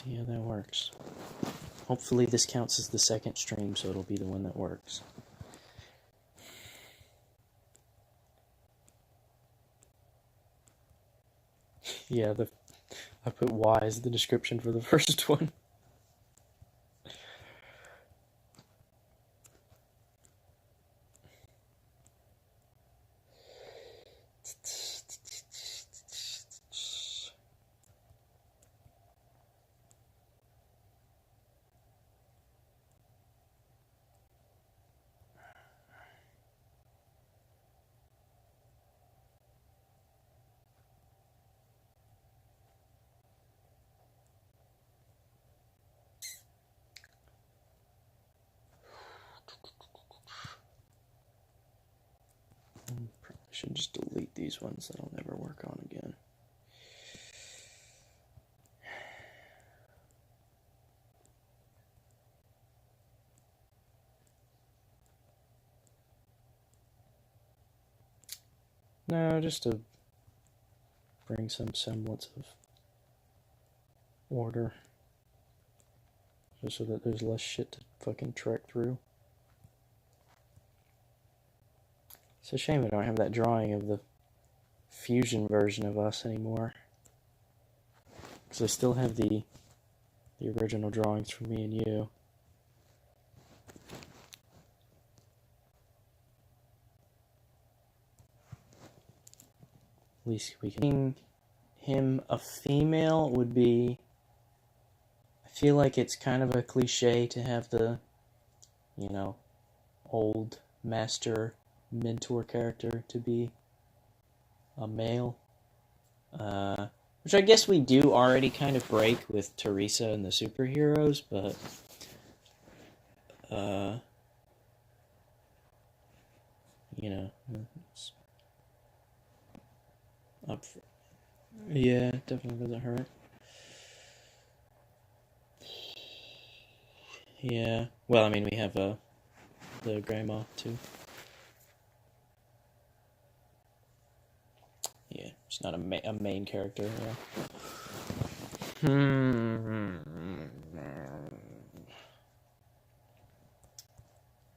See how that works. Hopefully this counts as the second stream, so it'll be the one that works. Yeah, I put Y as the description for the first one. I should just delete these ones that I'll never work on again. No, just to bring some semblance of order. Just so that there's less shit to fucking trek through. It's a shame I don't have that drawing of the fusion version of us anymore. Because I still have the original drawings from me and you. At least we can... Him a female would be... I feel like it's kind of a cliche to have the, you know, old master mentor character to be a male. Which I guess we do already kind of break with Teresa and the superheroes, but you know, it's up for, yeah, it definitely doesn't hurt. Yeah, well, I mean, we have the grandma too. Yeah, it's not a main character. Yeah.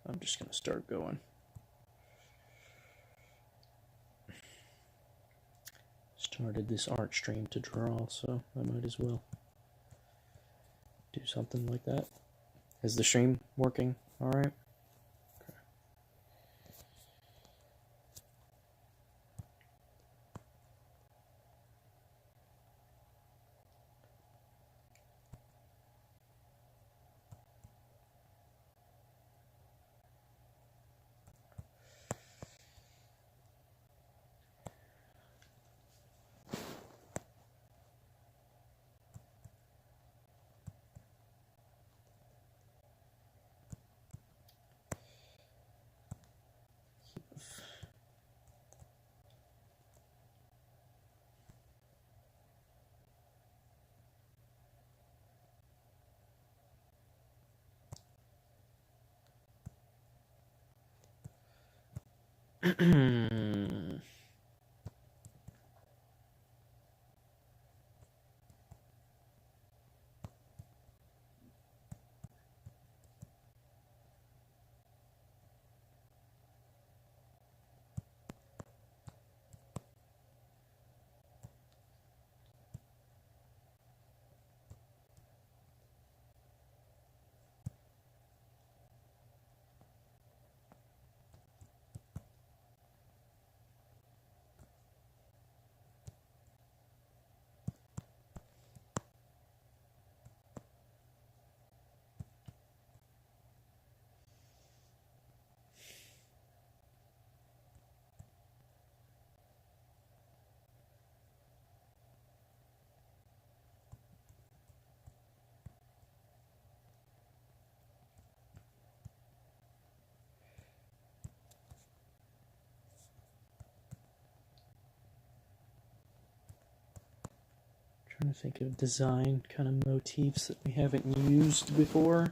I'm just gonna start going. Started this art stream to draw, so I might as well do something like that. Is the stream working all right? Trying to think of design kind of motifs that we haven't used before.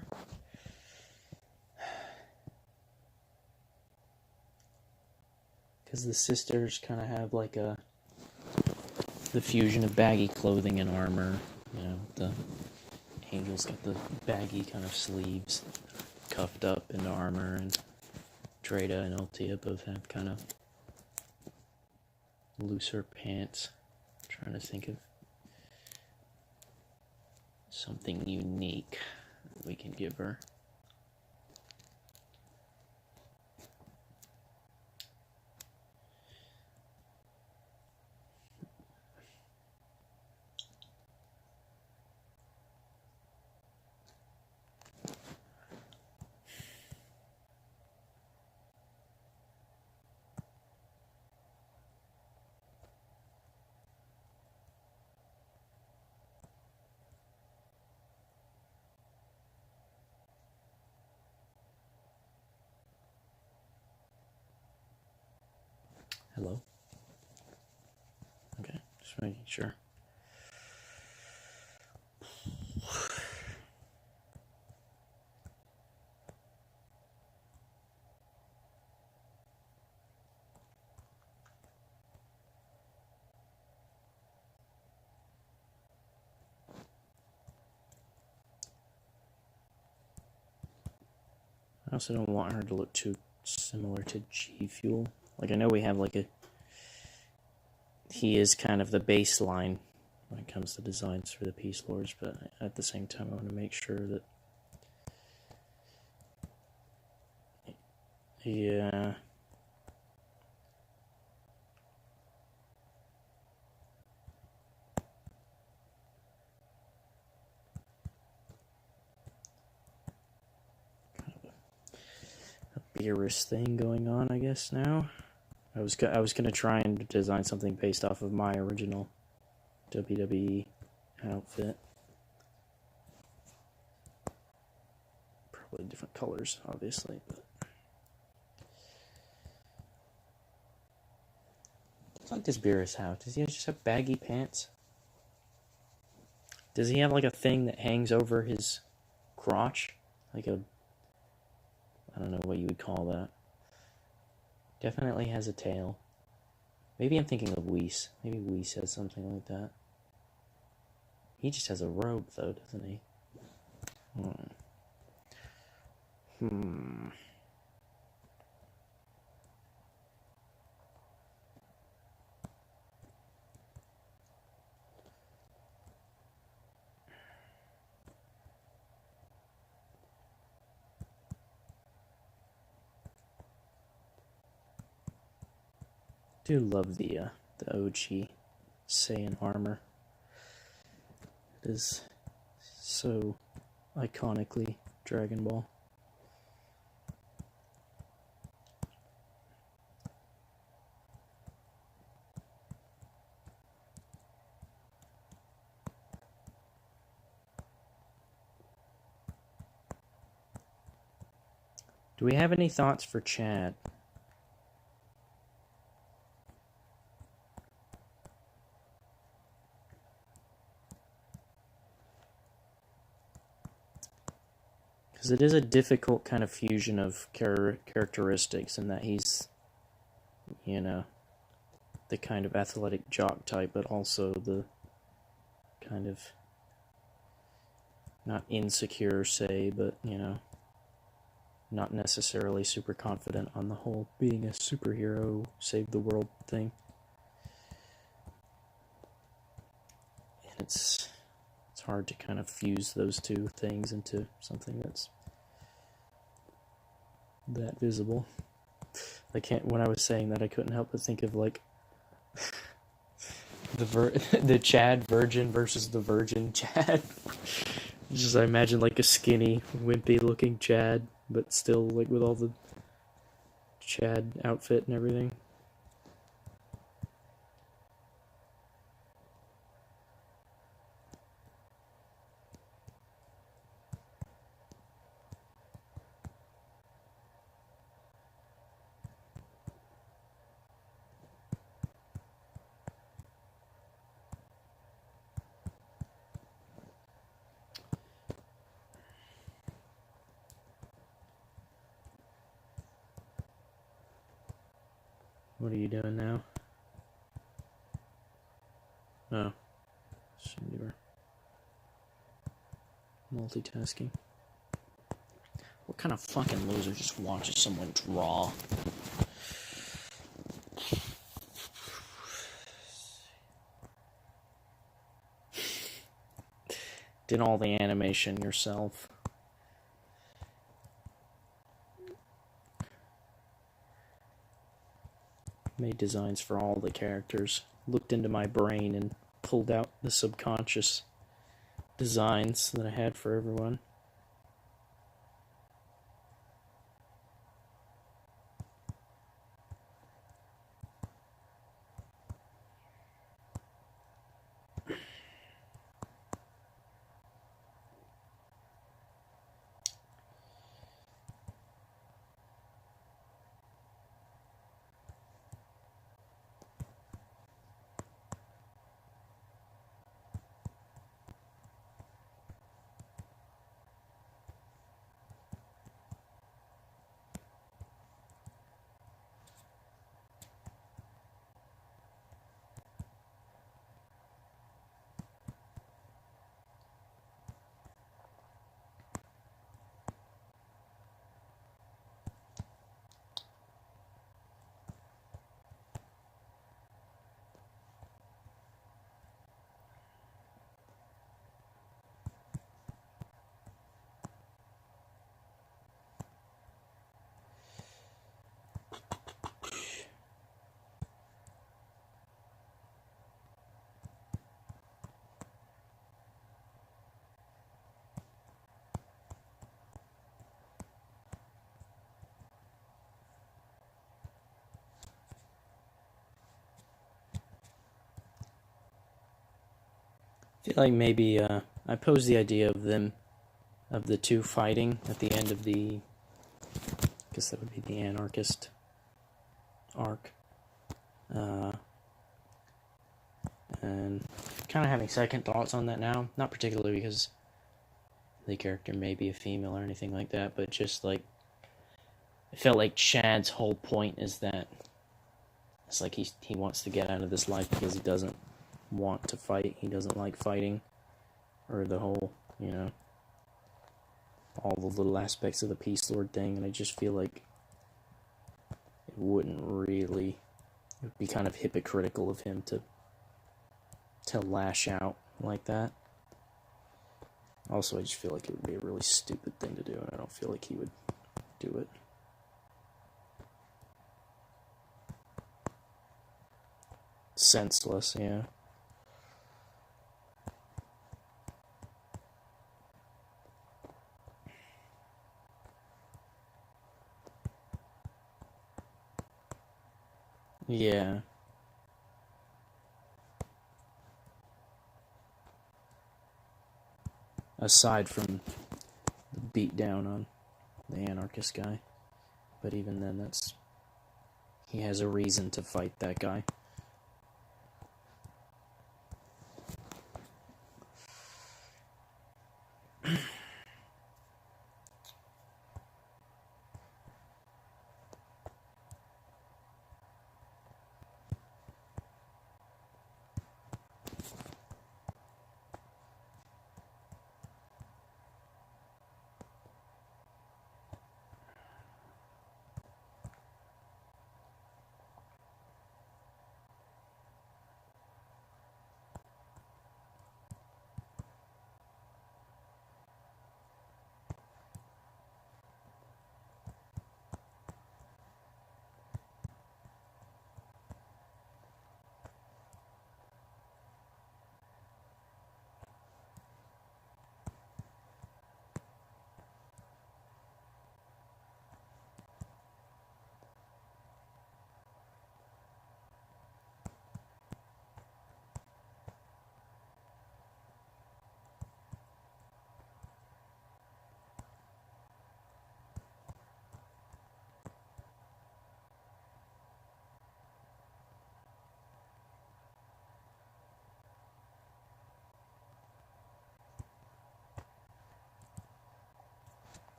Because the sisters kind of have like the fusion of baggy clothing and armor, you know, the Angel's got the baggy kind of sleeves, cuffed up into armor, and Dreda and Altea both have kind of looser pants. I'm trying to think of something unique we can give her. Hello? Okay, just making sure. I also don't want her to look too similar to G Fuel. Like, I know we have like a... He is kind of the baseline when it comes to designs for the Peace Lords, but at the same time I want to make sure that... Yeah... Beerus thing going on, I guess, now. I was gonna try and design something based off of my original WWE outfit. Probably different colors, obviously, but... What does Beerus have? Does he just have baggy pants? Does he have like a thing that hangs over his crotch? Like a... I don't know what you would call that. Definitely has a tail. Maybe I'm thinking of Whis. Maybe Whis has something like that. He just has a robe, though, doesn't he? I do love the OG Saiyan armor. It is so iconically Dragon Ball. Do we have any thoughts for Chad? Because it is a difficult kind of fusion of characteristics in that he's, you know, the kind of athletic jock type, but also the kind of, not insecure, say, but, you know, not necessarily super confident on the whole being a superhero, save the world thing. And it's hard to kind of fuse those two things into something that's that visible. When I was saying that, I couldn't help but think of like the Chad Virgin versus the Virgin Chad. Just I imagine like a skinny, wimpy looking Chad, but still like with all the Chad outfit and everything. What are you doing now? Oh, assumed you were. multitasking. What kind of fucking loser just watches someone draw? Did all the animation yourself. Made designs for all the characters. Looked into my brain and pulled out the subconscious designs that I had for everyone. I feel like maybe I posed the idea of the two fighting at the end of the, I guess that would be the anarchist arc, and kind of having second thoughts on that now. Not particularly because the character may be a female or anything like that, but just like I felt like Chad's whole point is that it's like he wants to get out of this life because he doesn't want to fight. He doesn't like fighting, or the whole, you know, all the little aspects of the Peace Lord thing, and I just feel like it would be kind of hypocritical of him to lash out like that. Also, I just feel like it would be a really stupid thing to do, and I don't feel like he would do it. Senseless, yeah. Yeah. Aside from the beat down on the anarchist guy. But even then, he has a reason to fight that guy.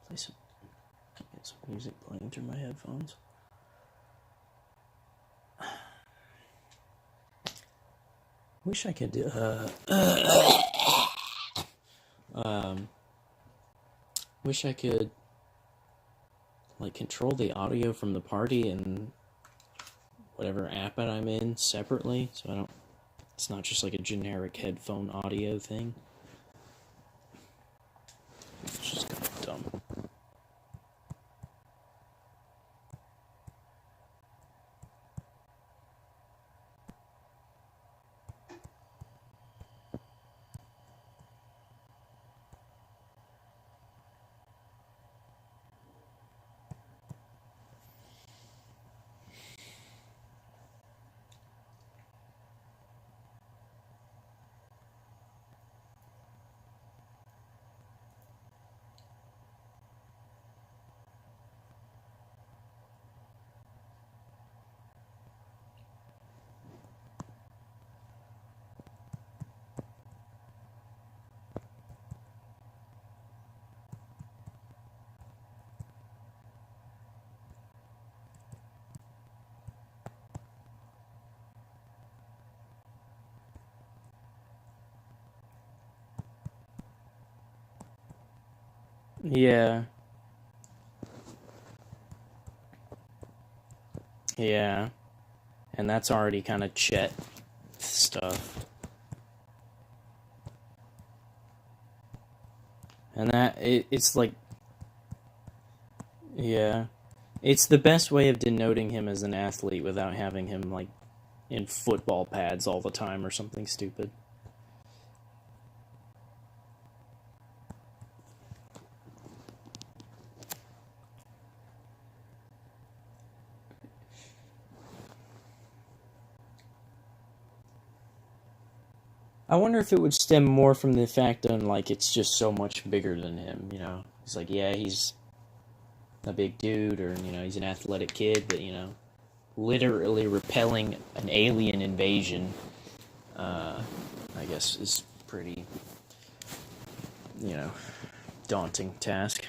Get some music playing through my headphones. Wish I could wish I could like control the audio from the party and whatever app that I'm in separately, so it's not just like a generic headphone audio thing. It's just kind of dumb. Yeah. Yeah. And that's already kind of Chet stuff. And it's like, yeah. It's the best way of denoting him as an athlete without having him, like, in football pads all the time or something stupid. I wonder if it would stem more from the fact that, like, it's just so much bigger than him, you know? He's like, yeah, he's a big dude, or, you know, he's an athletic kid, but, you know, literally repelling an alien invasion, I guess, is pretty, you know, daunting task.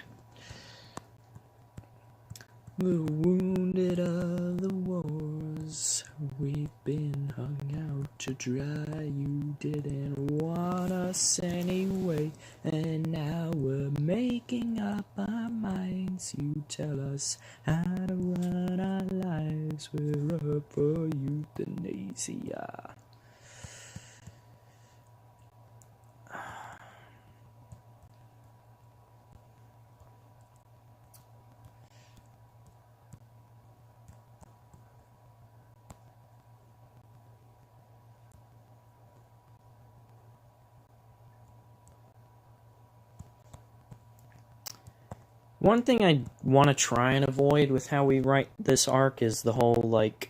The wounded of the wars, we've been hung out to dry. You didn't want us anyway, and now we're making up our minds. You tell us how to run our lives. We're up for euthanasia. One thing I want to try and avoid with how we write this arc is the whole, like,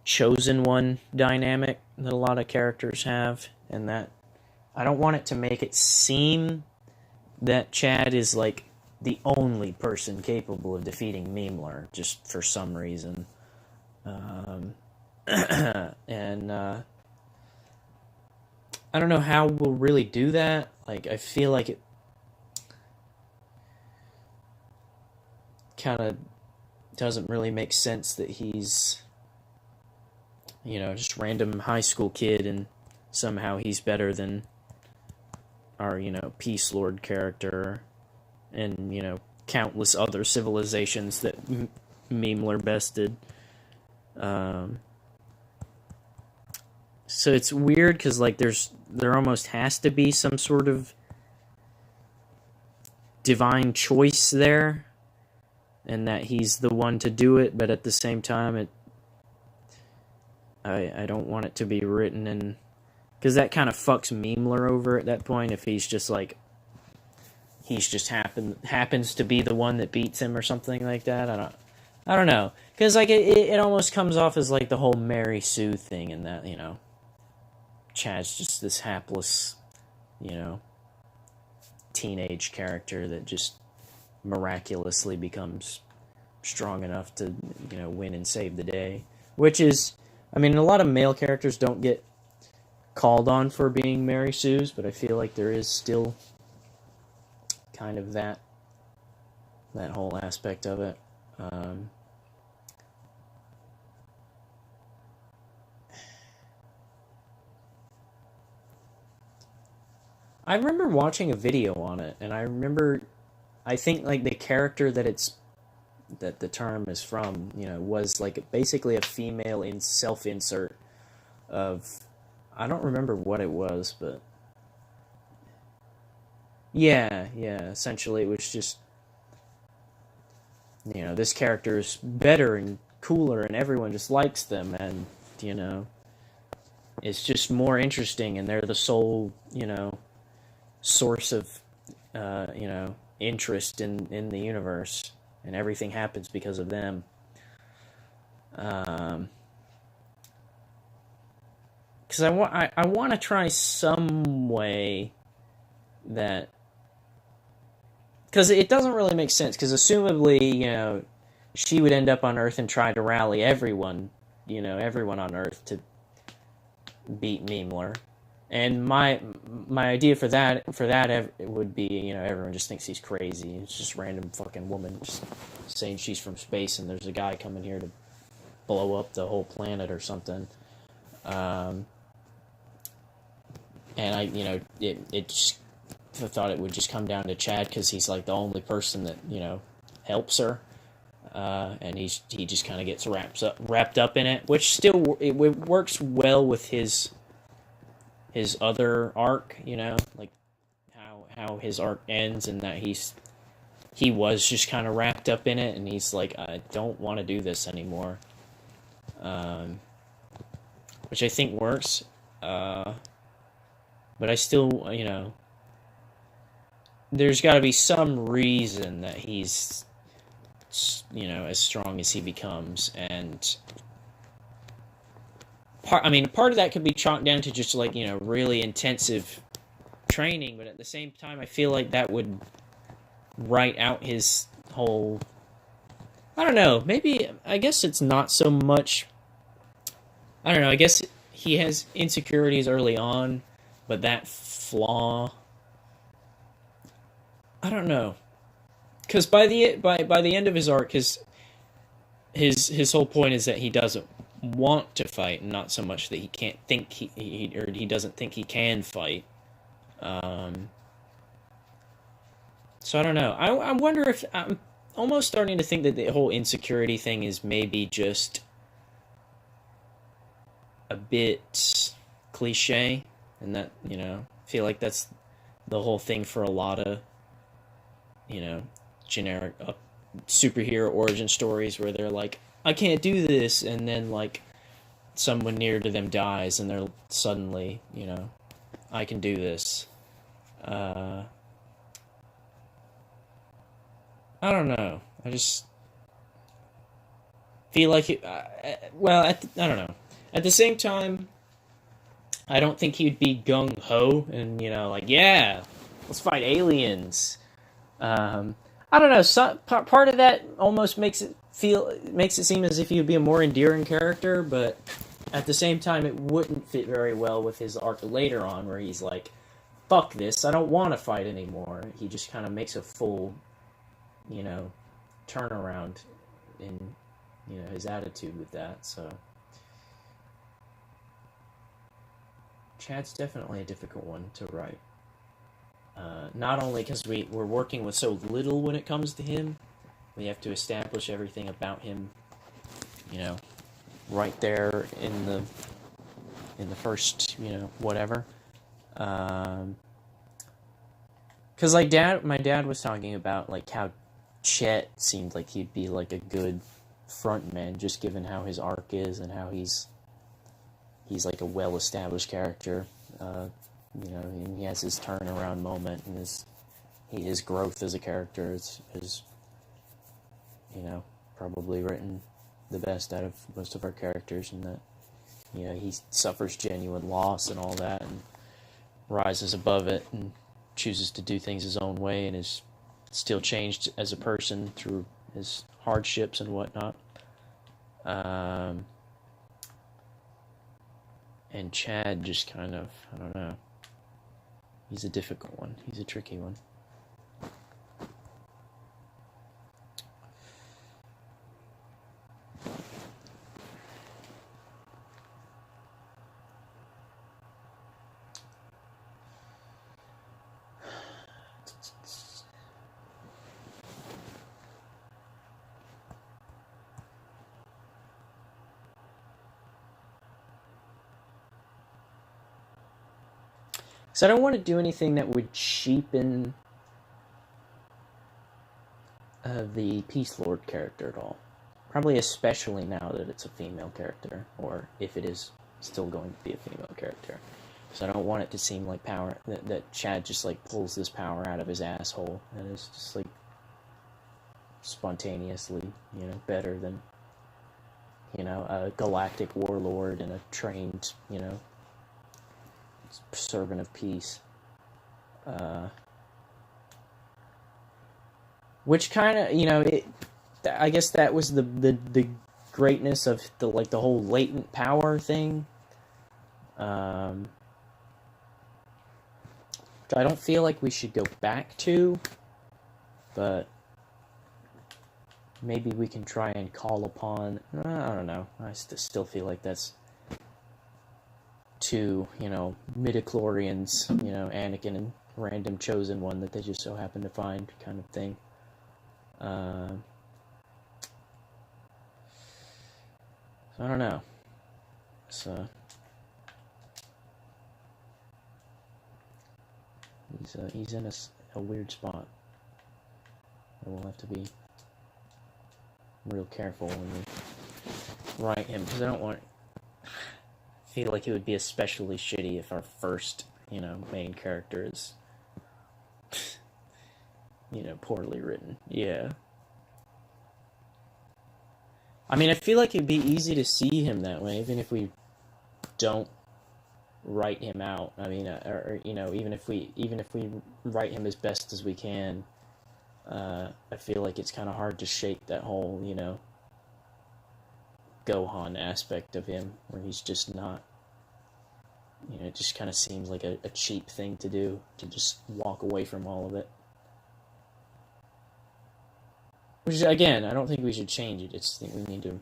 chosen one dynamic that a lot of characters have, and that I don't want it to make it seem that Chad is, like, the only person capable of defeating Memler, just for some reason. And I don't know how we'll really do that. Like, I feel like it kind of doesn't really make sense that he's, you know, just random high school kid and somehow he's better than our, you know, Peace Lord character and, you know, countless other civilizations that Memler bested. So it's weird because, like, there almost has to be some sort of divine choice there, and that he's the one to do it, but at the same time, I don't want it to be written in, because that kind of fucks Memler over at that point if he's just like, he's just happens to be the one that beats him or something like that. I don't know, because like it almost comes off as like the whole Mary Sue thing, and that, you know, Chad's just this hapless, you know, teenage character that just miraculously becomes strong enough to, you know, win and save the day. Which is, I mean, a lot of male characters don't get called on for being Mary Sues, but I feel like there is still kind of that that whole aspect of it. I remember watching a video on it, and I think like the character that the term is from, was like basically a female in self-insert of, I don't remember what it was, but yeah, essentially it was just, this character is better and cooler and everyone just likes them, and, it's just more interesting, and they're the sole, source of, interest in the universe, and everything happens because of them. Because I want to try some way that, because it doesn't really make sense, because assumably, she would end up on Earth and try to rally everyone, everyone on Earth to beat Memler. And my idea for that would be, everyone just thinks he's crazy. It's just a random fucking woman just saying she's from space, and there's a guy coming here to blow up the whole planet or something. And it just, I thought it would just come down to Chad, because he's like the only person that, helps her. And he just kind of gets wrapped up in it, which still, it works well with his other arc, like how his arc ends, and that he was just kind of wrapped up in it, and he's like, I don't want to do this anymore, which I think works, but I still, there's got to be some reason that he's, as strong as he becomes, and part of that could be chalked down to just like, really intensive training, but at the same time, I feel like that would write out his whole, I don't know, maybe, I guess it's not so much, I don't know, I guess he has insecurities early on, but that flaw, I don't know, because by the end of his arc, his whole point is that he doesn't want to fight, and not so much that he can't think he doesn't think he can fight. So I don't know. I wonder if I'm almost starting to think that the whole insecurity thing is maybe just a bit cliche, and that, feel like that's the whole thing for a lot of, generic superhero origin stories, where they're like, I can't do this, and then like someone near to them dies, and they're suddenly, I can do this. I don't know. I just feel like I don't know. At the same time, I don't think he'd be gung ho and, like, yeah, let's fight aliens. I don't know. Part of that almost makes it seem as if he would be a more endearing character, but at the same time, it wouldn't fit very well with his arc later on, where he's like, fuck this, I don't want to fight anymore. He just kind of makes a full, turnaround in, his attitude with that, so. Chad's definitely a difficult one to write. Not only because we're working with so little when it comes to him, we have to establish everything about him, right there in the first, whatever. Because my dad was talking about like how Chet seemed like he'd be like a good frontman, just given how his arc is and how he's like a well-established character. And he has his turnaround moment, and his growth as a character is probably written the best out of most of our characters, and that, he suffers genuine loss and all that, and rises above it, and chooses to do things his own way, and is still changed as a person through his hardships and whatnot. And Chad just kind of, I don't know. He's a difficult one. He's a tricky one. Because I don't want to do anything that would cheapen the Peace Lord character at all. Probably especially now that it's a female character, or if it is still going to be a female character. So I don't want it to seem like that Chad just like pulls this power out of his asshole and is just like spontaneously, better than, a galactic warlord and a trained, servant of peace. Which kind of, I guess that was the greatness of the whole latent power thing. Which I don't feel like we should go back to, but maybe we can try and call upon, I don't know, I still feel like that's two, midichlorians, Anakin and random chosen one that they just so happen to find kind of thing. So I don't know. So he's in a weird spot. We'll have to be real careful when we write him, because I don't want. I feel like it would be especially shitty if our first, main character is, poorly written. Yeah. I mean, I feel like it'd be easy to see him that way, even if we don't write him out. I mean, even if we write him as best as we can, I feel like it's kind of hard to shake that whole, Gohan aspect of him, where he's just not, it just kind of seems like a cheap thing to do, to just walk away from all of it. Which, again, I don't think we should change it. I just think we need to.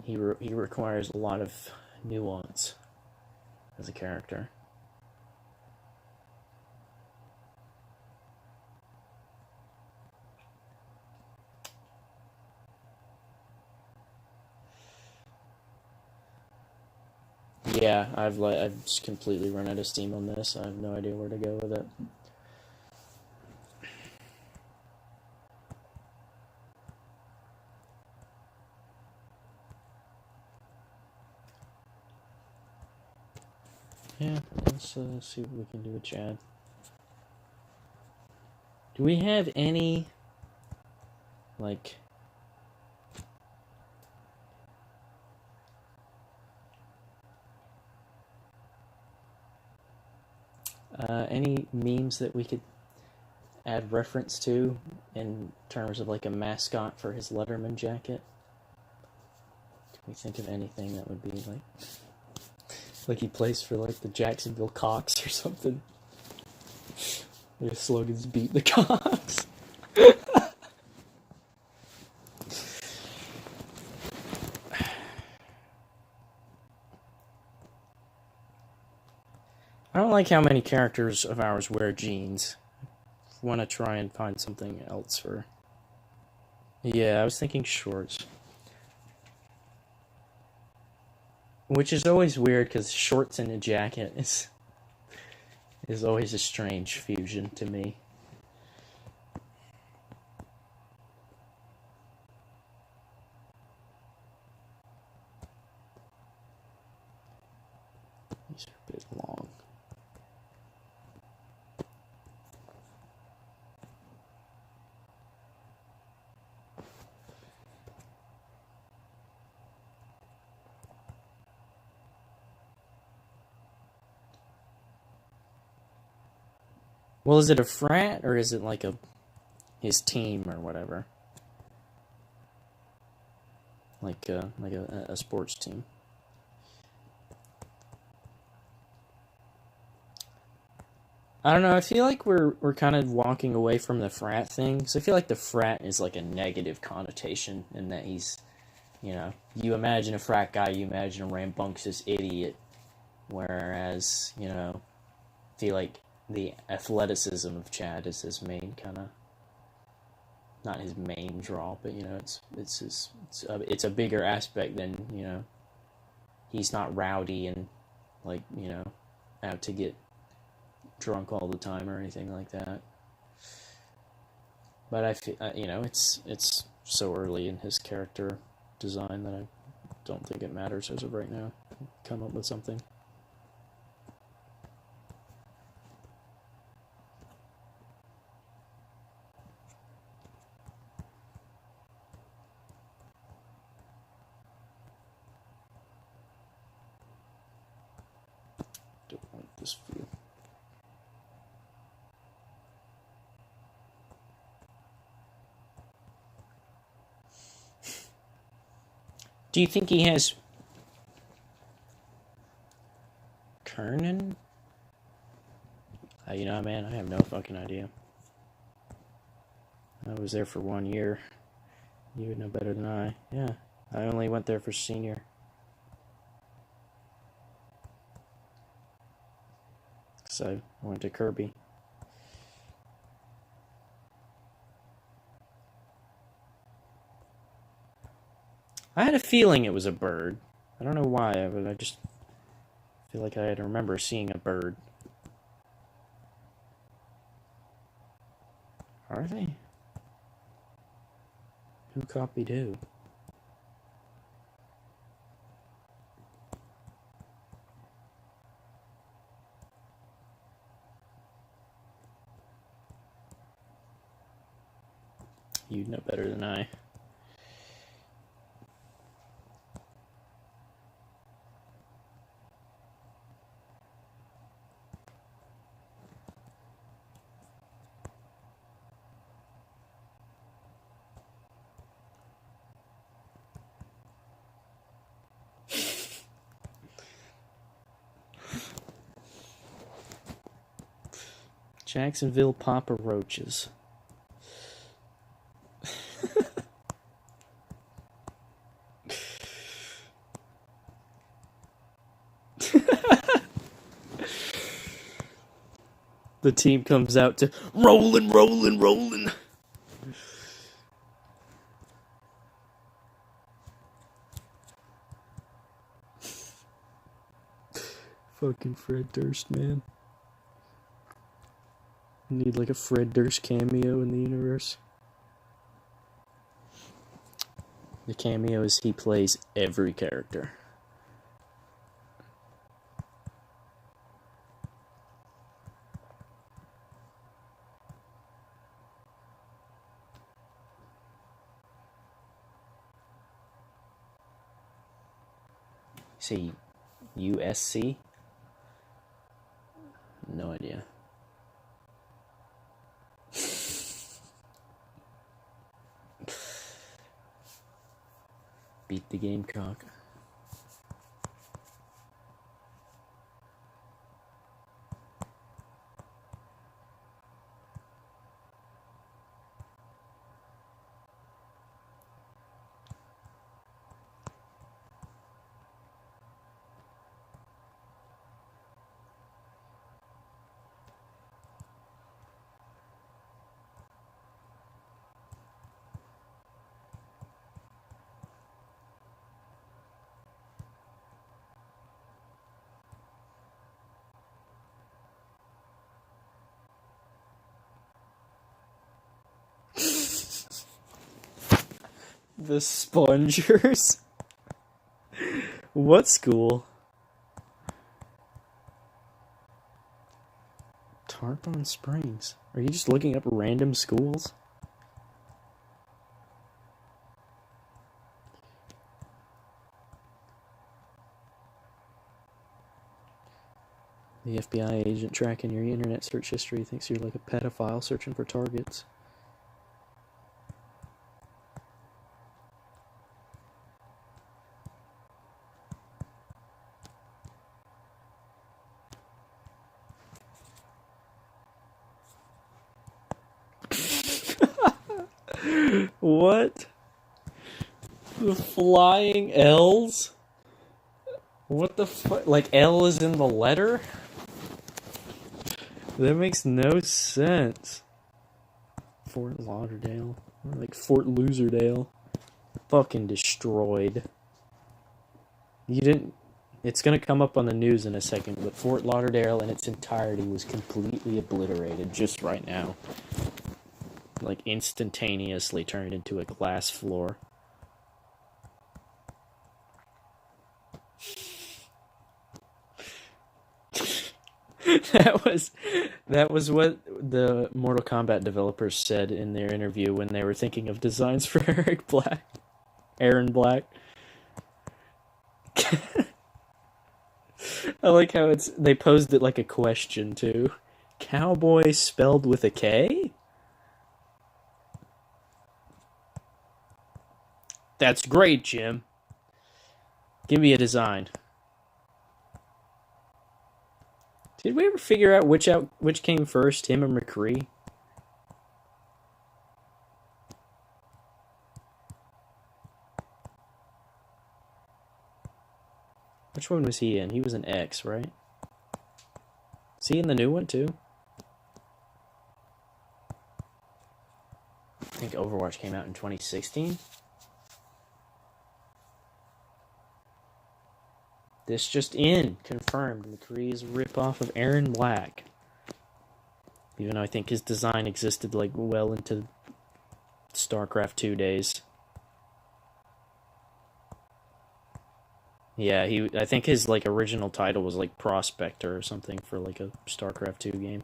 He requires a lot of nuance as a character. Yeah, I've just completely run out of steam on this. I have no idea where to go with it. Yeah, let's see what we can do with Chad. Do we have any, like, any memes that we could add reference to in terms of like a mascot for his Letterman jacket? Can we think of anything that would be like he plays for like the Jacksonville Cocks or something? Their slogan's "Beat the Cocks." I don't like how many characters of ours wear jeans. I want to try and find something else for. Yeah, I was thinking shorts. Which is always weird, because shorts and a jacket is always a strange fusion to me. These are a bit long. Well, is it a frat, or is it like his team or whatever? Like a sports team. I don't know, I feel like we're kind of walking away from the frat thing, because I feel like the frat is like a negative connotation, in that he's, you imagine a frat guy, you imagine a rambunctious idiot, whereas, I feel like the athleticism of Chad is his main kind of, not his main draw, but it's a bigger aspect than, he's not rowdy and like, out to get drunk all the time or anything like that. But I feel, you know, it's so early in his character design that I don't think it matters as of right now. Come up with something. Don't want this view. Do you think he has Kernan? You know, man, I have no fucking idea. I was there for 1 year. You would know better than I. Yeah, I only went there for senior. So I went to Kirby. I had a feeling it was a bird. I don't know why, but I just feel like I had to remember seeing a bird. Are they? Who copied who? You'd know better than I. Jacksonville Papa Roaches. The team comes out to rolling, rolling, rolling. Fucking Fred Durst, man. Need like a Fred Durst cameo in the universe. The cameo is he plays every character. Say USC? No idea. Beat the Gamecock. The Spongers? What school? Tarpon Springs. Are you just looking up random schools? The FBI agent tracking your internet search history thinks you're like a pedophile searching for targets. What? The flying L's? What the fuck? Like L is in the letter? That makes no sense. Fort Lauderdale. Or like Fort Loserdale. Fucking destroyed. You didn't... It's going to come up on the news in a second, but Fort Lauderdale in its entirety was completely obliterated just right now. Like, instantaneously turned into a glass floor. That was what the Mortal Kombat developers said in their interview when they were thinking of designs for Aaron Black. I like how they posed it like a question too. Cowboy spelled with a K? That's great, Jim. Give me a design. Did we ever figure out which came first, him or McCree? Which one was he in? He was an X, right? Is he in the new one too? I think Overwatch came out in 2016. This just in, confirmed. McCree is a ripoff of Aaron Black. Even though I think his design existed like well into StarCraft 2 days. Yeah, I think his like original title was like Prospector or something for like a StarCraft 2 game.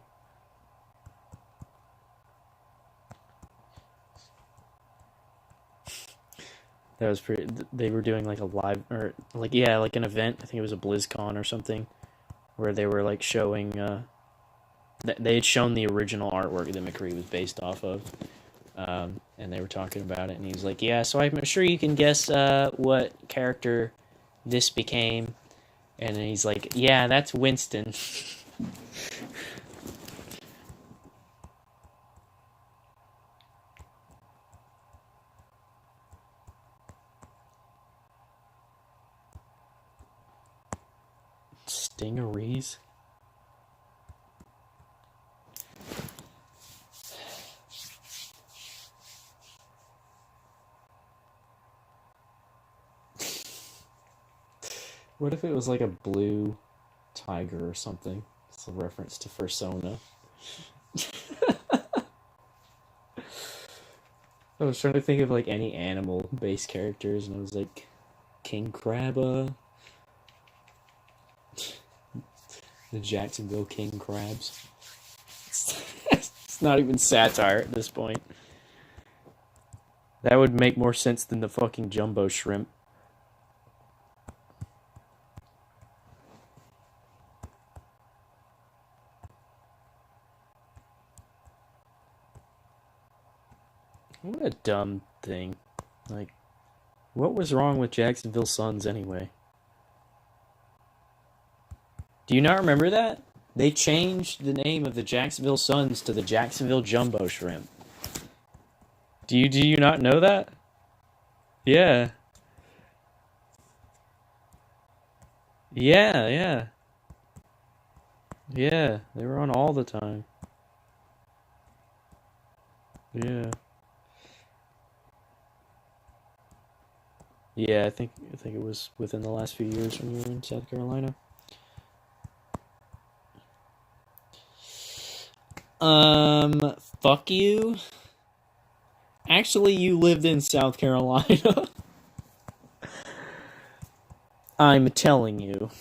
That was pretty. They were doing like a live or like like an event. I think it was a BlizzCon or something, where they were like showing. They had shown the original artwork that McCree was based off of, and they were talking about it. And he was like, "Yeah, so I'm sure you can guess what character this became." And then he's like, "Yeah, that's Winston." Stingerees? What if it was like a blue tiger or something? It's a reference to Persona. I was trying to think of like any animal-based characters, and I was like, King Crabba, the Jacksonville King Crabs. It's not even satire at this point. That would make more sense than the fucking jumbo shrimp. What a dumb thing. Like, what was wrong with Jacksonville Suns anyway? Do you not remember that? They changed the name of the Jacksonville Suns to the Jacksonville Jumbo Shrimp. Do you not know that? Yeah. Yeah. Yeah, they were on all the time. Yeah. Yeah, I think it was within the last few years when you were in South Carolina. Fuck you. Actually, you lived in South Carolina. I'm telling you.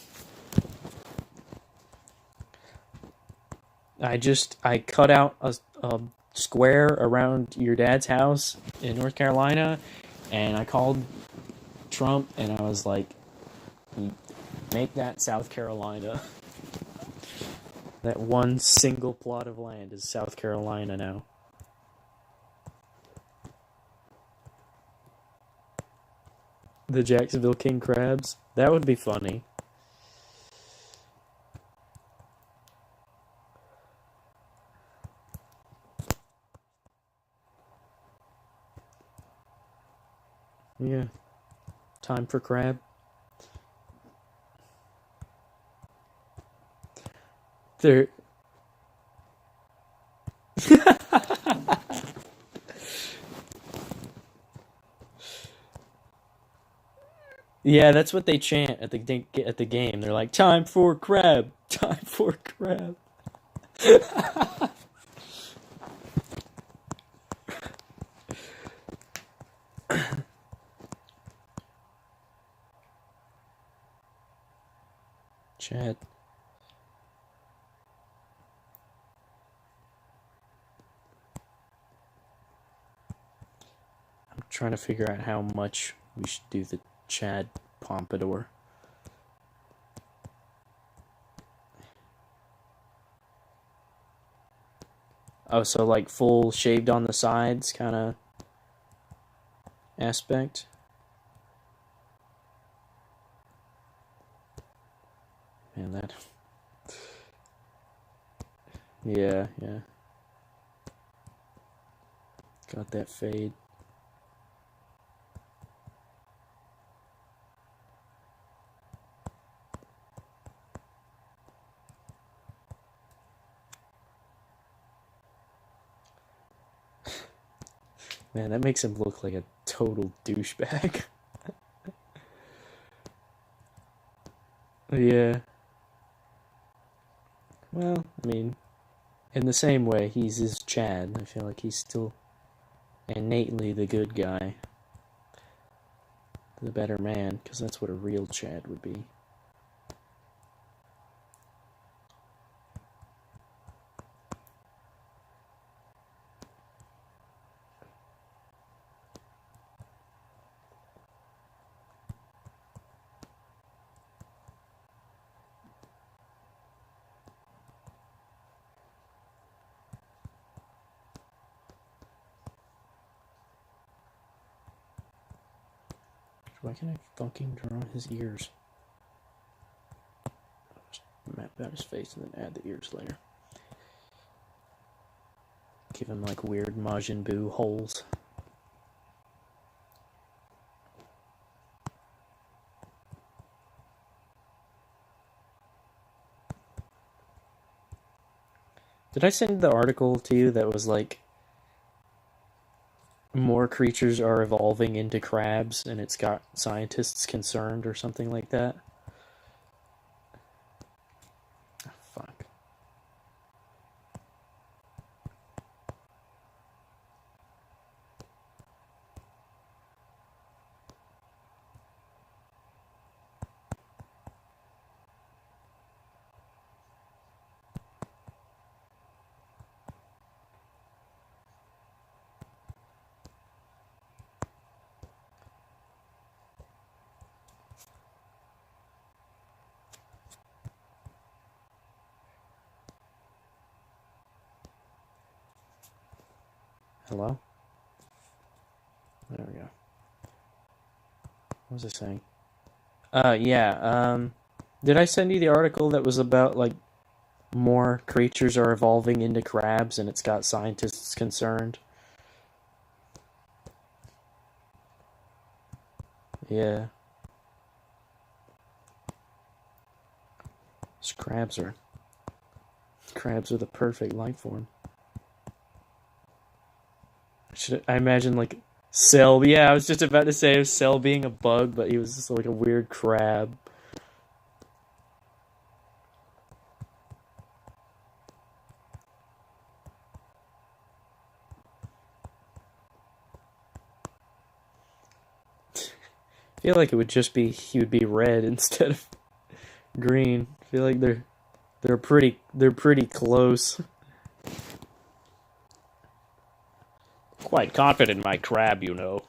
I cut out a square around your dad's house in North Carolina, and I called Trump, and I was like, make that South Carolina. That one single plot of land is South Carolina now. The Jacksonville King Crabs? That would be funny. Yeah. Time for crab. There. Yeah, that's what they chant at the game. They're like, "Time for crab, time for crab." Chad, I'm trying to figure out how much we should do the Chad pompadour. Oh, so like full shaved on the sides kind of aspect. Man, that. Yeah, yeah. Got that fade. Man, that makes him look like a total douchebag. Yeah. Well, I mean, in the same way, he's his Chad. I feel like he's still innately the good guy, the better man, because that's what a real Chad would be. Why can't I fucking draw his ears? Just map out his face and then add the ears later. Give him like weird Majin Buu holes. Did I send the article to you that was like more creatures are evolving into crabs and it's got scientists concerned or something like that? Oh, fuck. Hello? There we go. What was I saying? Yeah, did I send you the article that was about, like, more creatures are evolving into crabs and it's got scientists concerned? Yeah. These crabs are the perfect life form. I imagine, like, Cell, yeah, I was just about to say Cell being a bug, but he was just like a weird crab. I feel like it would just be, he would be red instead of green. I feel like they're pretty close. Quite confident in my crab, you know.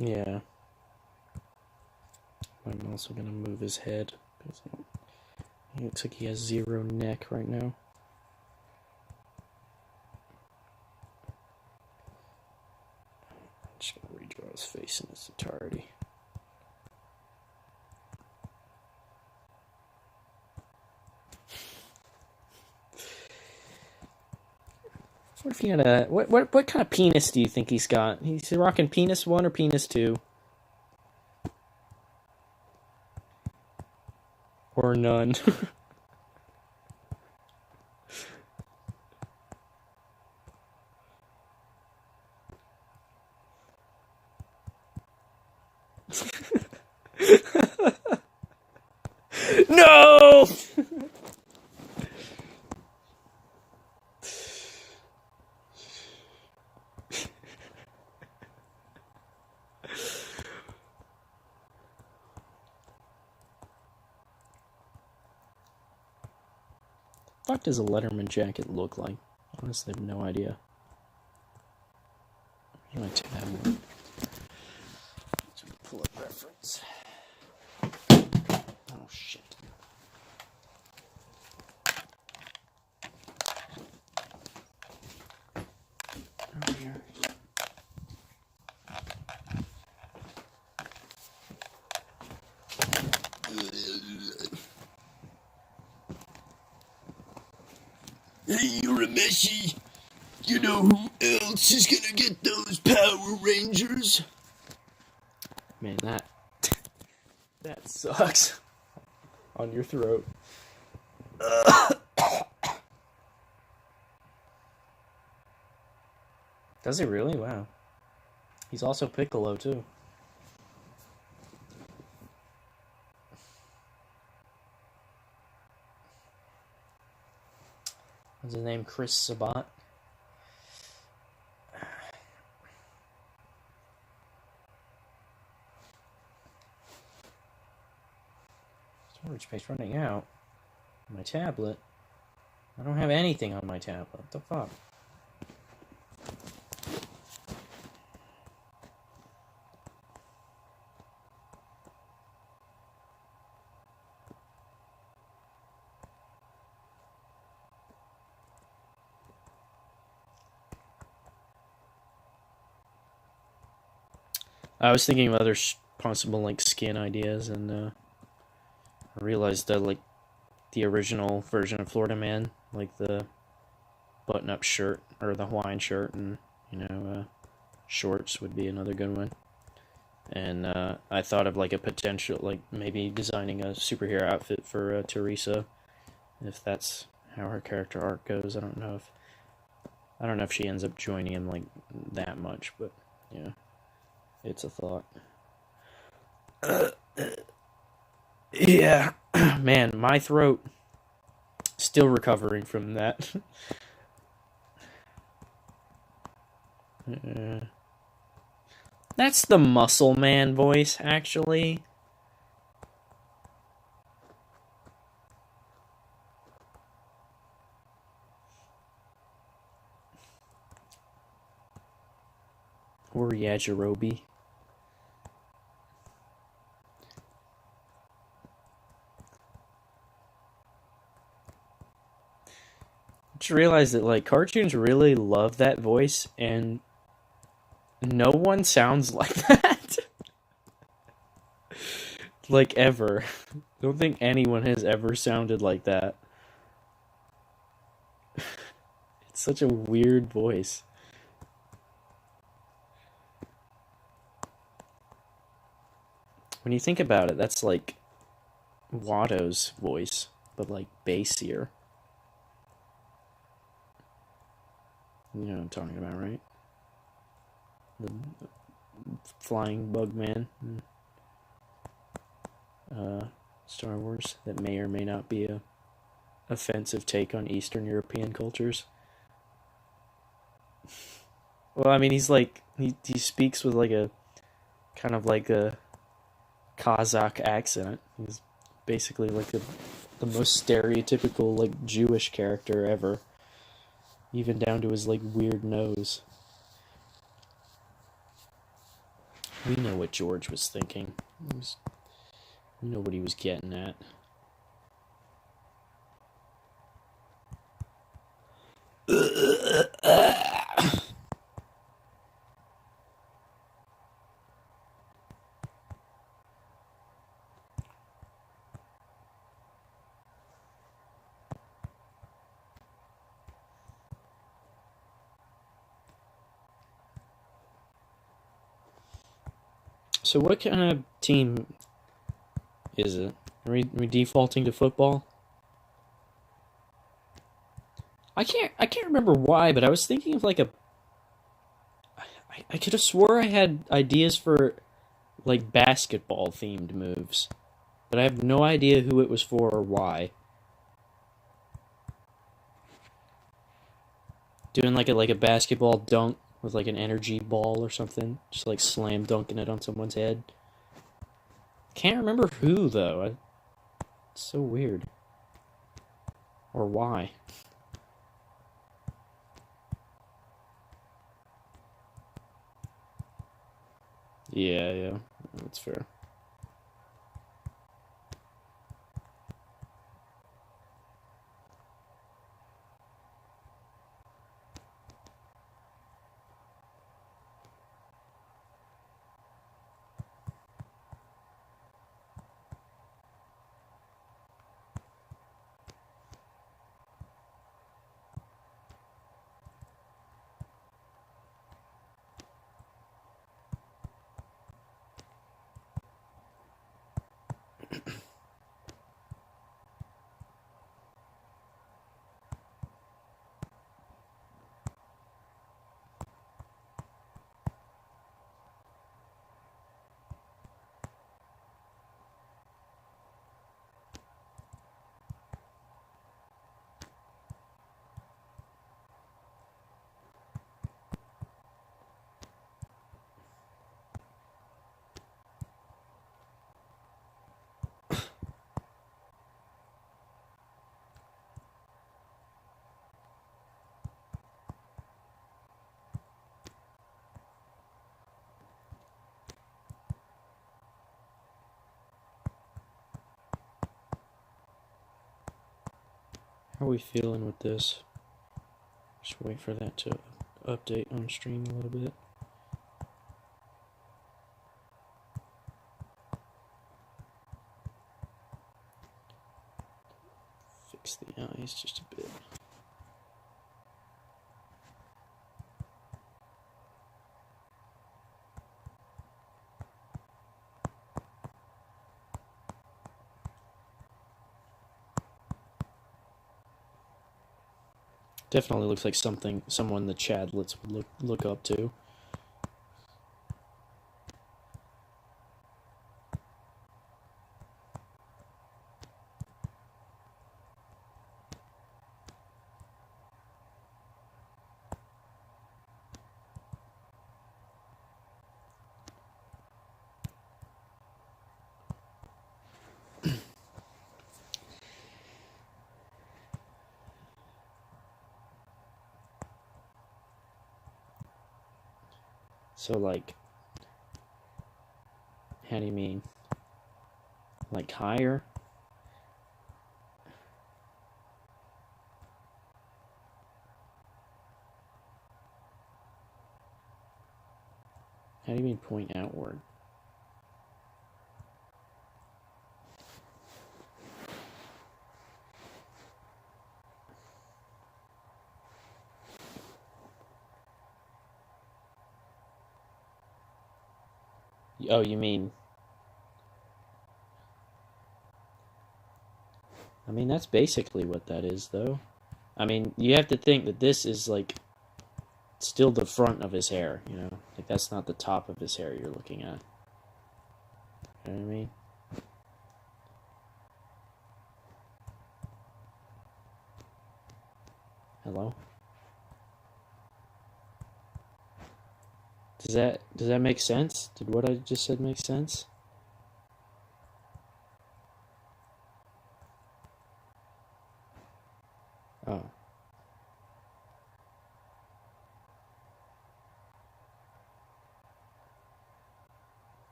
Yeah. I'm also gonna move his head, because he looks like he has 0 neck right now. I'm just gonna redraw his face in its entirety. What if he had a what kind of penis do you think he's got? He's rocking penis 1 or penis 2? Or none. No! What does a Letterman jacket look like? Honestly, I have no idea. Here's my tab. Let's pull up reference. Oh shit. Oh, here. Hey, Urameshi! You know who else is gonna get those Power Rangers? Man, that sucks. On your throat. Does he really? Wow. He's also Piccolo, too. What's his name? Chris Sabat? Storage space running out. My tablet. I don't have anything on my tablet. What the fuck? I was thinking of other possible like skin ideas, and I realized that like the original version of Florida Man, like the button-up shirt or the Hawaiian shirt, and shorts would be another good one. And I thought of like a potential, like maybe designing a superhero outfit for Teresa, if that's how her character arc goes. I don't know if she ends up joining him like that much, but yeah. It's a thought. Yeah. Man, my throat. Still recovering from that. That's the Muscle Man voice, actually. Or Yajirobe. Just realized that like cartoons really love that voice, and no one sounds like that. Like ever. Don't think anyone has ever sounded like that. It's such a weird voice. When you think about it, that's like Watto's voice, but like bassier. You know what I'm talking about, right? The flying bug man in Star Wars that may or may not be a offensive take on Eastern European cultures. Well, I mean, he's like he speaks with like a kind of like a Kazakh accent. He's basically like the most stereotypical like Jewish character ever. Even down to his like weird nose. We know what George was thinking. We know what he was getting at. So what kind of team is it? Are we defaulting to football? I can't remember why, but I was thinking of like I could have swore I had ideas for like basketball themed moves, but I have no idea who it was for or why. Doing like a basketball dunk with like an energy ball or something, just like slam dunking it on someone's head. Can't remember who though. It's so weird. Or why. Yeah, that's fair. How are we feeling with this? Just wait for that to update on stream a little bit. Fix the eyes just a bit. Definitely looks like someone the Chadlets would look up to. So like, how do you mean? Like higher? How do you mean point outward? Oh, you mean... I mean, that's basically what that is, though. I mean, you have to think that this is, like, still the front of his hair, you know? Like, that's not the top of his hair you're looking at. You know what I mean? Hello? Does that make sense? Did what I just said make sense? Oh.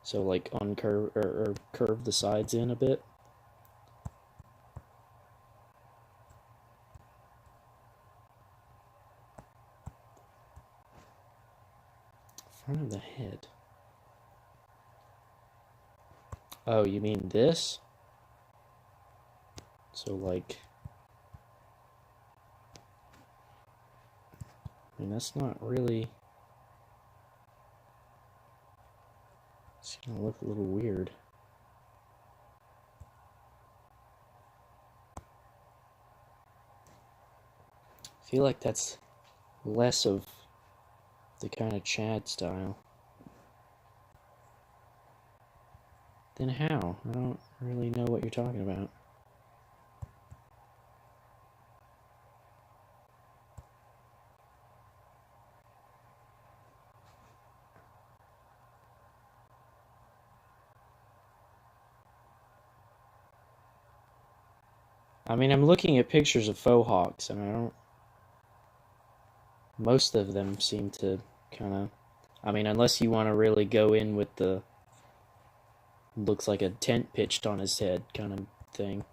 So like uncurve or curve the sides in a bit. Front of the head. Oh, you mean this? So like, I mean, that's not really, it's gonna look a little weird. I feel like that's less of the kind of Chad style. Then how? I don't really know what you're talking about. I mean, I'm looking at pictures of faux hawks, and I don't... Most of them seem to kind of... I mean, unless you want to really go in with the... Looks like a tent pitched on his head kind of thing.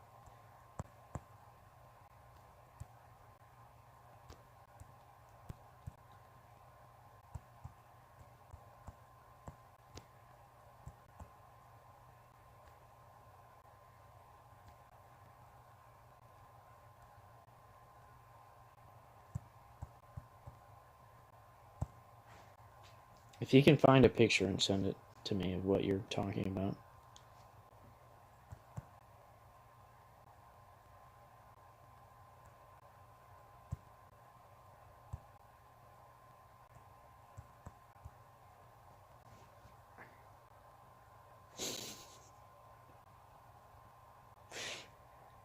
If you can find a picture and send it to me of what you're talking about.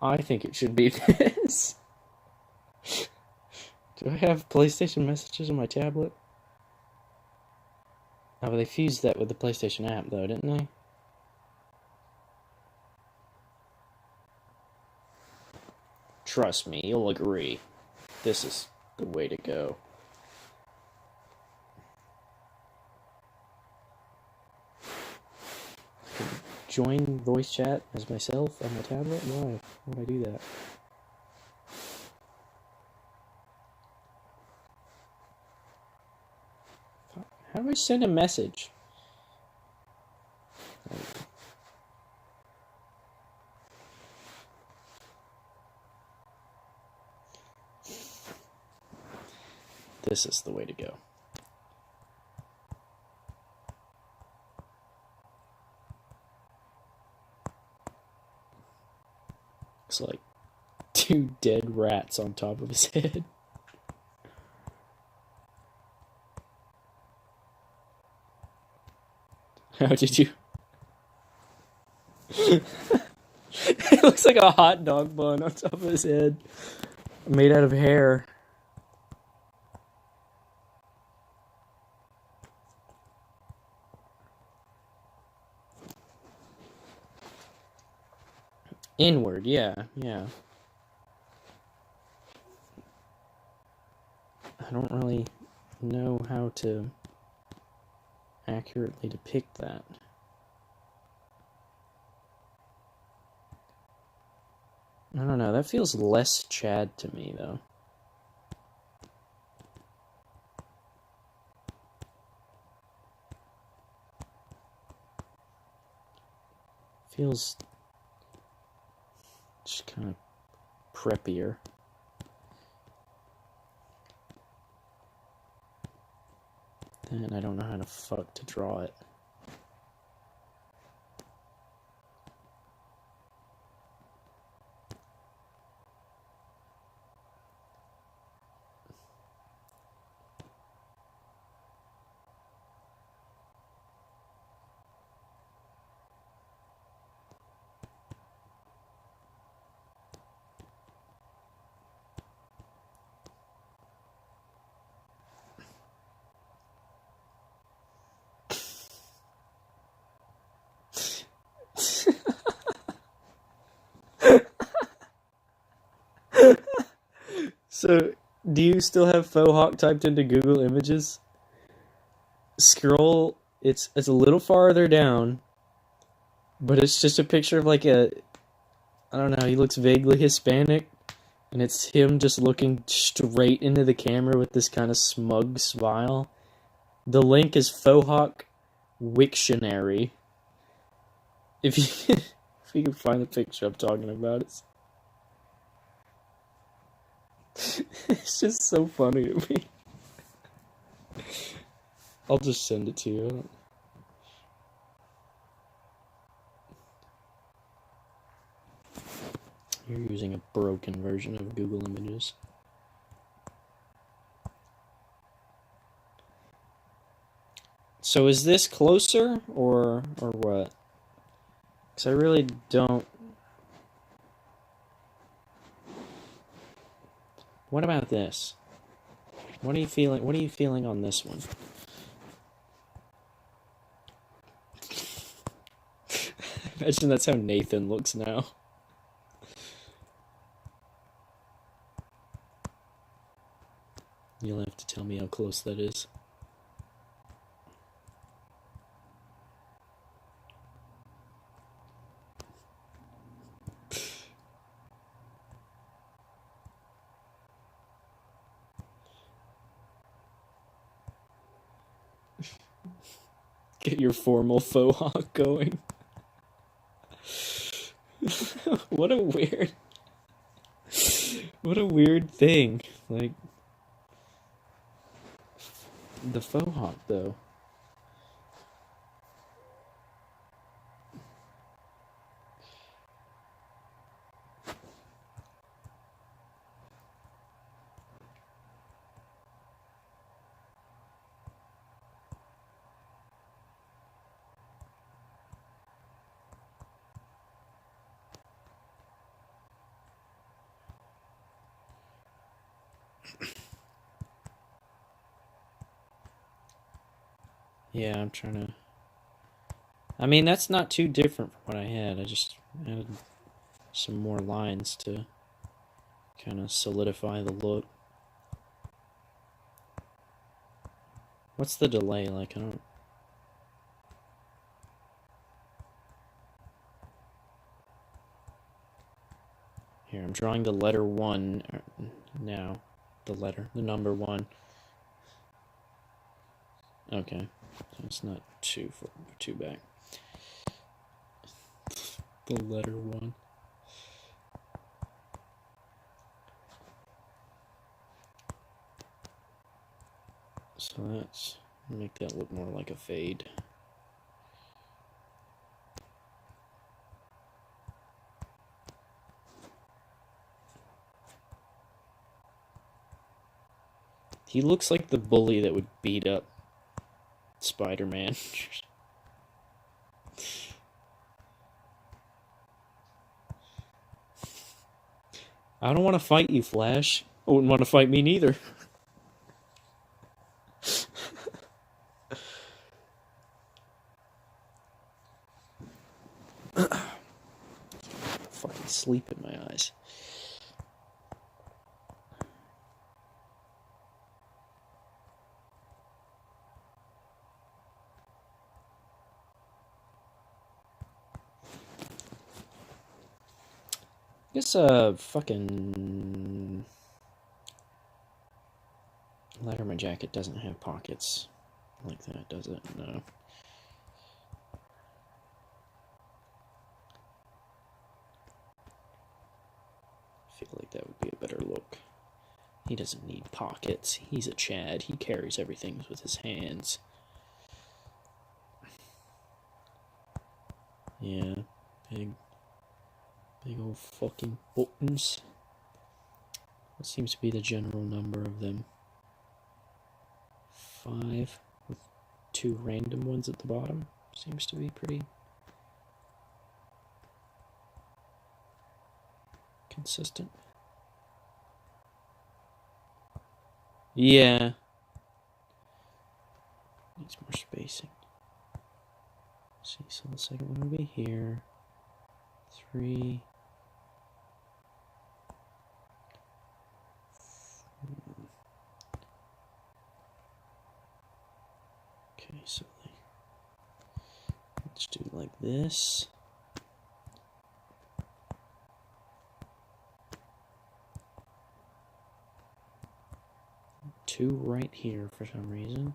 I think it should be this. Do I have PlayStation messages on my tablet? Oh, but they fused that with the PlayStation app, though, didn't they? Trust me, you'll agree. This is the way to go. Join voice chat as myself on my tablet? Why would I do that? How do I send a message? This is the way to go. Looks like two dead rats on top of his head. How did you... It looks like a hot dog bun on top of his head. Made out of hair. Inward, yeah. I don't really know how to accurately depict that. I don't know, that feels less Chad to me, though. Feels just kind of preppier. And I don't know how to fuck to draw it. So, do you still have faux hawk typed into Google Images? Scroll It's a little farther down, but it's just a picture of like a, I don't know, he looks vaguely Hispanic, and it's him just looking straight into the camera with this kind of smug smile. The link is Fohawk Wiktionary. If you if you can find the picture I'm talking about, it's just so funny to me. I'll just send it to you. You're using a broken version of Google Images. So is this closer or what? Because I really don't. What about this? What are you feeling? What are you feeling on this one? Imagine that's how Nathan looks now. You'll have to tell me how close that is. Get your formal faux hawk going. What a weird thing. Like, the faux hawk, though. Yeah, I'm trying to... I mean, that's not too different from what I had. I just added some more lines to kind of solidify the look. What's the delay like? I don't... Here, I'm drawing the letter 1 now. The number 1. Okay, so it's not too back. The letter 1. So let's make that look more like a fade. He looks like the bully that would beat up Spider-Man. I don't want to fight you, Flash. I wouldn't want to fight me neither. Fucking sleep in my eyes. I guess fucking Letterman jacket doesn't have pockets like that, does it? No. I feel like that would be a better look. He doesn't need pockets. He's a Chad. He carries everything with his hands. Yeah, big old fucking buttons. What seems to be the general number of them? 5 with 2 random ones at the bottom. Seems to be pretty consistent. Yeah. Needs more spacing. Let's see, so the second one will be here. 3. Okay, so Let's do it like this. Two right here for some reason.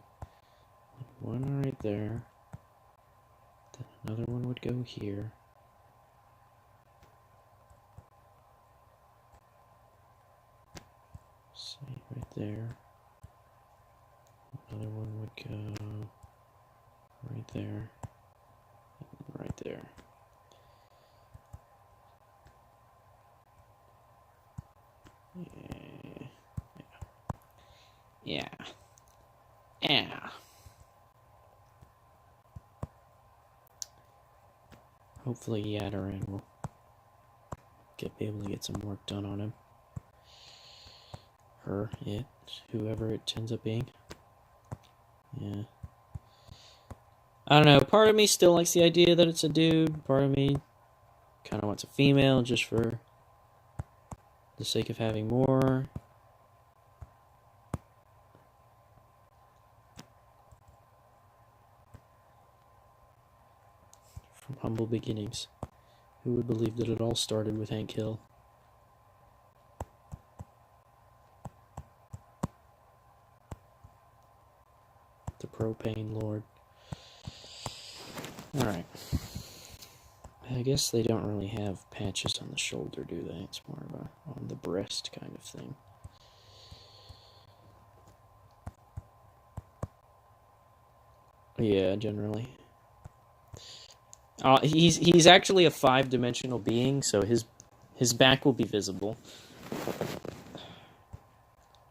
One right there. Then another one would go here. See, right there. Another one would go right there. And right there. Yeah. Yeah. Hopefully Yadaran will be able to get some work done on him. Her, it, whoever it ends up being. Yeah. I don't know, part of me still likes the idea that it's a dude. Part of me kind of wants a female just for the sake of having more. From humble beginnings. Who would believe that it all started with Hank Hill? The propane lord. Alright. I guess they don't really have patches on the shoulder, do they? It's more of a on the breast kind of thing. Yeah, generally. He's actually a 5-dimensional being, so his back will be visible.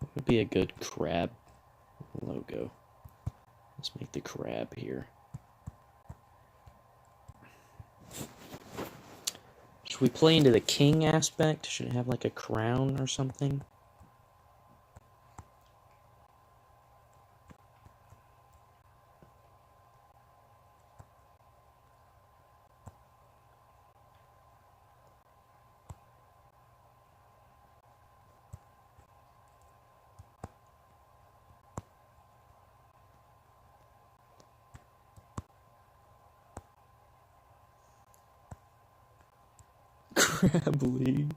It would be a good crab logo. Let's make the crab here. Should we play into the king aspect? Should it have like a crown or something? Crab lead.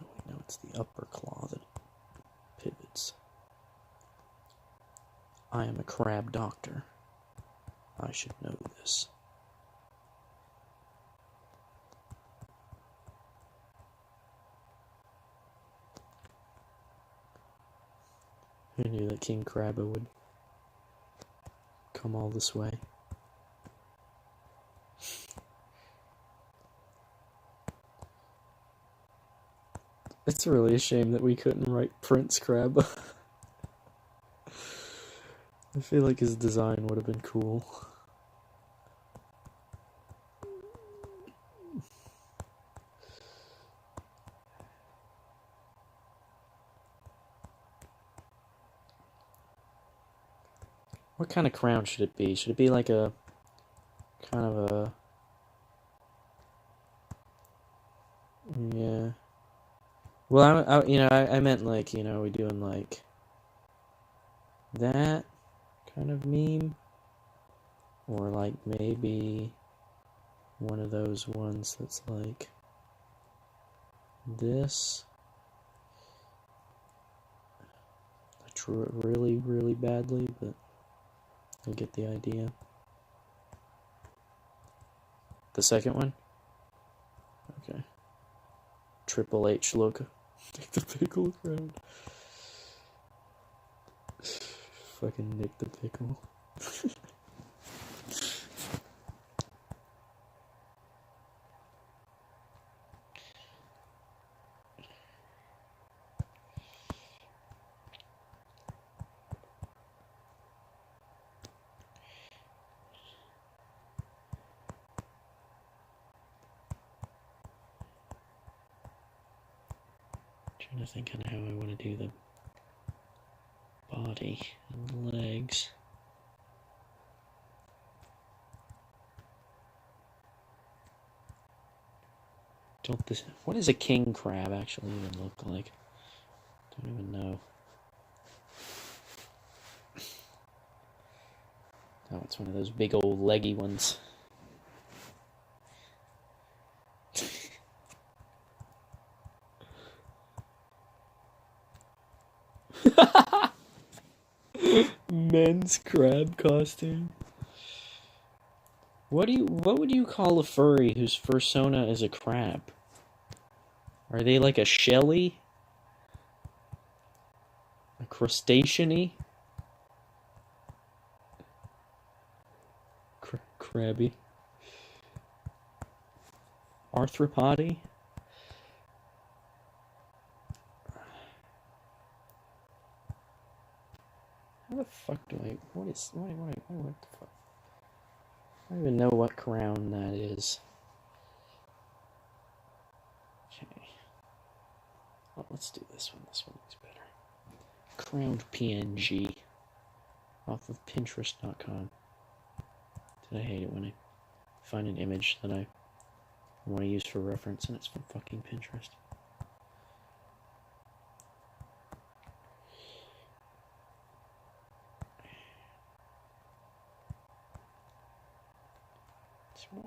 Oh, wait, no, it's the upper claw that pivots. I am a crab doctor. I should know this. Who knew that King Crabba would come all this way? It's really a shame that we couldn't write Prince Crabba. I feel like his design would have been cool. What kind of crown should it be? Should it be like a kind of a... Yeah. Well, I meant like, we doing like that kind of meme, or like maybe one of those ones that's like this. I drew it really, really badly, but I get the idea. The second one? Okay. Triple H look. Take the pickle crown. Fucking Nick the Pickle. Trying to think on how I want to do the body and legs. What does a king crab actually even look like? Don't even know. Oh, it's one of those big old leggy ones. Men's crab costume. What would you call a furry whose persona is a crab? Are they like a shelly? A crustacean-y? Crabby. Arthropody? How the fuck do I... What the fuck? I don't even know what crown that is. Okay. Well, let's do this one. This one looks better. Crowned PNG. Off of Pinterest.com. Did I hate it when I find an image that I want to use for reference and it's from fucking Pinterest. It's more.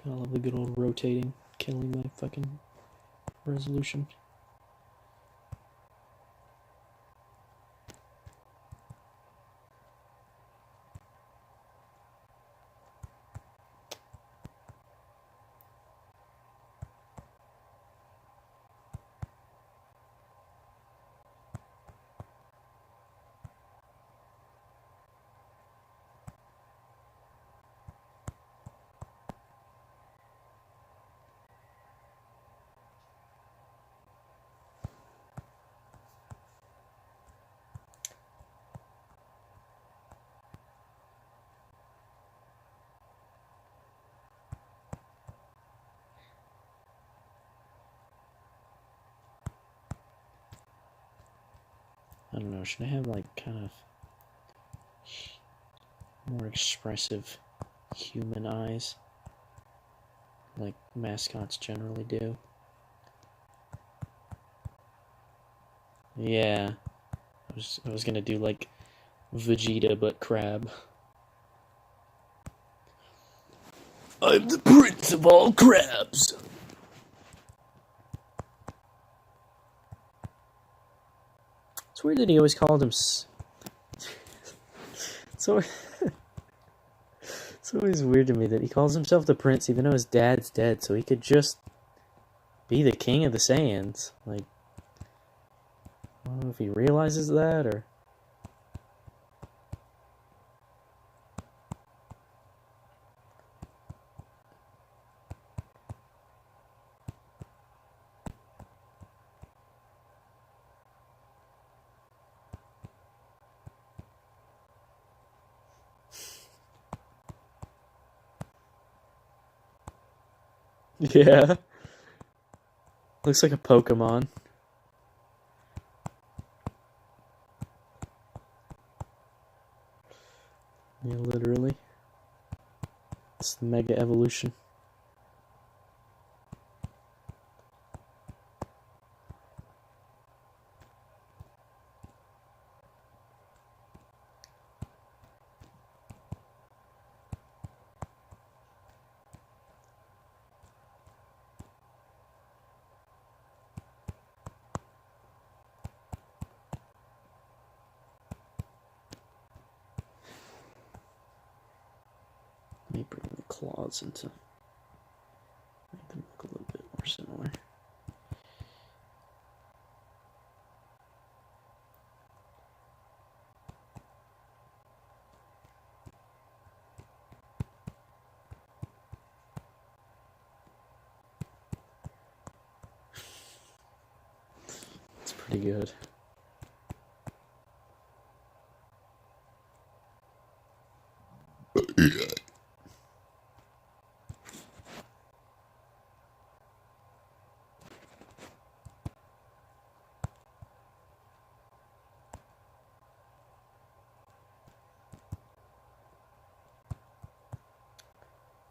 I love the good old rotating, killing my fucking resolution. I don't know, should I have like kind of more expressive human eyes like mascots generally do? Yeah, I was gonna do like Vegeta but crab. I'm the prince of all crabs. It's weird that he always called him. So it's always weird to me that he calls himself the prince even though his dad's dead, so he could just be the king of the Saiyans. Like, I don't know if he realizes that or. Yeah. Looks like a Pokemon. Yeah, literally. It's the Mega Evolution. Let me bring the claws into. Make them look a little bit more similar. pretty good.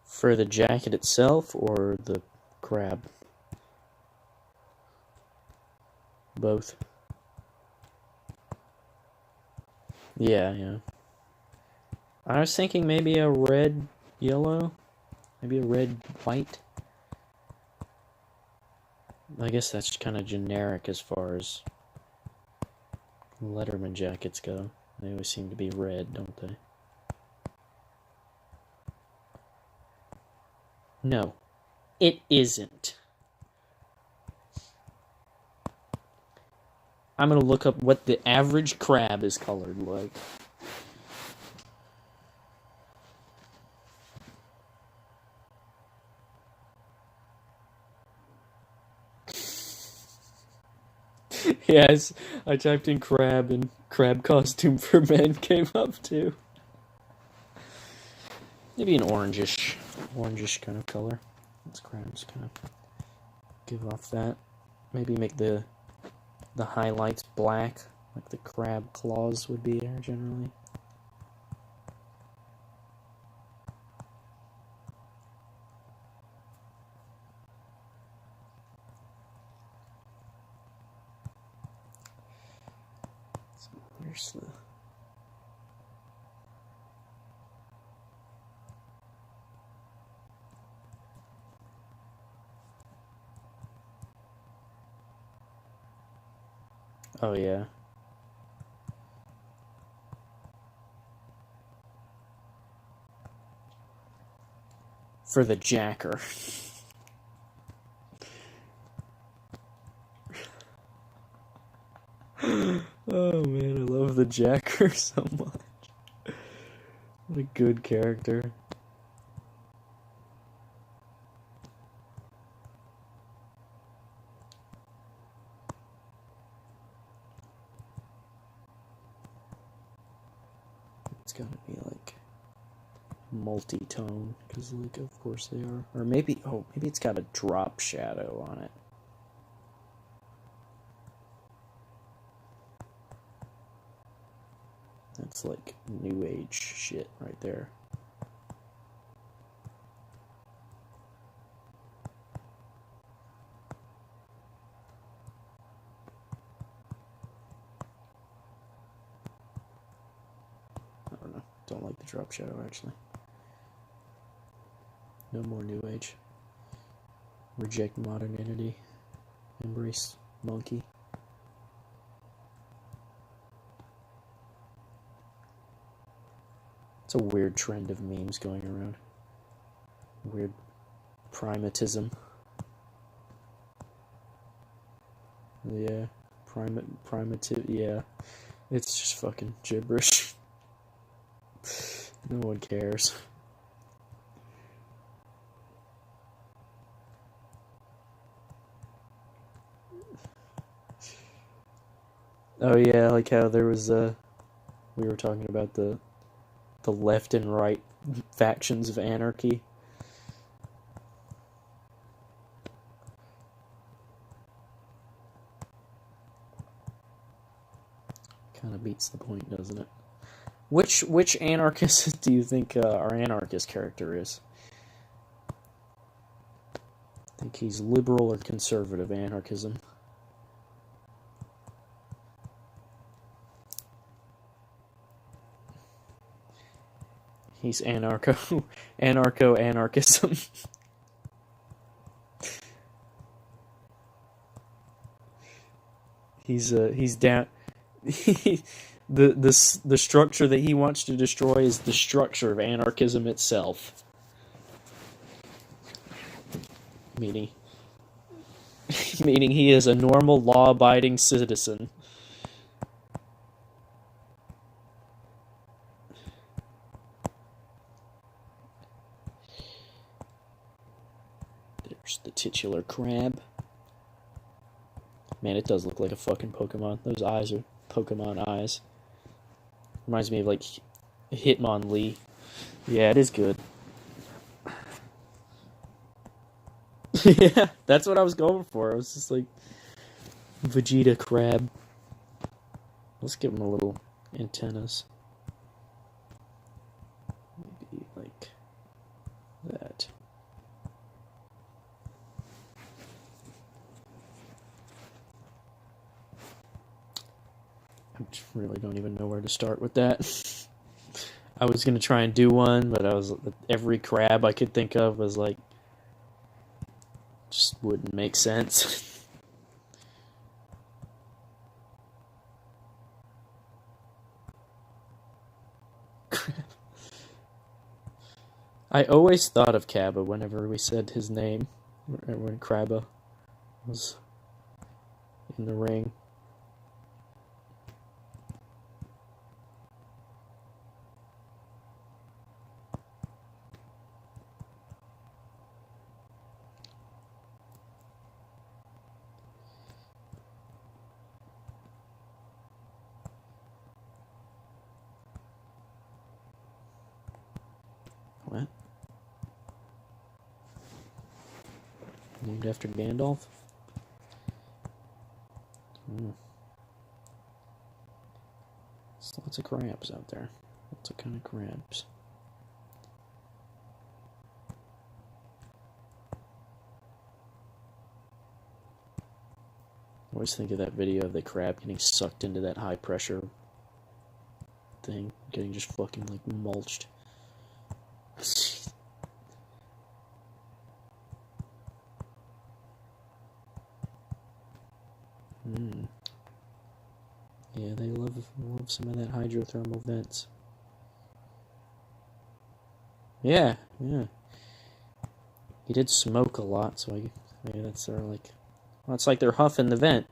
For the jacket itself or the crab? Both. Yeah. I was thinking maybe a red, yellow, maybe a red, white. I guess that's kind of generic as far as Letterman jackets go. They always seem to be red, don't they? No, it isn't. I'm gonna look up what the average crab is colored like. Yes, I typed in crab and crab costume for men came up too. Maybe an orangish kind of color. Let's crabs kind of give off that. Maybe make the highlights black, like the crab claws would be there generally. So where's the... Oh, yeah. For the jacker. Oh, man, I love the jacker so much. What a good character. It's gotta be like multi-tone, because like of course they are. Or maybe it's got a drop shadow on it. That's like new age shit right there. I don't know. Don't like the drop shadow actually. No more new age. Reject modernity. Embrace monkey. It's a weird trend of memes going around. Weird primatism. Yeah, primitive. Yeah, it's just fucking gibberish. No one cares. Oh yeah, like how there was we were talking about the left and right factions of anarchy. Kind of beats the point, doesn't it? Which anarchist do you think our anarchist character is? Think he's liberal or conservative anarchism? He's anarchism. He's down. The structure that he wants to destroy is the structure of anarchism itself. Meaning he is a normal, law-abiding citizen. There's the titular crab. Man, it does look like a fucking Pokemon. Those eyes are Pokemon eyes. Reminds me of, like, Hitmonlee. Yeah, it is good. Yeah, that's what I was going for. I was just like, Vegeta crab. Let's give him a little antennas. Maybe like that. I really don't even know where to start with that. I was gonna try and do one, but every crab I could think of was like, just wouldn't make sense. I always thought of Cabba whenever we said his name, when Crabba was in the ring. What? Named after Gandalf? There's lots of crabs out there. Lots of kind of crabs. I always think of that video of the crab getting sucked into that high pressure thing, getting just fucking like mulched. Yeah, they love some of that hydrothermal vents. Yeah. He did smoke a lot, so maybe that's sort of like, well, it's like they're huffing the vent.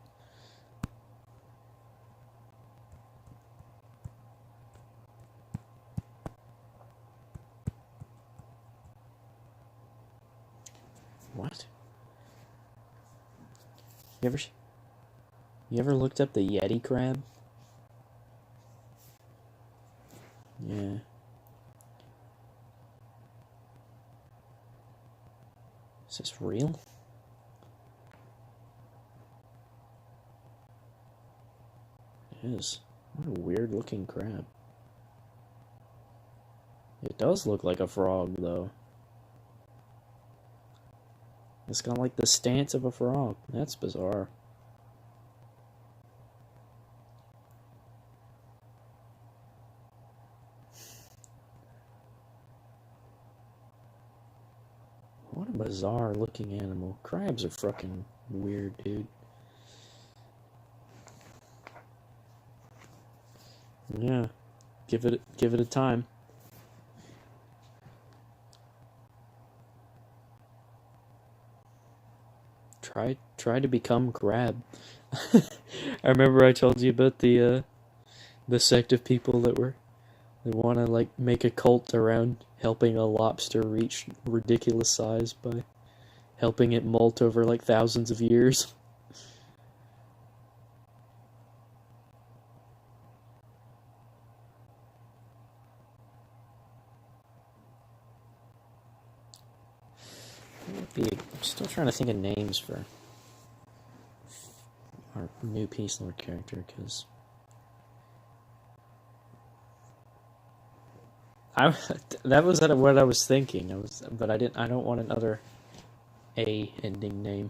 What? You ever looked up the Yeti crab? Yeah. Is this real? It is. What a weird looking crab. It does look like a frog, though. It's got like the stance of a frog. That's bizarre. What a bizarre looking animal. Crabs are fucking weird, dude. Yeah. Give it a time. Try to become crab. I remember I told you about the sect of people that they want to like make a cult around helping a lobster reach ridiculous size by helping it molt over like thousands of years. I'm still trying to think of names for our new Peace Lord character, because that was what I was thinking. But I don't want another A ending name.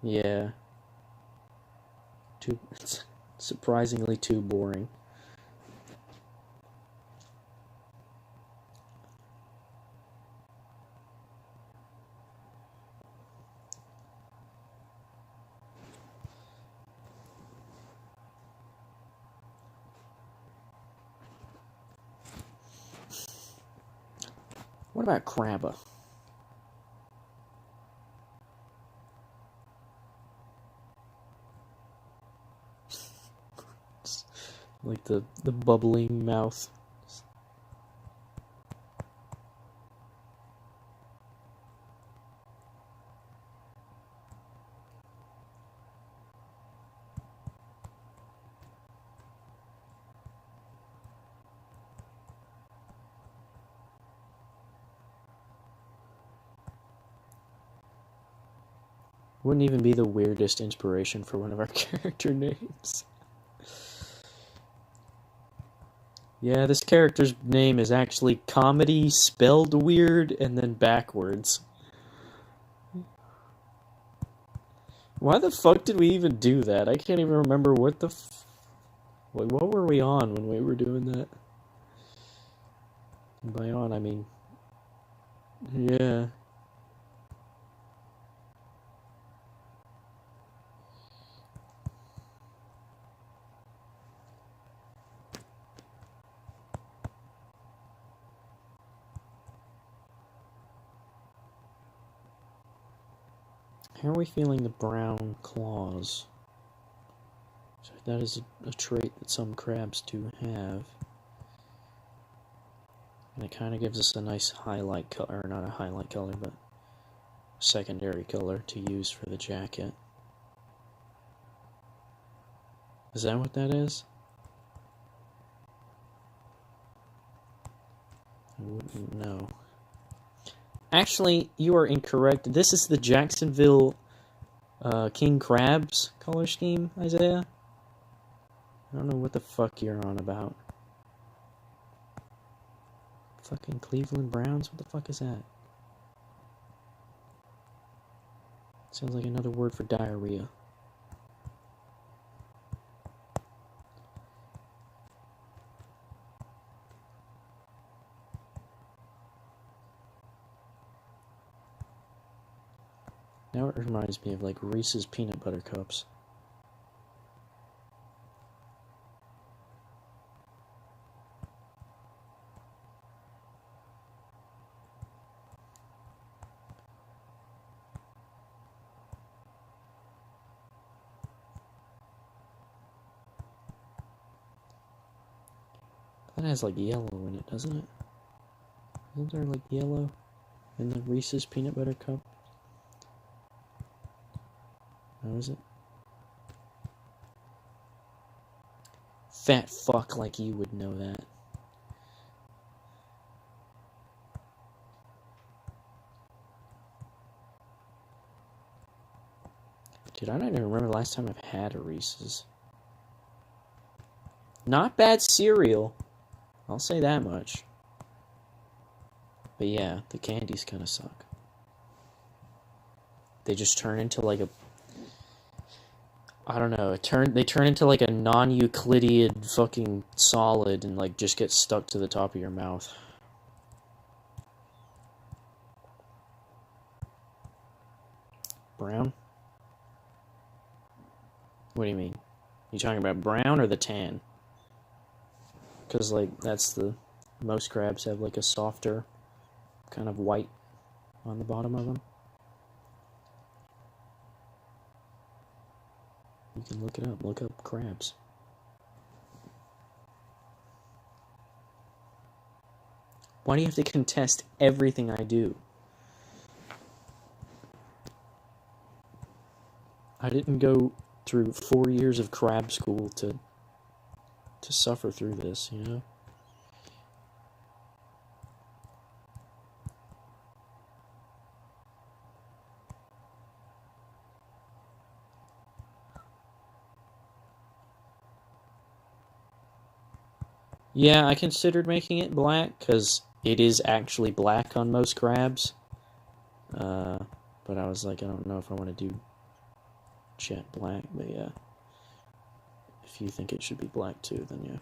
Yeah. It's surprisingly too boring. What about Crabba? Like the bubbling mouth. Wouldn't even be the weirdest inspiration for one of our character names. Yeah, this character's name is actually Comedy spelled weird and then backwards. Why the fuck did we even do that? I can't even remember what the Wait, what were we on when we were doing that? And by on, I mean... Yeah. How are we feeling the brown claws? So that is a trait that some crabs do have. And it kind of gives us a nice highlight color, or not a highlight color, but secondary color to use for the jacket. Is that what that is? I wouldn't know. Actually, you are incorrect. This is the Jacksonville King Crabs color scheme, Isaiah. I don't know what the fuck you're on about. Fucking Cleveland Browns? What the fuck is that? Sounds like another word for diarrhea. Now it reminds me of like Reese's peanut butter cups. That has like yellow in it, doesn't it? Isn't there like yellow in the Reese's peanut butter cup? How is it? Fat fuck like you would know that. Dude, I don't even remember the last time I've had a Reese's. Not bad cereal. I'll say that much. But yeah, the candies kind of suck. They just turn into like a... I don't know, they turn into like a non-Euclidean fucking solid and like just get stuck to the top of your mouth. Brown? What do you mean? You talking about brown or the tan? Because like that's the... Most crabs have like a softer kind of white on the bottom of them. You can look it up. Look up crabs. Why do you have to contest everything I do? I didn't go through 4 years of crab school to suffer through this, you know? Yeah, I considered making it black, because it is actually black on most crabs. But I was like, I don't know if I want to do jet black, but yeah. If you think it should be black too, then yeah.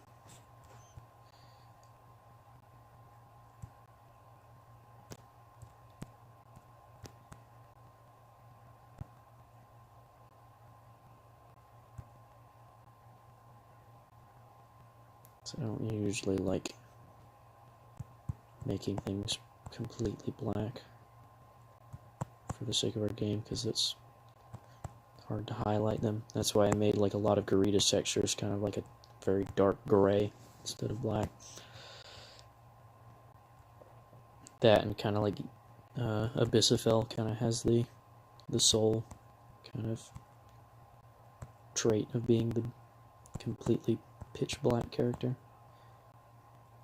So I don't usually like making things completely black for the sake of our game, because it's hard to highlight them. That's why I made like a lot of GIRIDA textures kind of like a very dark gray instead of black. That and kind of like Abyssifel kind of has the soul kind of trait of being the completely pitch black character,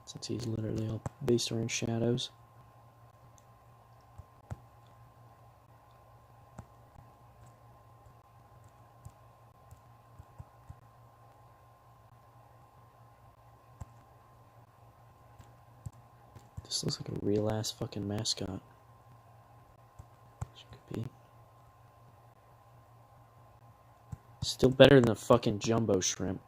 since he's literally all based around shadows. This looks like a real ass fucking mascot. Which could be. Still better than the fucking jumbo shrimp.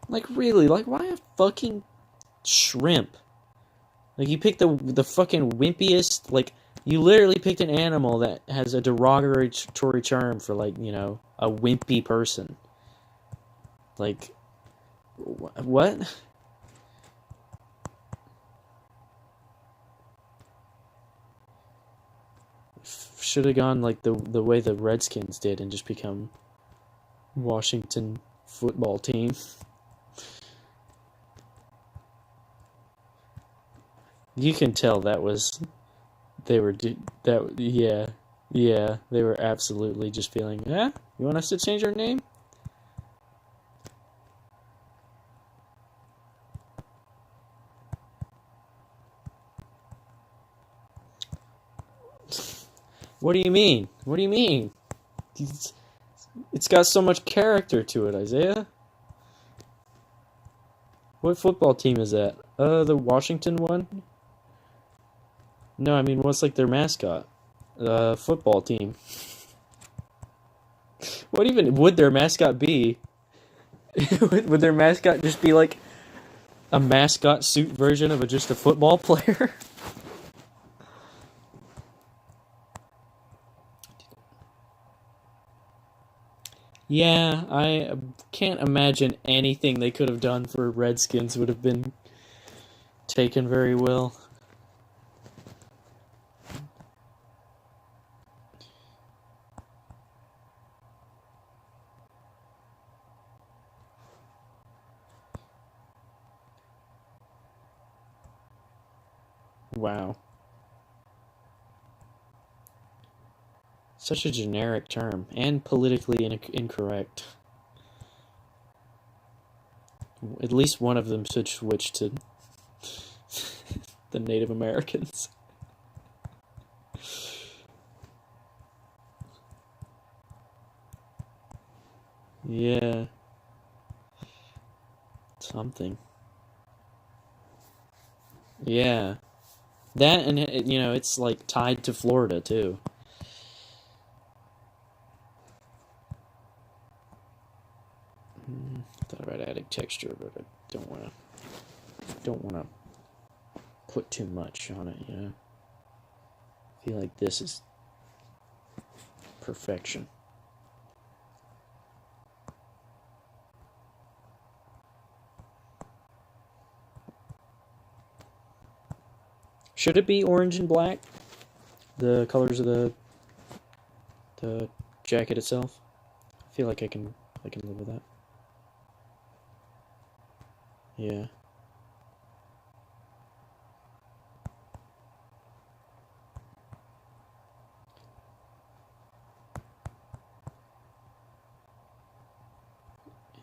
Like, really? Like, why a fucking shrimp? Like, you picked the fucking wimpiest, like, you literally picked an animal that has a derogatory term for, like, you know, a wimpy person. Like, what? Should have gone, like, the way the Redskins did and just become Washington football team. You can tell that was, they were, yeah, they were absolutely just feeling, you want us to change our name? What do you mean? What do you mean? It's got so much character to it, Isaiah. What football team is that? The Washington one? No, I mean, what's like their mascot? Football team. What even would their mascot be? Would their mascot just be like a mascot suit version of just a football player? Yeah, I can't imagine anything they could have done for Redskins would have been taken very well. Wow. Such a generic term, and politically incorrect. At least one of them should switch to the Native Americans. Yeah. Something. Yeah. That, and, you know, it's like tied to Florida, too. Thought about adding texture, but I don't want to put too much on it, you know? I feel like this is perfection. Should it be orange and black? The colors of the jacket itself? I feel like I can live with that. Yeah.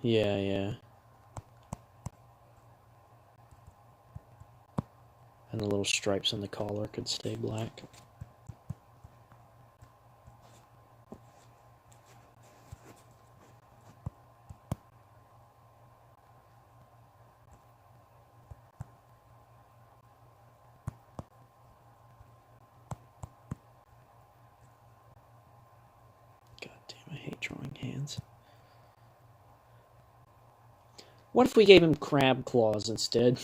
Yeah, yeah. And the little stripes on the collar could stay black. God damn, I hate drawing hands. What if we gave him crab claws instead?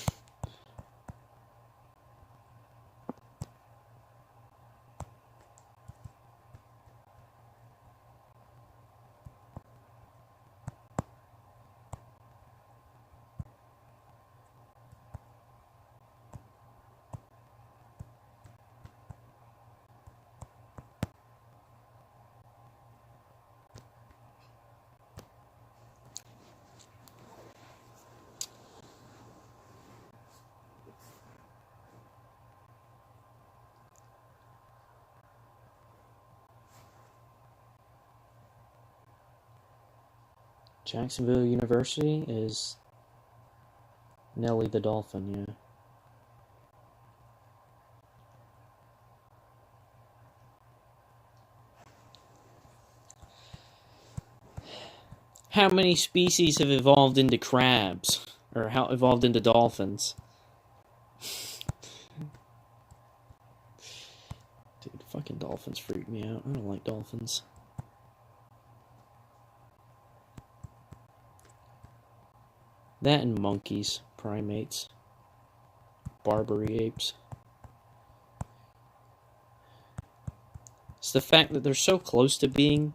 Jacksonville University is Nelly the Dolphin, yeah. How many species have evolved into crabs? Or how evolved into dolphins? Dude, fucking dolphins freak me out. I don't like dolphins. That and monkeys, primates, Barbary apes. It's the fact that they're so close to being,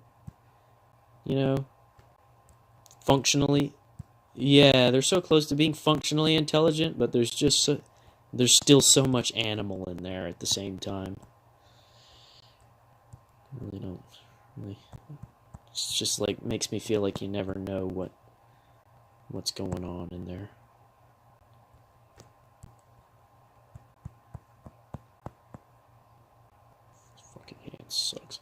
you know, functionally, yeah, they're so close to being functionally intelligent, but there's still so much animal in there at the same time. I really don't, really, it's just like, makes me feel like you never know what's going on in there. This fucking hand sucks.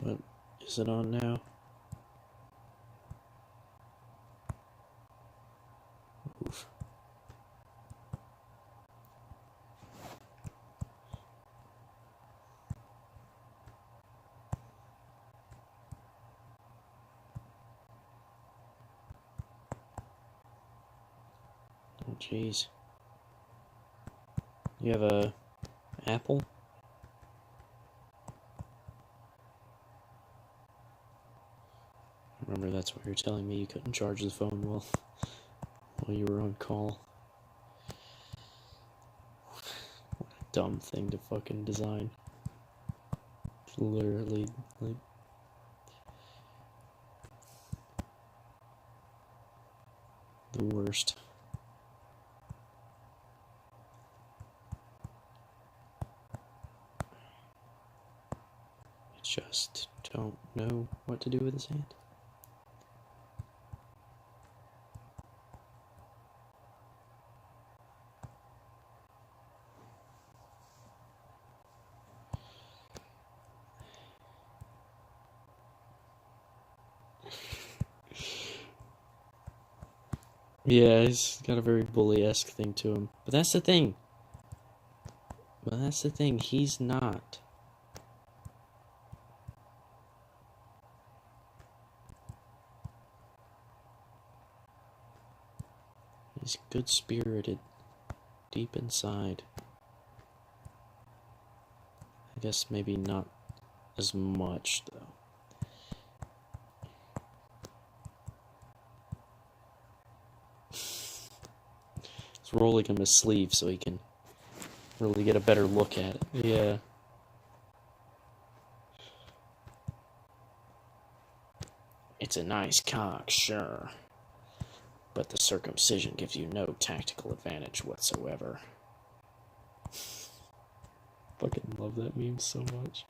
But is it on now? Oof. Oh jeez. You have a Apple? Remember, that's what you're telling me you couldn't charge the phone while you were on call. What a dumb thing to fucking design. It's literally, like, the worst. I just don't know what to do with his hand. Yeah, he's got a very bully-esque thing to him. But that's the thing. He's not. He's good-spirited, deep inside. I guess maybe not as much, though. He's rolling him his sleeve so he can really get a better look at it. Yeah. It's a nice cock, sure. But the circumcision gives you no tactical advantage whatsoever. Fucking love that meme so much.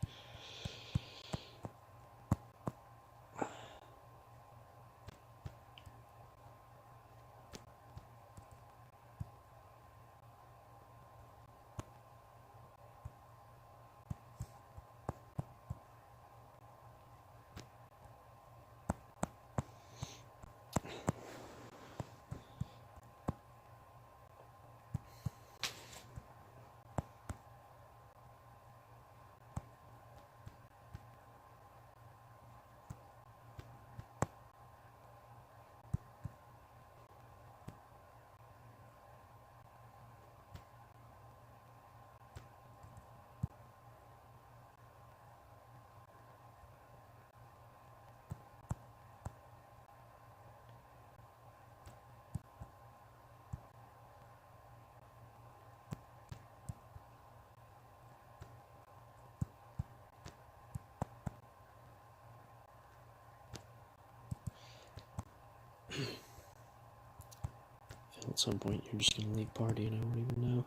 At some point, you're just gonna leave party and I won't even know.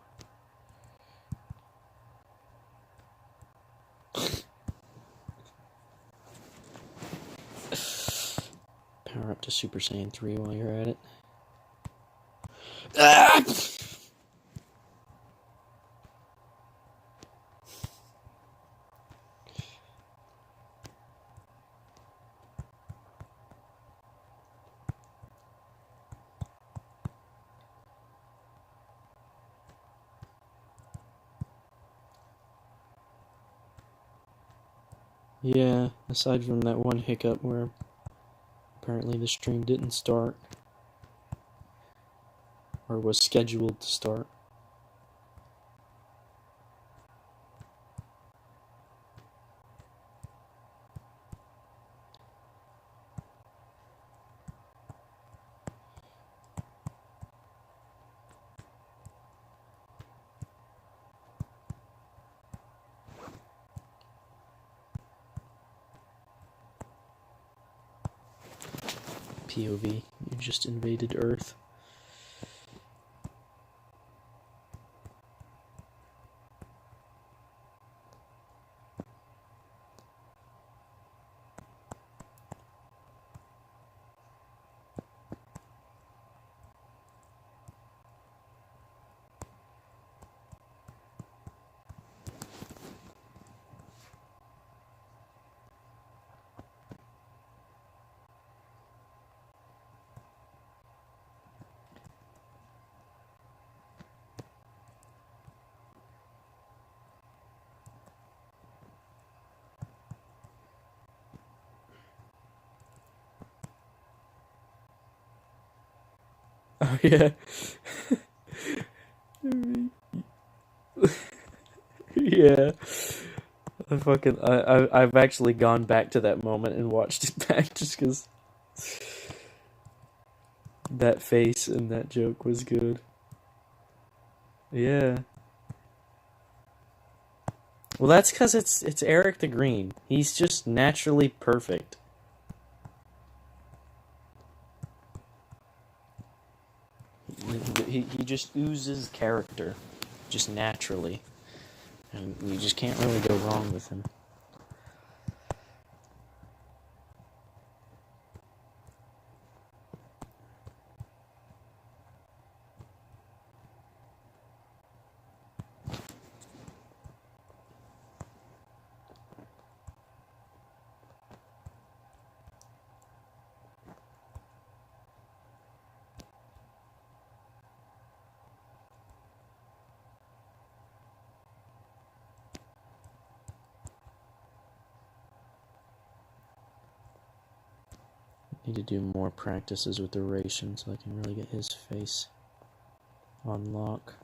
to Super Saiyan 3 while you're at it. Ah! Yeah, aside from that one hiccup where apparently the stream didn't start, or was scheduled to start. POV, you just invaded Earth. Oh yeah. Yeah. I've actually gone back to that moment and watched it back just because that face and that joke was good. Yeah. Well, that's because it's Eric the Green. He's just naturally perfect. He just oozes character, just naturally, and you just can't really go wrong with him. Need to do more practices with the ration so I can really get his face on lock.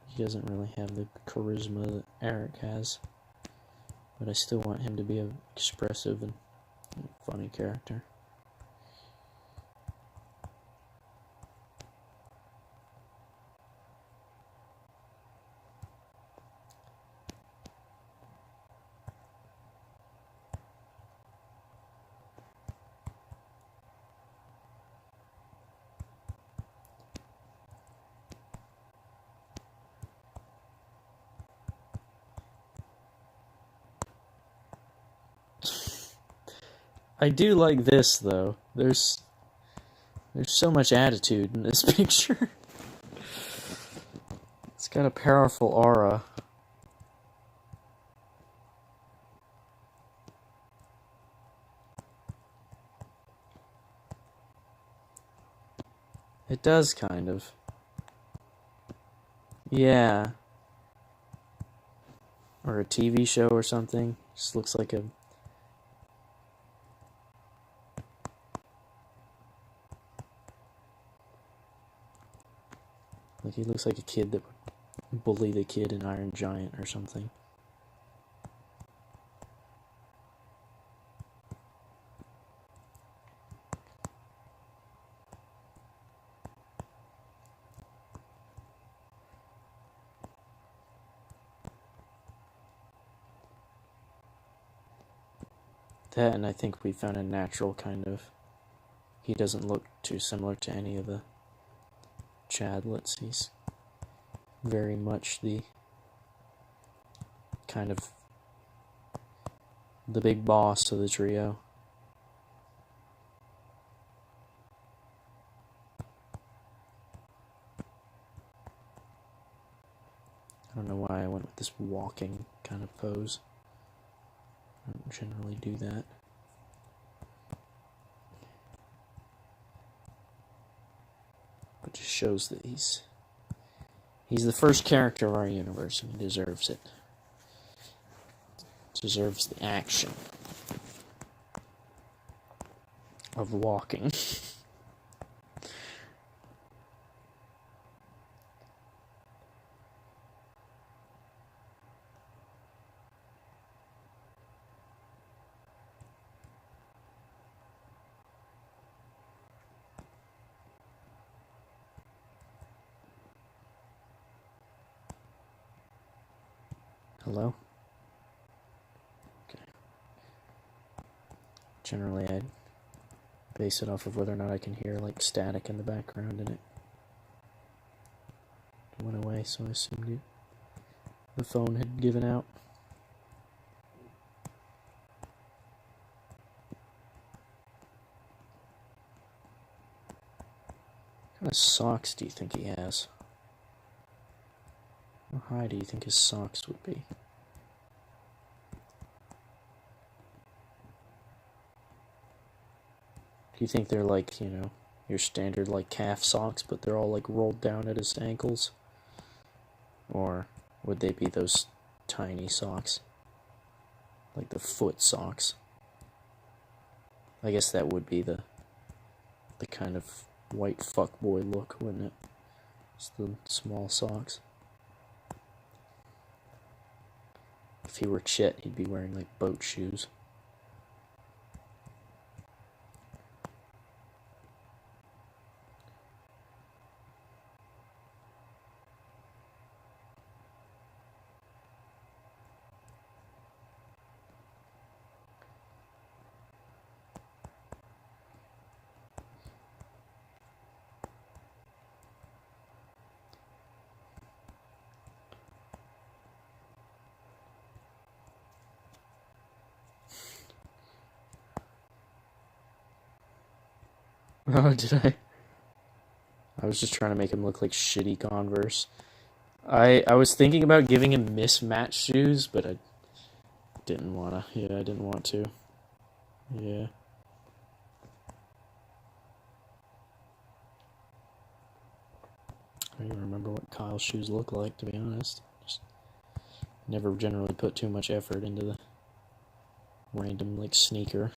He doesn't really have the charisma that Eric has, but I still want him to be an expressive and funny character. I do like this though. There's so much attitude in this picture. It's got a powerful aura. It does kind of. Yeah. Or a TV show or something. Just looks like a... Like he looks like a kid that would bully the kid in Iron Giant or something. That, and I think we found a natural kind of... He doesn't look too similar to any of the Chadlets. He's very much the kind of the big boss of the trio. I don't know why I went with this walking kind of pose. I don't generally do that. But just shows that he's the first character of our universe, and he deserves it. Deserves the action of walking. Hello? Okay. Generally, I'd base it off of whether or not I can hear, like, static in the background, and it went away, so I assumed the phone had given out. What kind of socks do you think he has? How high do you think his socks would be? Do you think they're like, your standard like calf socks, but they're all like rolled down at his ankles? Or would they be those tiny socks? Like the foot socks? I guess that would be the kind of white fuckboy look, wouldn't it? It's the small socks. If he were Chet, he'd be wearing like boat shoes. Oh, did I? I was just trying to make him look like shitty Converse. I was thinking about giving him mismatched shoes, but I didn't wanna. Yeah, I didn't want to. Yeah. I don't even remember what Kyle's shoes look like, to be honest. Just never generally put too much effort into the random, like, sneaker.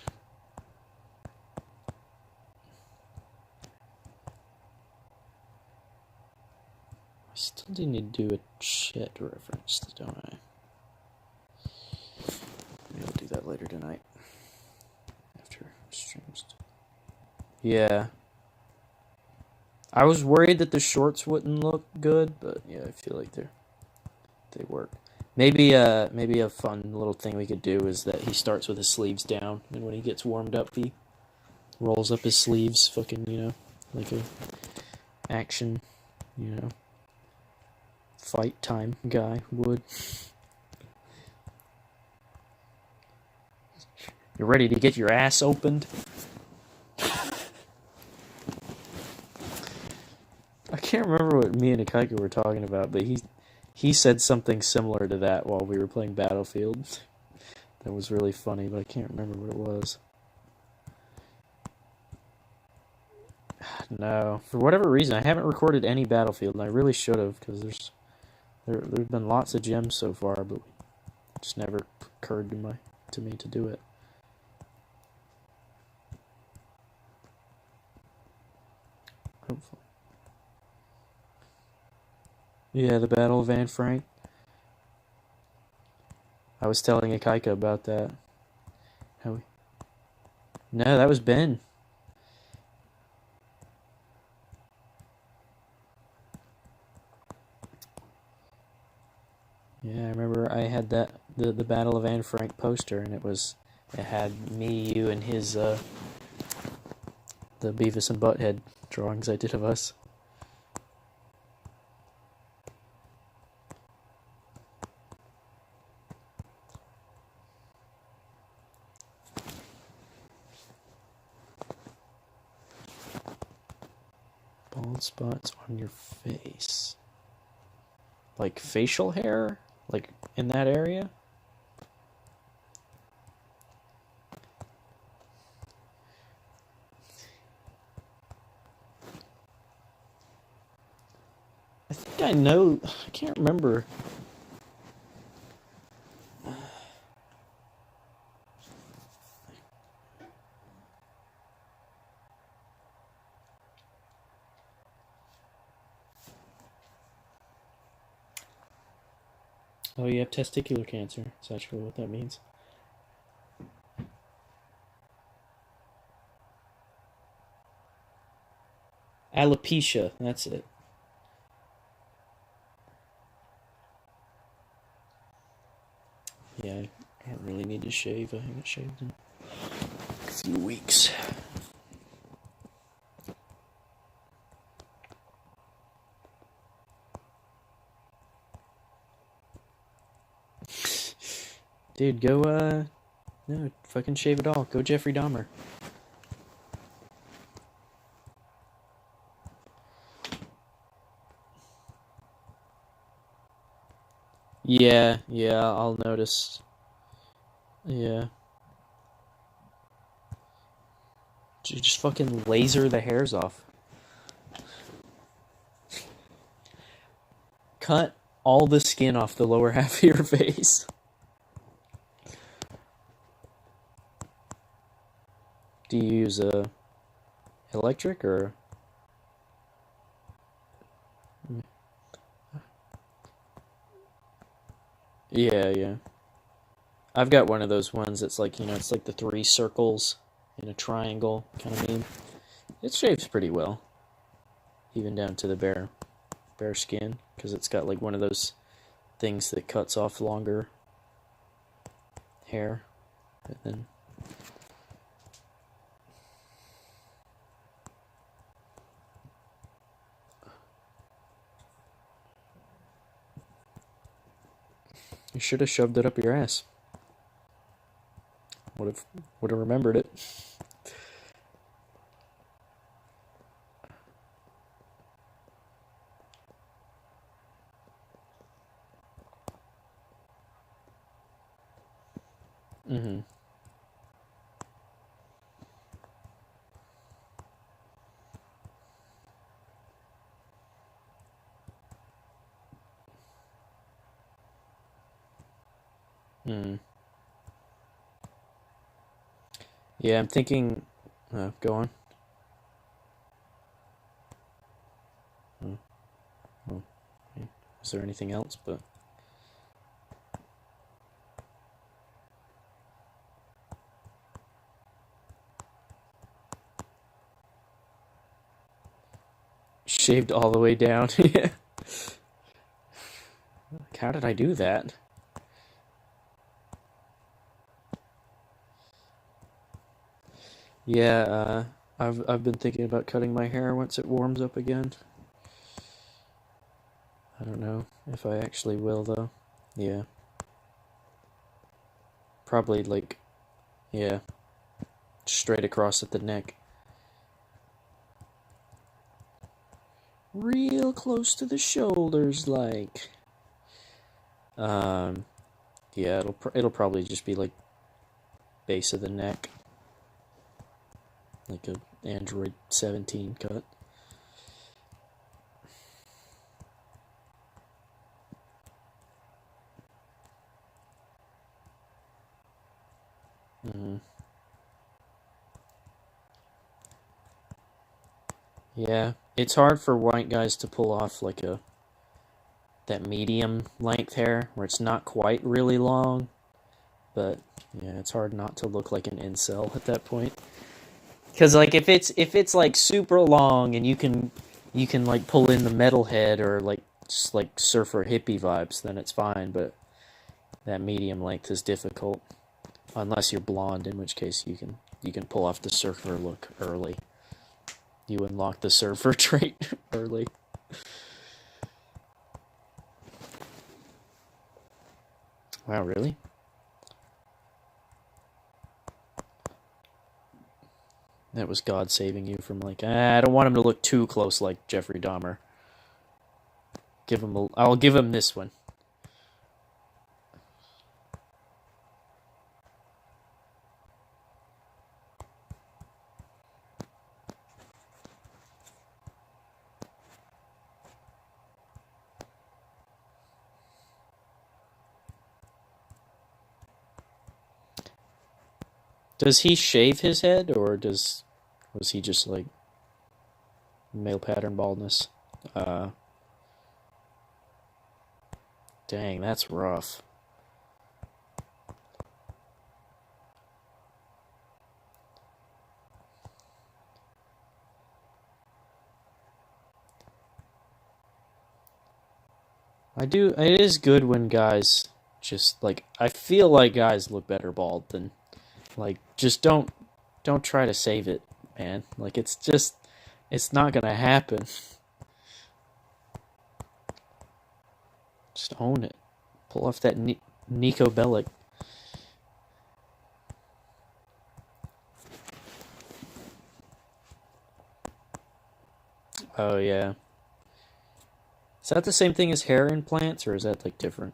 I still do need to do a Chet reference, don't I? Maybe I'll do that later tonight. After streams. Yeah. I was worried that the shorts wouldn't look good, but yeah, I feel like they work. Maybe a fun little thing we could do is that he starts with his sleeves down, and when he gets warmed up, he rolls up his sleeves, fucking, like a action, fight time guy would. You ready to get your ass opened? I can't remember what me and Akaika were talking about, but he said something similar to that while we were playing Battlefield. That was really funny, but I can't remember what it was. No, for whatever reason, I haven't recorded any Battlefield, and I really should have, because there've been lots of gems so far, but it just never occurred to me to do it. Hopefully. Yeah, the Battle of Anne Frank. I was telling Akaika about that. No, that was Ben. Yeah, I remember I had the Battle of Anne Frank poster, and it had me, you, and his the Beavis and Butthead drawings I did of us. Bald spots on your face. like facial hair, like in that area. I think I know. I can't remember. Oh, you have testicular cancer. That's actually what that means. Alopecia, that's it. Yeah, I don't really need to shave. I haven't shaved in a few weeks. Dude, go, no, fucking shave it all. Go Jeffrey Dahmer. Yeah, I'll notice. Yeah. Just fucking laser the hairs off. Cut all the skin off the lower half of your face. Do you use a electric or? Yeah. I've got one of those ones that's like, it's like the 3 circles in a triangle kind of meme. It shaves pretty well, even down to the bare skin, because it's got like one of those things that cuts off longer hair, and then you should have shoved it up your ass. Would have remembered it. Mm-hmm. Mm. Yeah, I'm thinking. Go on. Oh, okay. Is there anything else? But shaved all the way down. Yeah. Like, how did I do that? Yeah, I've been thinking about cutting my hair once it warms up again. I don't know if I actually will though. Yeah. Probably like, yeah, straight across at the neck. Real close to the shoulders, like. Um, yeah, it'll probably just be like base of the neck, like a Android 17 cut. Mm-hmm. Yeah, it's hard for white guys to pull off like that medium length hair where it's not quite really long, but yeah, it's hard not to look like an incel at that point. Because like if it's like super long and you can like pull in the metalhead or like just like surfer hippie vibes, then it's fine. But that medium length is difficult unless you're blonde, in which case you can pull off the surfer look early. You unlock the surfer trait early. Wow, really? That was God saving you from like, I don't want him to look too close like Jeffrey Dahmer. I'll give him this one. Does he shave his head, or was he just like male pattern baldness? Dang, that's rough. It is good when guys just, like, I feel like guys look better bald than, like, just don't try to save it, man. Like, it's not gonna happen. Just own it. Pull off that Nico Bellic. Oh, yeah. Is that the same thing as hair implants, or is that, like, different?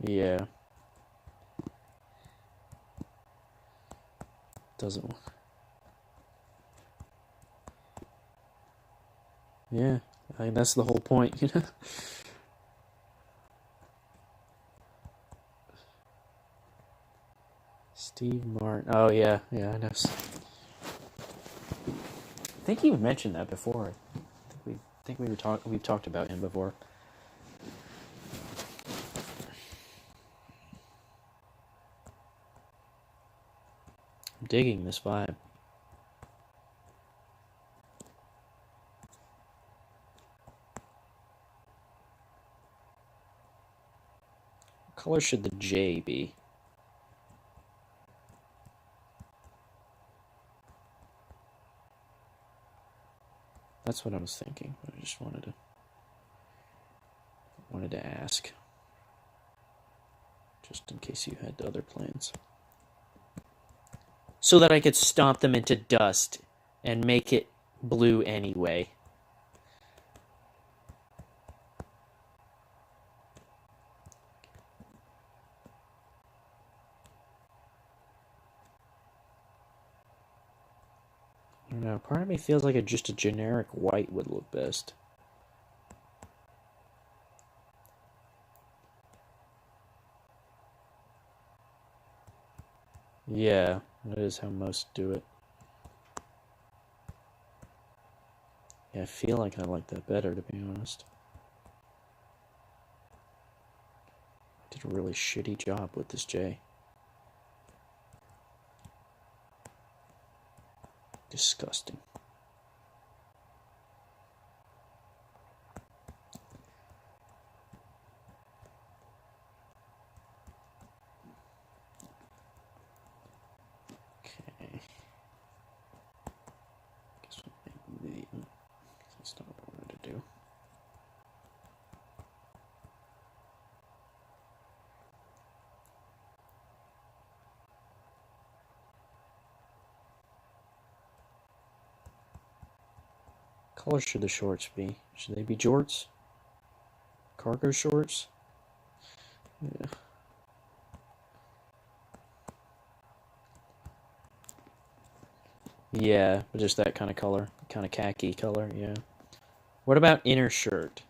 Yeah. Doesn't... Yeah. I mean, that's the whole point, you know? Steve Martin. Oh, yeah. Yeah, I know. I think you mentioned that before. We've talked about him before. I'm digging this vibe. What color should the J be? That's what I was thinking, but I just wanted to ask, just in case you had other plans, so that I could stomp them into dust and make it blue anyway. I don't know, part of me feels like just a generic white would look best. Yeah, that is how most do it. Yeah, I feel like I like that better, to be honest. I did a really shitty job with this J. Disgusting. Okay. Guess that's not what I wanted to do. Color should the shorts be? Should they be jorts? Cargo shorts? Yeah. Yeah, but just that kind of color. Kind of khaki color, yeah. What about inner shirt?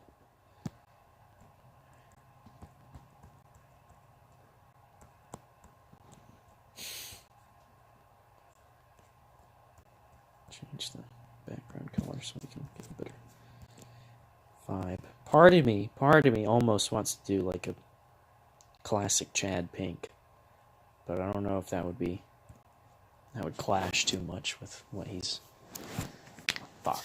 Change the background color so we can get a better vibe. Part of me almost wants to do like a classic Chad pink, but I don't know if that would clash too much with what he's... Fuck.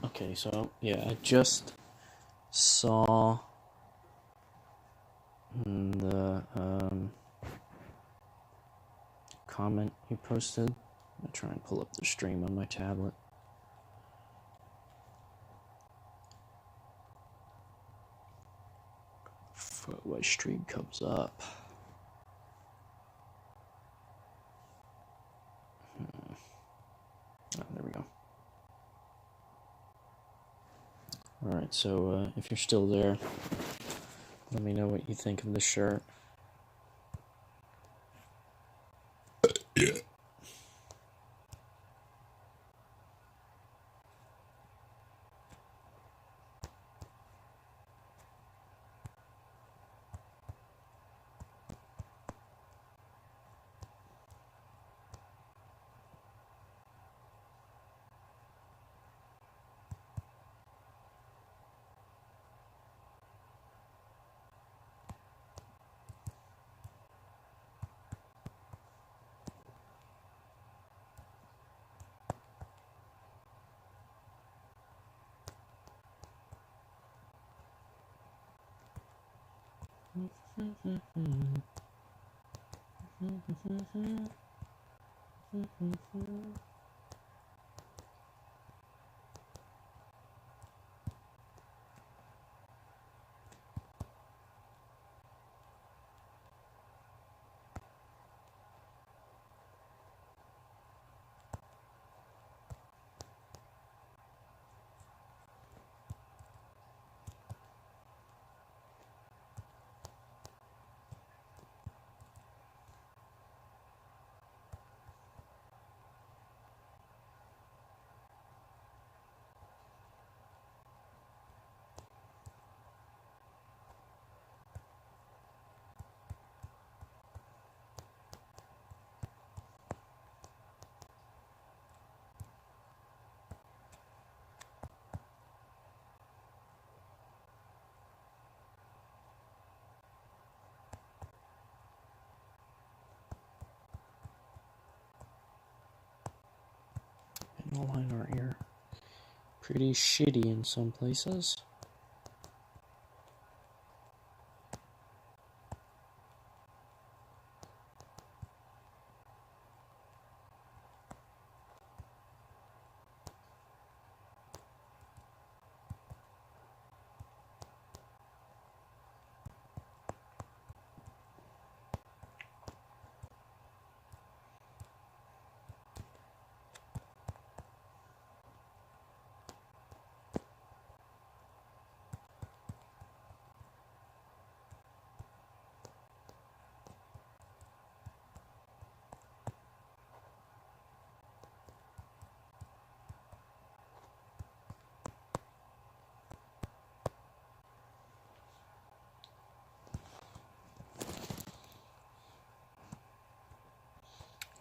Okay, so, yeah, I just saw the, comment you posted. I'm gonna try and pull up the stream on my tablet. Before my stream comes up. Oh, there we go. Alright, so if you're still there, let me know what you think of the shirt. Yeah. And the line art here. Pretty shitty in some places.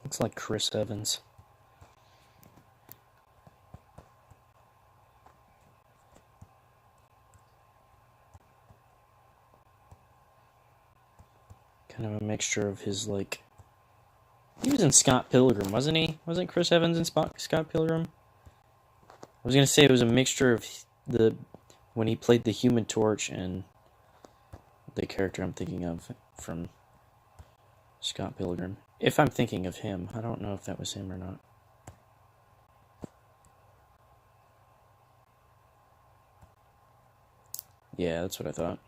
Looks like Chris Evans. Kind of a mixture of his, like... He was in Scott Pilgrim, wasn't he? Wasn't Chris Evans in Scott Pilgrim? I was gonna say it was a mixture of when he played the Human Torch and the character I'm thinking of from Scott Pilgrim. If I'm thinking of him. I don't know if that was him or not. Yeah, that's what I thought.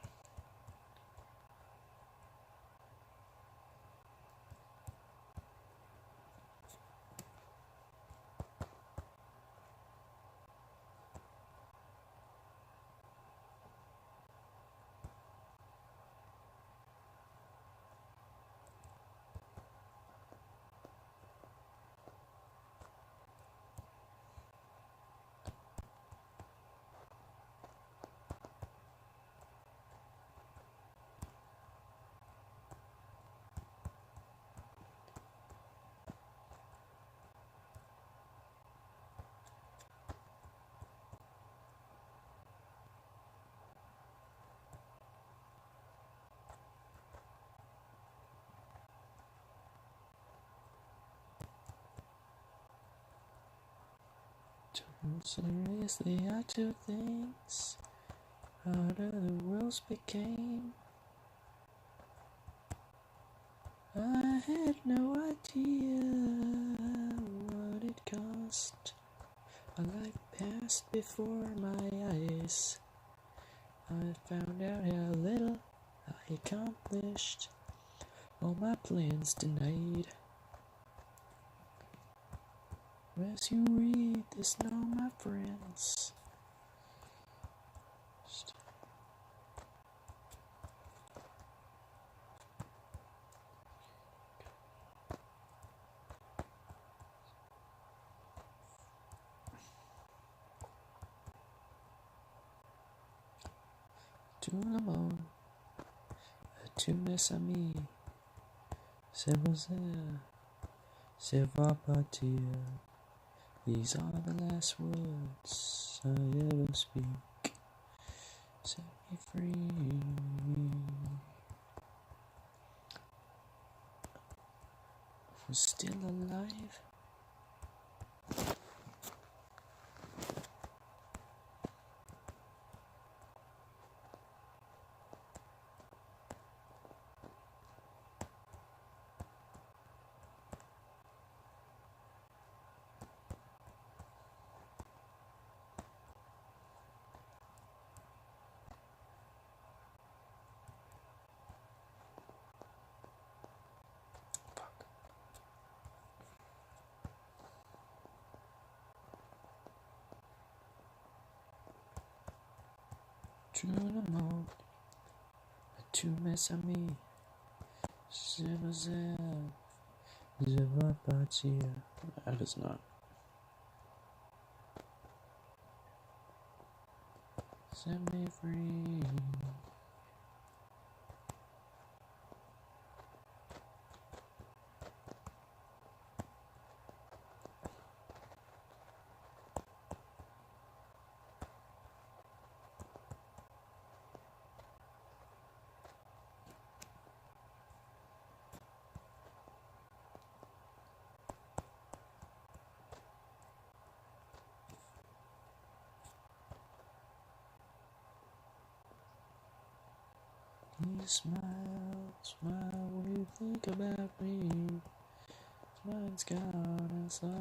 Seriously, I took things harder, the rules became. I had no idea what it cost. A life passed before my eyes. I found out how little I accomplished. All my plans denied. As you read this now, my friends. Tout le monde, tu mes amis, c'est vous, c'est va partir. These are the last words I ever speak. Set me free. We're still alive. Tout le monde, tu mes amis, c'est vous, je vais partir. That is not. Set me free. You smile, smile when you think about me. Mine's gone and some.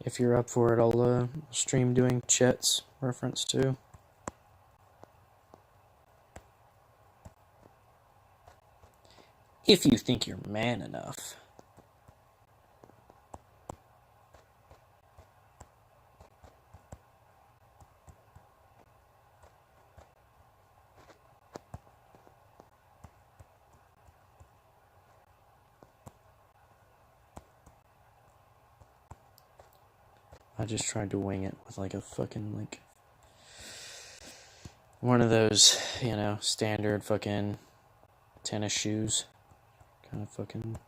If you're up for it, I'll stream doing Chet's reference too. If you think you're man enough. I just tried to wing it with like a fucking like one of those, you know, standard fucking tennis shoes. Kind of fucking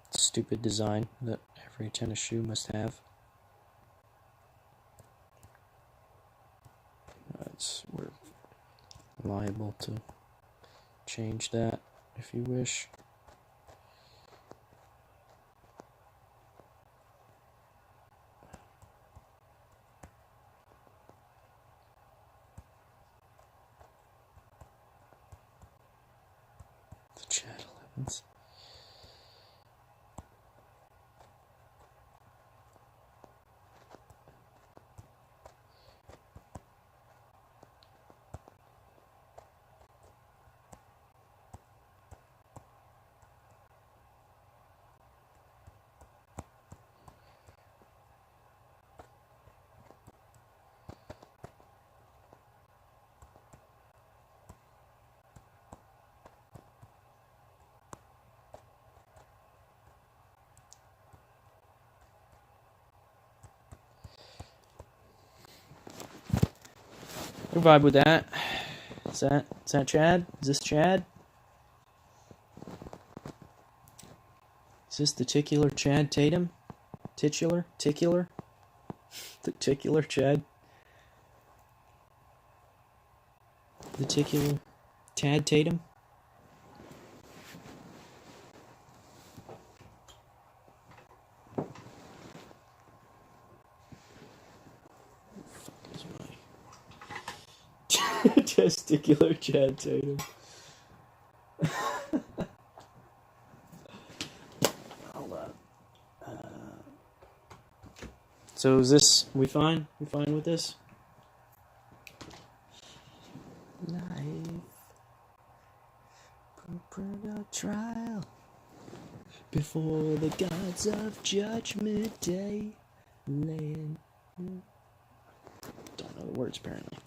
stupid design that every tennis shoe must have. We're liable to change that if you wish. The chat 11s. I vibe with that. Is that Chad? Is this Chad? Is this the titular Chad Tatum? Titular? The titular Chad? The titular Chad Tatum? Testicular Chad Tatum. Hold on. So is this, we fine? We fine with this? Life, a trial before the gods of judgment day. Laying. Don't know the words apparently.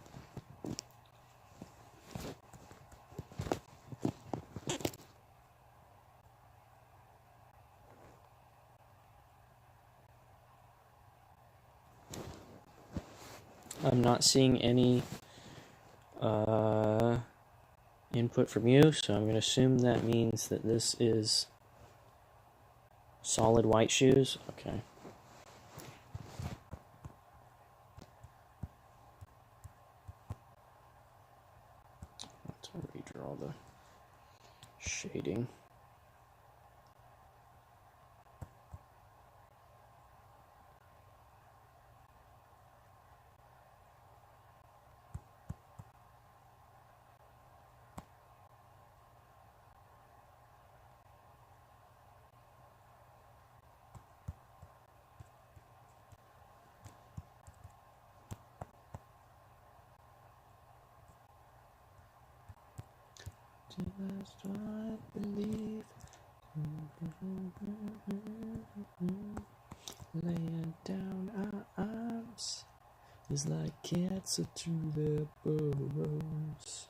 I'm not seeing any input from you, so I'm going to assume that means that this is solid white shoes. Okay. Let's redraw the shading. Just I believe, laying down our arms is like cancer to their burrows.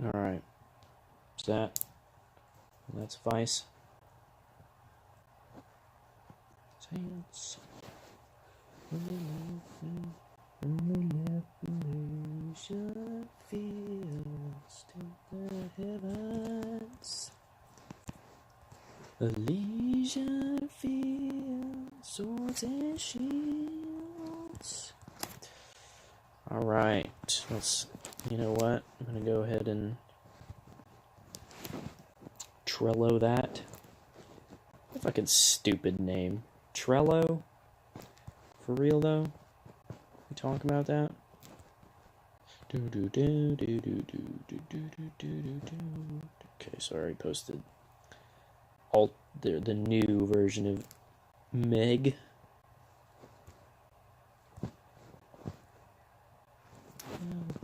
All right, is that's Vice. Chance. Leisure fields to the heavens. Elysian fields, swords and shields. All right, let's. You know what? I'm gonna go ahead and Trello that. Fucking stupid name. Trello? For real though? We talk about that? Okay, so I already posted the new version of Meg.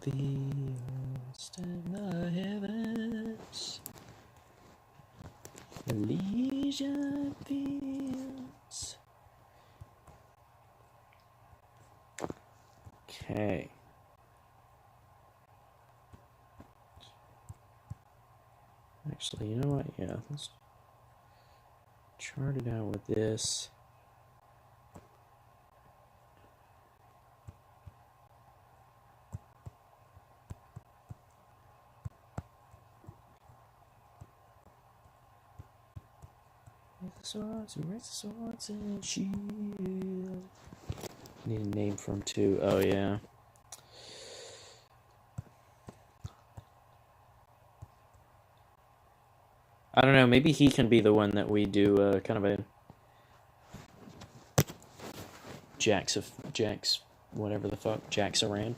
Fields in the heavens, Elysian fields. Okay. Actually, you know what? Yeah, let's chart it out with this. Raise the swords and shield. Need a name for him too. Oh yeah. I don't know. Maybe he can be the one that we do kind of a Jax, whatever the fuck, Jax-aran.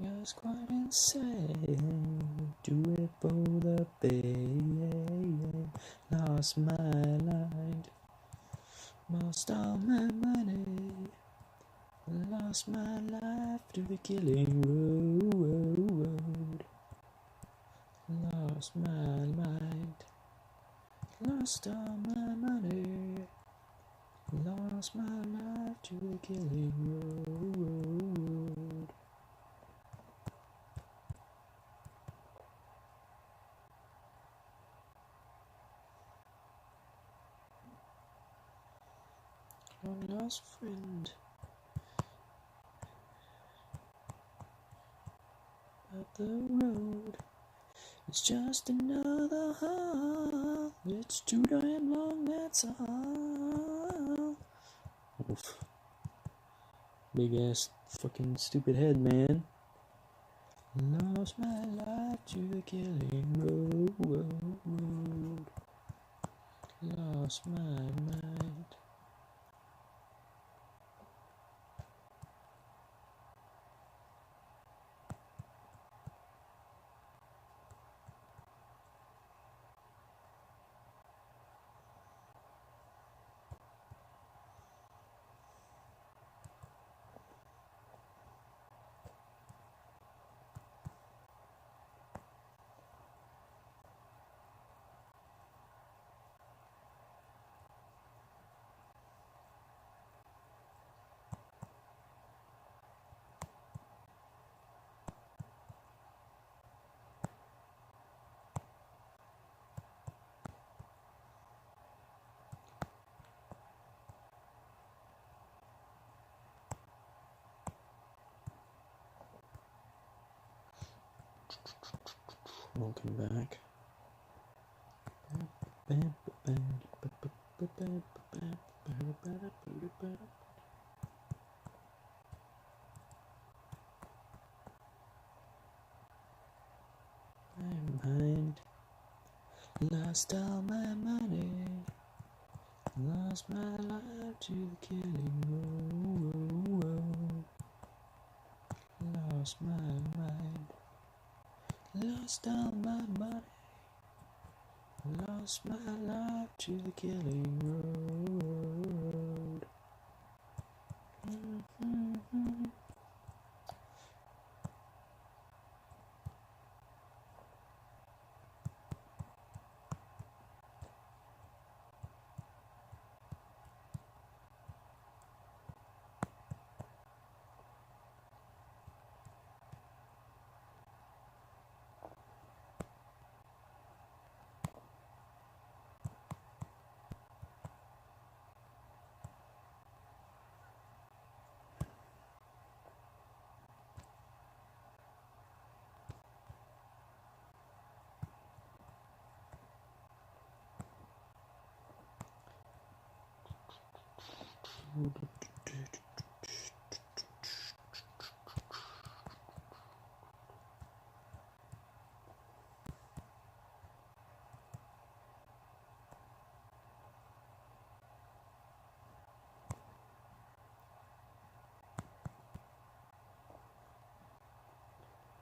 Just quite insane. Do it for the fame. Lost my mind. Lost all my money. Lost my life to the killing road. Lost my mind. Lost all my money. Lost my life to the killing road. Long lost friend. Up the road. It's just another haul. It's too damn long, that's all. Oof. Big ass fucking stupid head, man. Lost my life to the killing road. Lost my mind. Welcome back. My mind. Lost all my money. Lost my life to the killing road. Lost my mind. Lost all my money. Lost my life to the killing road.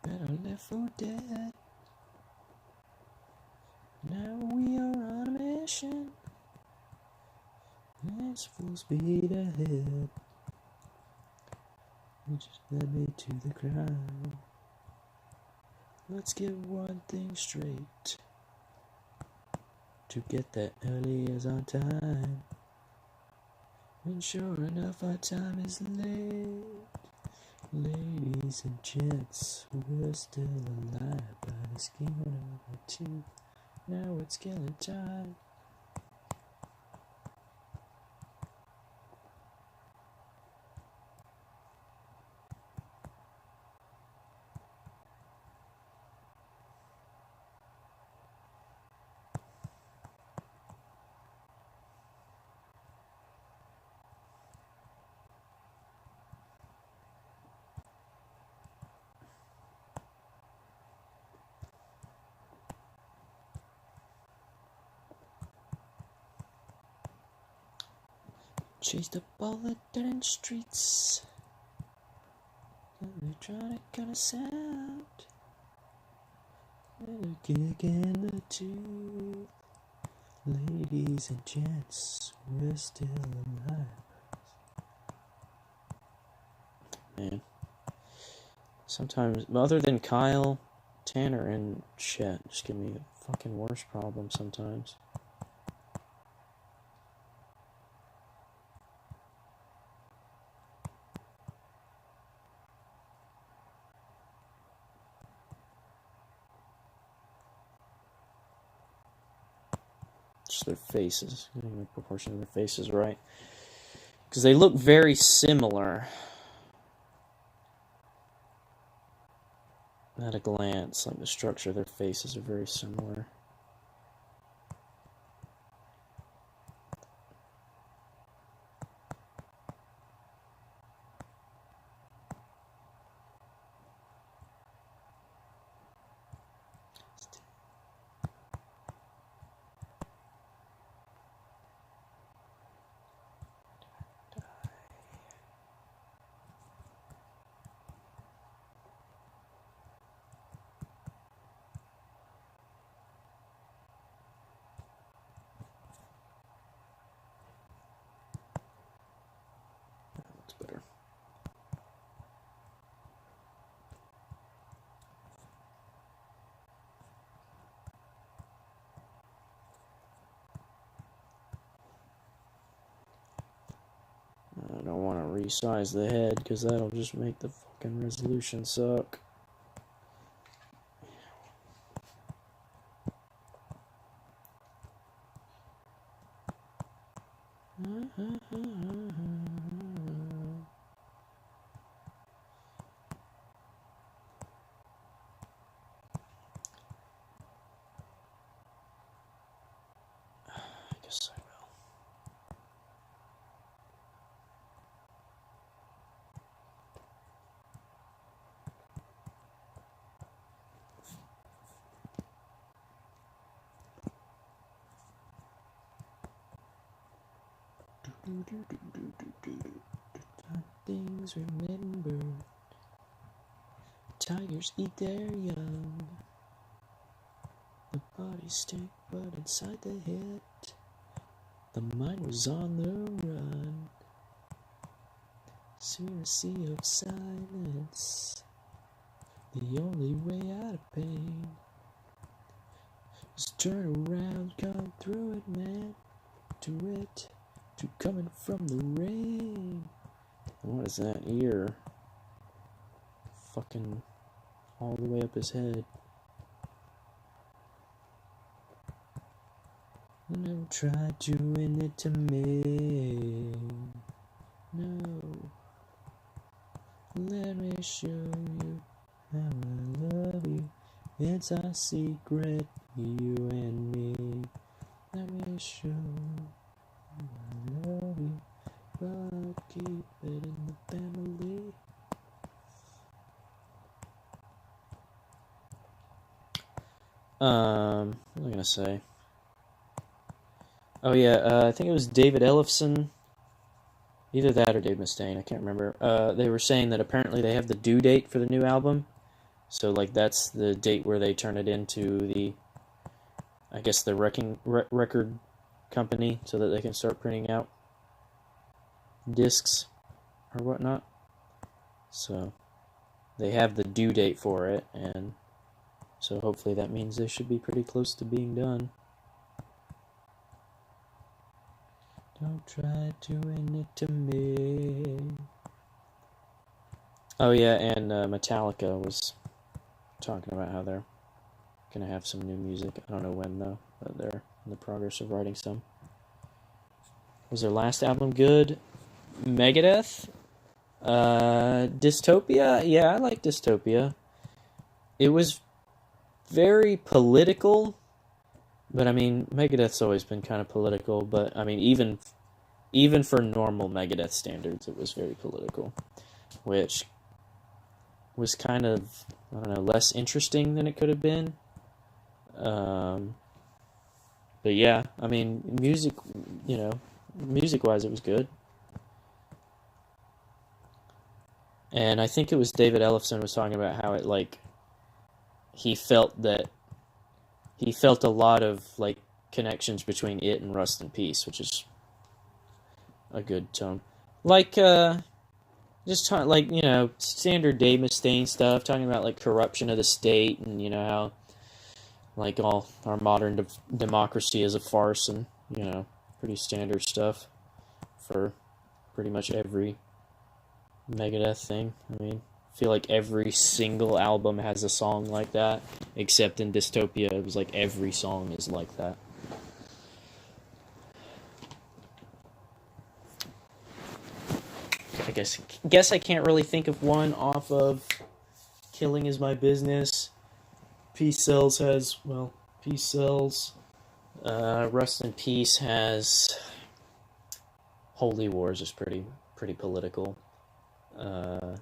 Better left for dead. Now we are on a mission. It's full speed ahead. We just led me to the crown. Let's get one thing straight. To get there early is our time. And sure enough our time is late. Ladies and gents, we're still alive by the skin of our teeth. Now it's killing time. Chased up all the dead end streets. electronic kind of sound. And a kick in the tooth. Ladies and gents, we're still alive. Man. Sometimes, other than Kyle, Tanner, and Chet just give me a fucking worse problem sometimes. Just their faces, getting the proportion of their faces right. Because they look very similar. At a glance, like the structure of their faces are very similar. That's better. I don't want to resize the head because that'll just make the fucking resolution suck. I guess I will. Things remembered. Tigers eat their young. The body stank, but inside the head, the mind was on the run. Seeing a sea of silence. The only way out of pain is turn around, come through it, man. To it, to coming from the rain. What is that ear? Fucking all the way up his head. I never tried doing it to me. No. Let me show you how I love you. It's our secret, you and me. Let me show you how I love you, but keep it in the family. What was I gonna say? Oh yeah, I think it was David Ellefson. Either that or Dave Mustaine, I can't remember. They were saying that apparently they have the due date for the new album. So, like, that's the date where they turn it into the, I guess, the record company so that they can start printing out discs or whatnot. So, they have the due date for it, and so hopefully that means they should be pretty close to being done. Don't try doing it to me. Oh yeah, and Metallica was talking about how they're gonna have some new music. I don't know when though, but they're in the progress of writing some. Was their last album good? Megadeth? Dystopia? Yeah, I like Dystopia. It was very political, but I mean, Megadeth's always been kind of political, but I mean, even for normal Megadeth standards, it was very political, which was kind of, I don't know, less interesting than it could have been. But yeah, I mean, music-wise, it was good. And I think it was David Ellefson was talking about how it, like, he felt a lot of, like, connections between it and Rust in Peace, which is a good tone. Like, like, you know, standard Dave Mustaine stuff, talking about, like, corruption of the state, and, you know, how, like, all our modern democracy is a farce, and, you know, pretty standard stuff for pretty much every Megadeth thing. I mean, I feel like every single album has a song like that, except in Dystopia, it was like every song is like that. I guess I can't really think of one off of Killing Is My Business. Peace Sells has, well, Peace Sells. Rust in Peace has Holy Wars is pretty political. I'm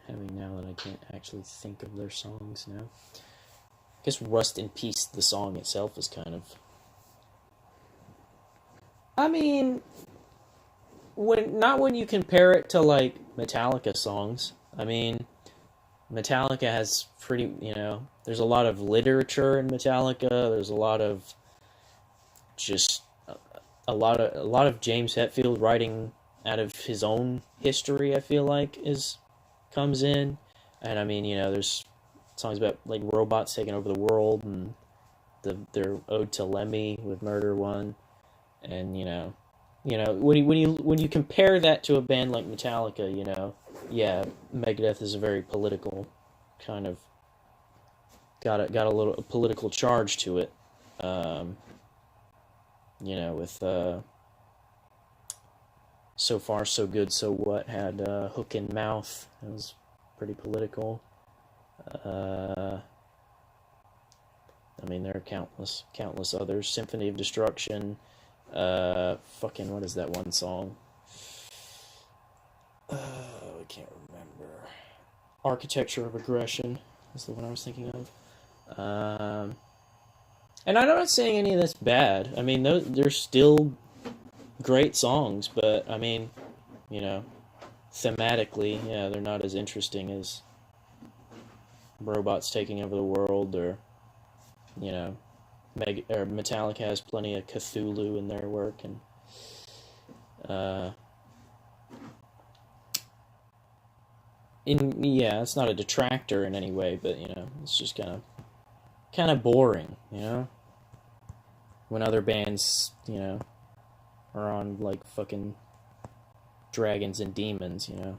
having now that I can't actually think of their songs now. I guess Rust in Peace, the song itself, is kind of... I mean, not when you compare it to, like, Metallica songs. I mean, Metallica has pretty, you know, there's a lot of literature in Metallica. There's a lot of just a lot of James Hetfield writing out of his own history, I feel like, comes in. And I mean, you know, there's songs about, like, robots taking over the world, and their ode to Lemmy with Murder One. And, you know, when you compare that to a band like Metallica, you know, yeah, Megadeth is a very political kind of got a little political charge to it. You know, with So Far So Good So What had Hook and Mouth. It was pretty political. I mean, there are countless others. Symphony of Destruction. Fucking, what is that one song? I can't remember. Architecture of Aggression is the one I was thinking of. And I'm not saying any of that's bad. I mean, they're still great songs, but, I mean, you know, thematically, yeah, they're not as interesting as robots taking over the world, or, you know, Metallica has plenty of Cthulhu in their work, and yeah, it's not a detractor in any way, but, you know, it's just kind of boring, you know, when other bands, you know, are on, like, fucking Dragons and Demons, you know,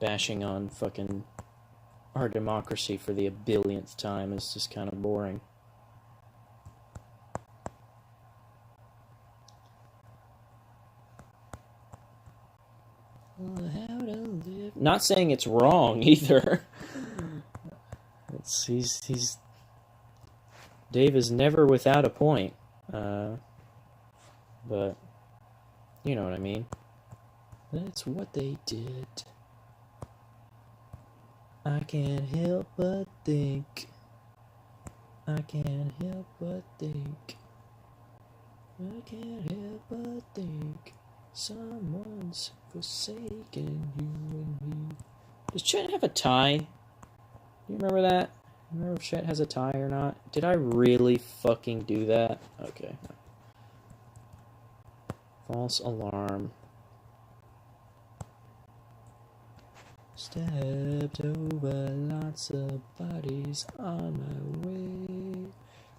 bashing on fucking our democracy for the billionth time is just kind of boring. How to live. Not saying it's wrong either. He's Dave is never without a point. But you know what I mean. That's what they did. I can't help but think. I can't help but think. I can't help but think. Someone's forsaken you and me. Does Chet have a tie? Do you remember that? Remember if Chet has a tie or not? Did I really fucking do that? Okay. False alarm. Stepped over lots of bodies on my way.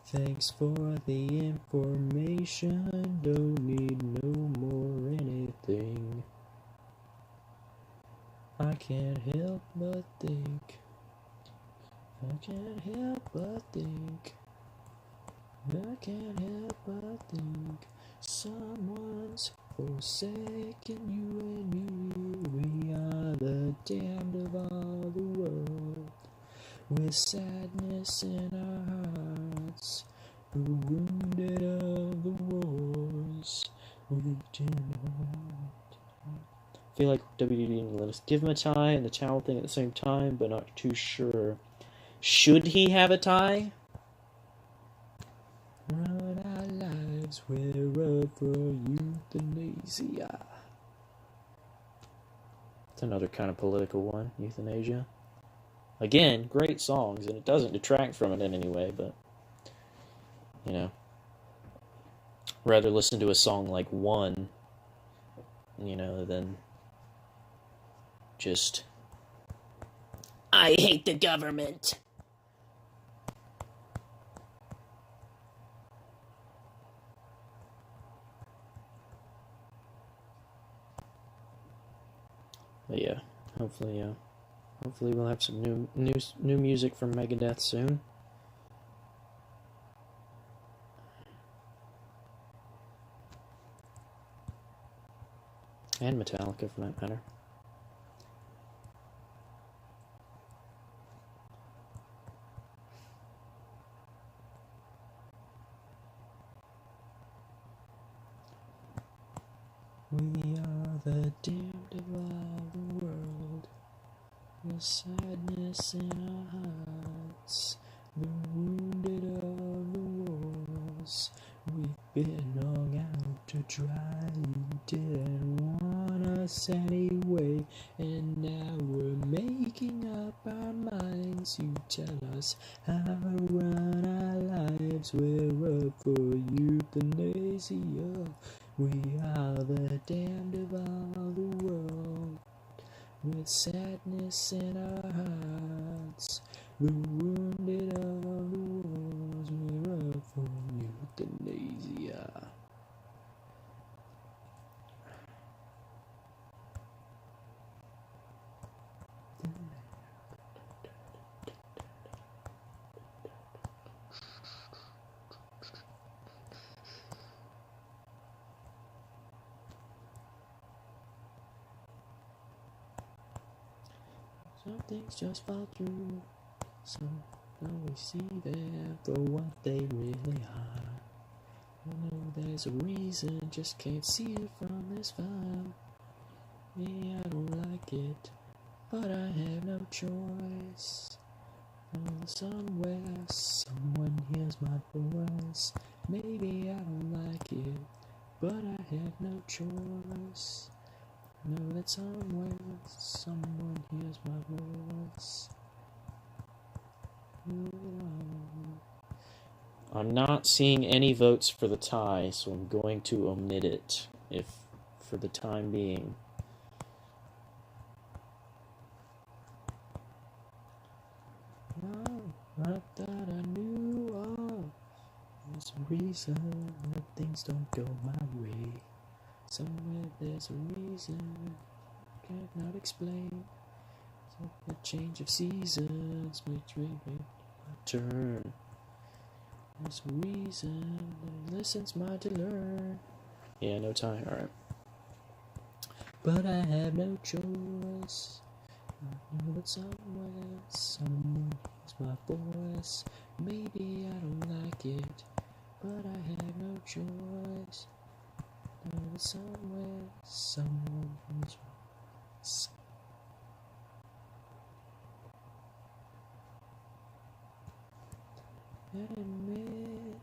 Thanks for the information. Don't need no more anything. I can't help but think. I can't help but think. I can't help but think. Someone's forsaken you and me. We are the damned of all the world, with sadness in our hearts, the wounded of the wars. We do not. I feel like WD didn't let us give him a tie and the towel thing at the same time, but not too sure. Should he have a tie? Run our lives, we're up for euthanasia. It's another kind of political one, euthanasia. Again, great songs, and it doesn't detract from it in any way, but, you know, rather listen to a song like One, you know, than just, I hate the government. But yeah, hopefully we'll have some new music from Megadeth soon. And Metallica, for that matter. We are the damned of all the world, with sadness in our hearts, the wounded of the wars. We've been hung out to dry, you didn't want us anyway, and now we're making up our minds. You tell us how to run our lives, we're up for euthanasia. We are the damned of all the world, with sadness in our hearts, the wounded of the wars. We're up for euthanasia. Some things just fall through, some don't we see them for what they really are. I know there's a reason, just can't see it from this far. Me, I don't like it, but I have no choice. Somewhere, someone hears my voice. Maybe I don't like it, but I have no choice. Know that somewhere, someone hears my voice. I'm not seeing any votes for the tie, so I'm going to omit it, if for the time being. Oh, I thought I knew all. There's a reason that things don't go my way. Somewhere there's a reason I cannot explain. So the change of seasons makes me my turn. There's a reason that lessons mine to learn. Yeah, no tie, alright. But I have no choice. I know that somewhere someone hears my voice. Maybe I don't like it, but I have no choice. I know that somewhere someone hears my voice. Admit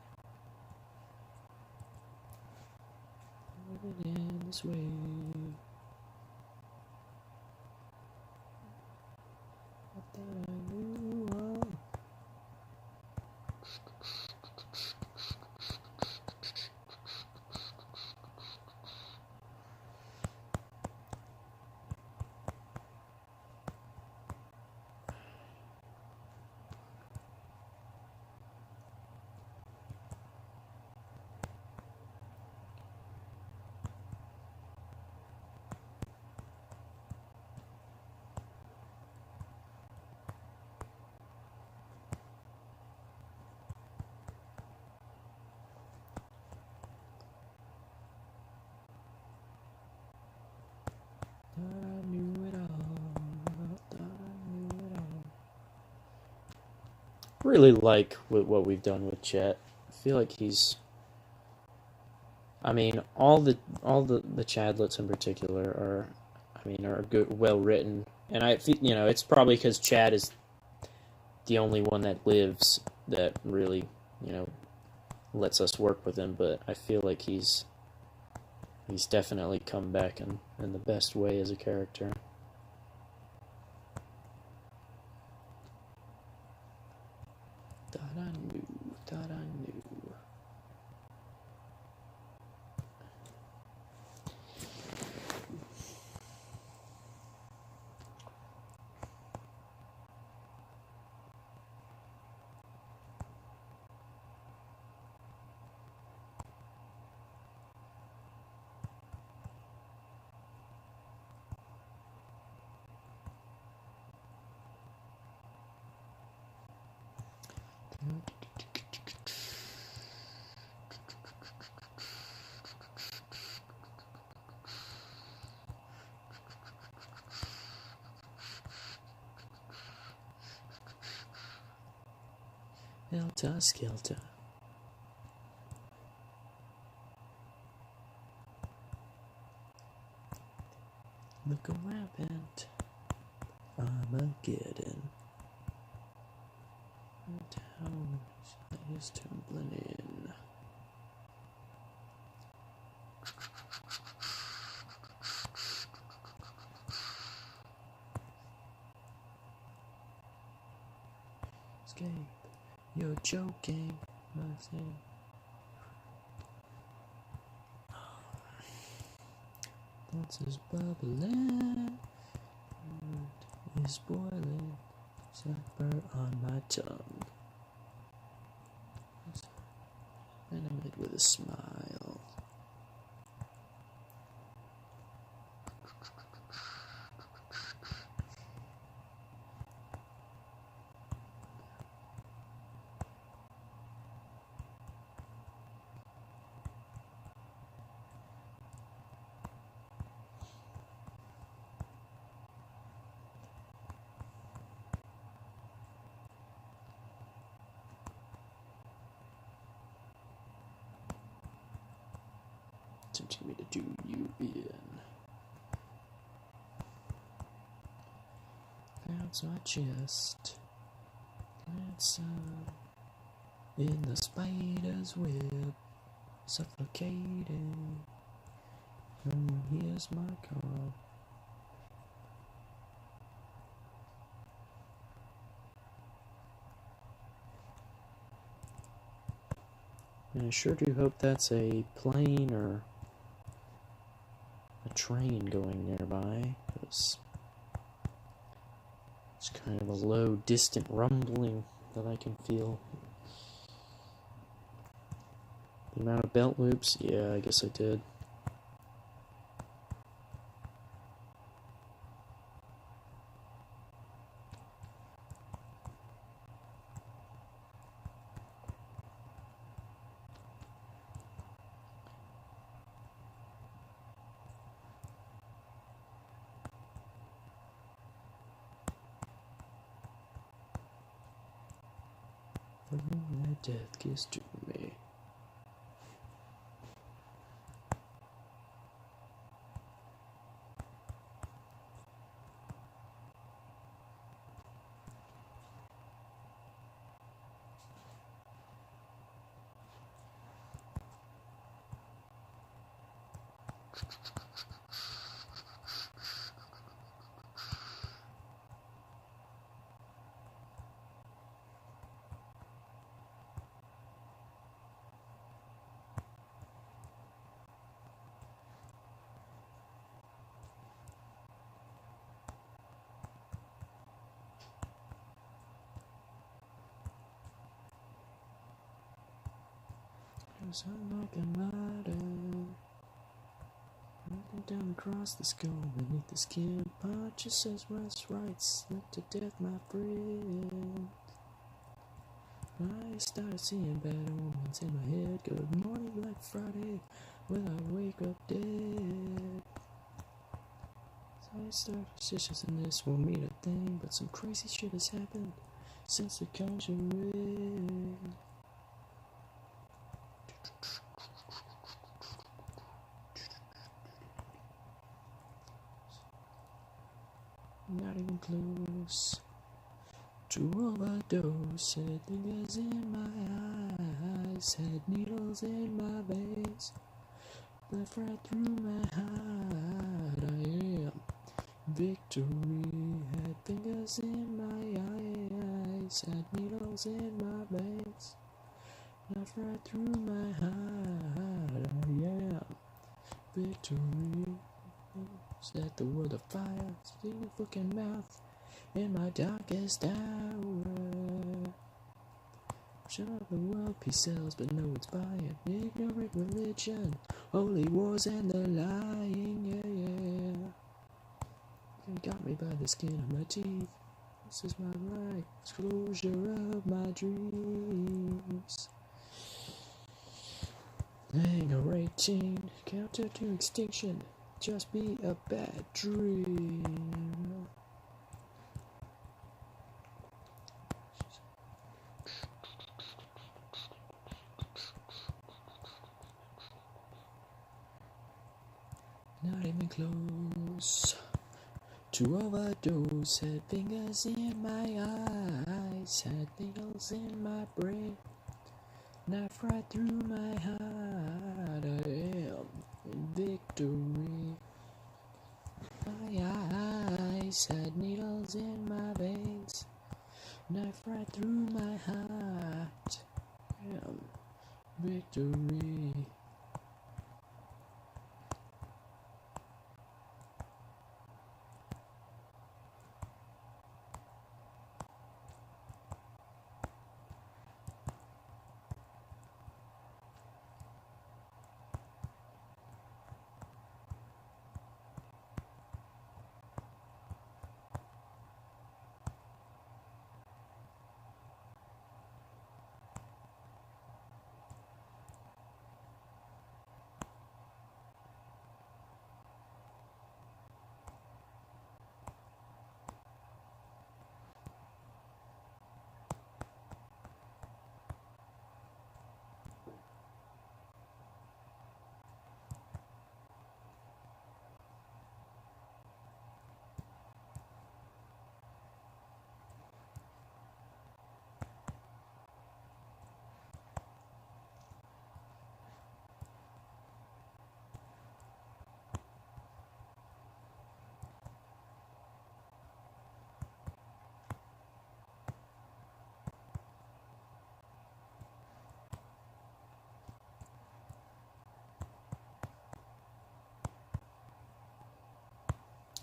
living in this way. I thought I knew all. Really like what we've done with Chet. I feel like he's, I mean, all the Chadlets in particular are good, well written, and I feel, you know, it's probably because Chad is the only one that lives that really, you know, lets us work with him. But I feel like he's He's definitely come back in the best way as a character. Thought I knew. Helter Skelter. Look what happened. Armageddon. The town is tumbling in. Escape. You're joking, Maxine. Thoughts is bubbling, is boiling, supper on my tongue. Animate with a smile. Tempting me to do you in. Bounce my chest. Glance in the spider's web. Suffocating. Here's my call. And I sure do hope that's a plane or a train going nearby, because it's kind of a low, distant rumbling that I can feel. The amount of belt loops, yeah, I guess I did. Bring that death kiss to me. I'm like a rider, running down across the skull beneath the skin. Punches says West right, slit to death, my friend. I started seeing bad omens in my head. Good morning, Black Friday. Will I wake up dead? So I started suspicious, and this won't mean a thing, but some crazy shit has happened since the Conjuring. Not even close to overdose. Had fingers in my eyes, had needles in my veins. left right through my heart. I am victory. Had fingers in my eyes, had needles in my veins, left right through my heart. I am victory. Set the world afire, stick your fucking mouth in my darkest hour. Shut up the world, peace sells, but no one's buying. Ignorant religion, holy wars and the lying, yeah. You got me by the skin of my teeth. This is my life, disclosure of my dreams. Hangar 18, counter to extinction, just be a bad dream. Not even close to overdose. Had fingers in my eyes, had needles in my brain, knife right through my heart. I am in victory. My eyes had needles in my veins, knife right through my heart. I am victory.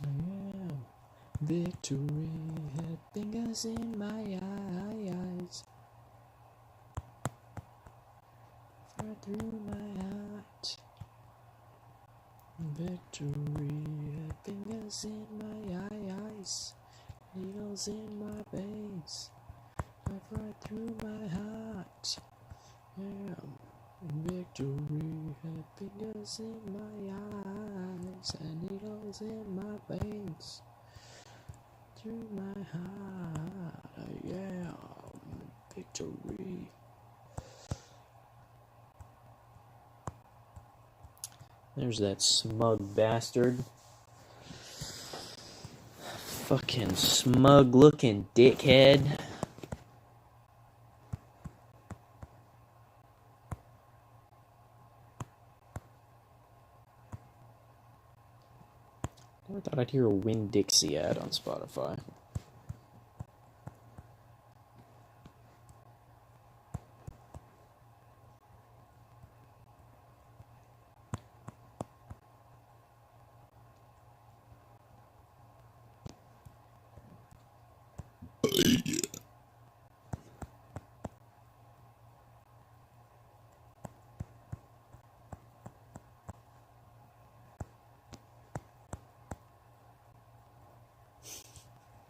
I am victory. Had fingers in my eyes, right through my heart. Victory. Had fingers in my eyes, needles in my veins, right through my heart. I am victory. Had fingers in my eyes and needles in my veins, through my heart. I am victory. There's that smug bastard. Fucking smug looking dickhead. Never thought I'd hear a Winn-Dixie ad on Spotify.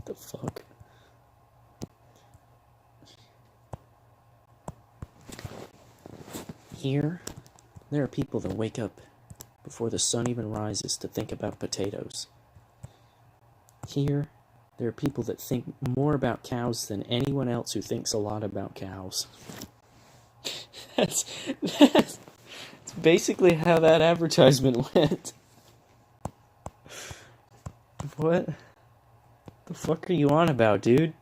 The fuck? Here, there are people that wake up before the sun even rises to think about potatoes. Here, there are people that think more about cows than anyone else who thinks a lot about cows. That's basically how that advertisement went. What the fuck are you on about, dude?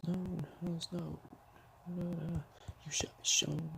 known, hell's known. You shall be shown.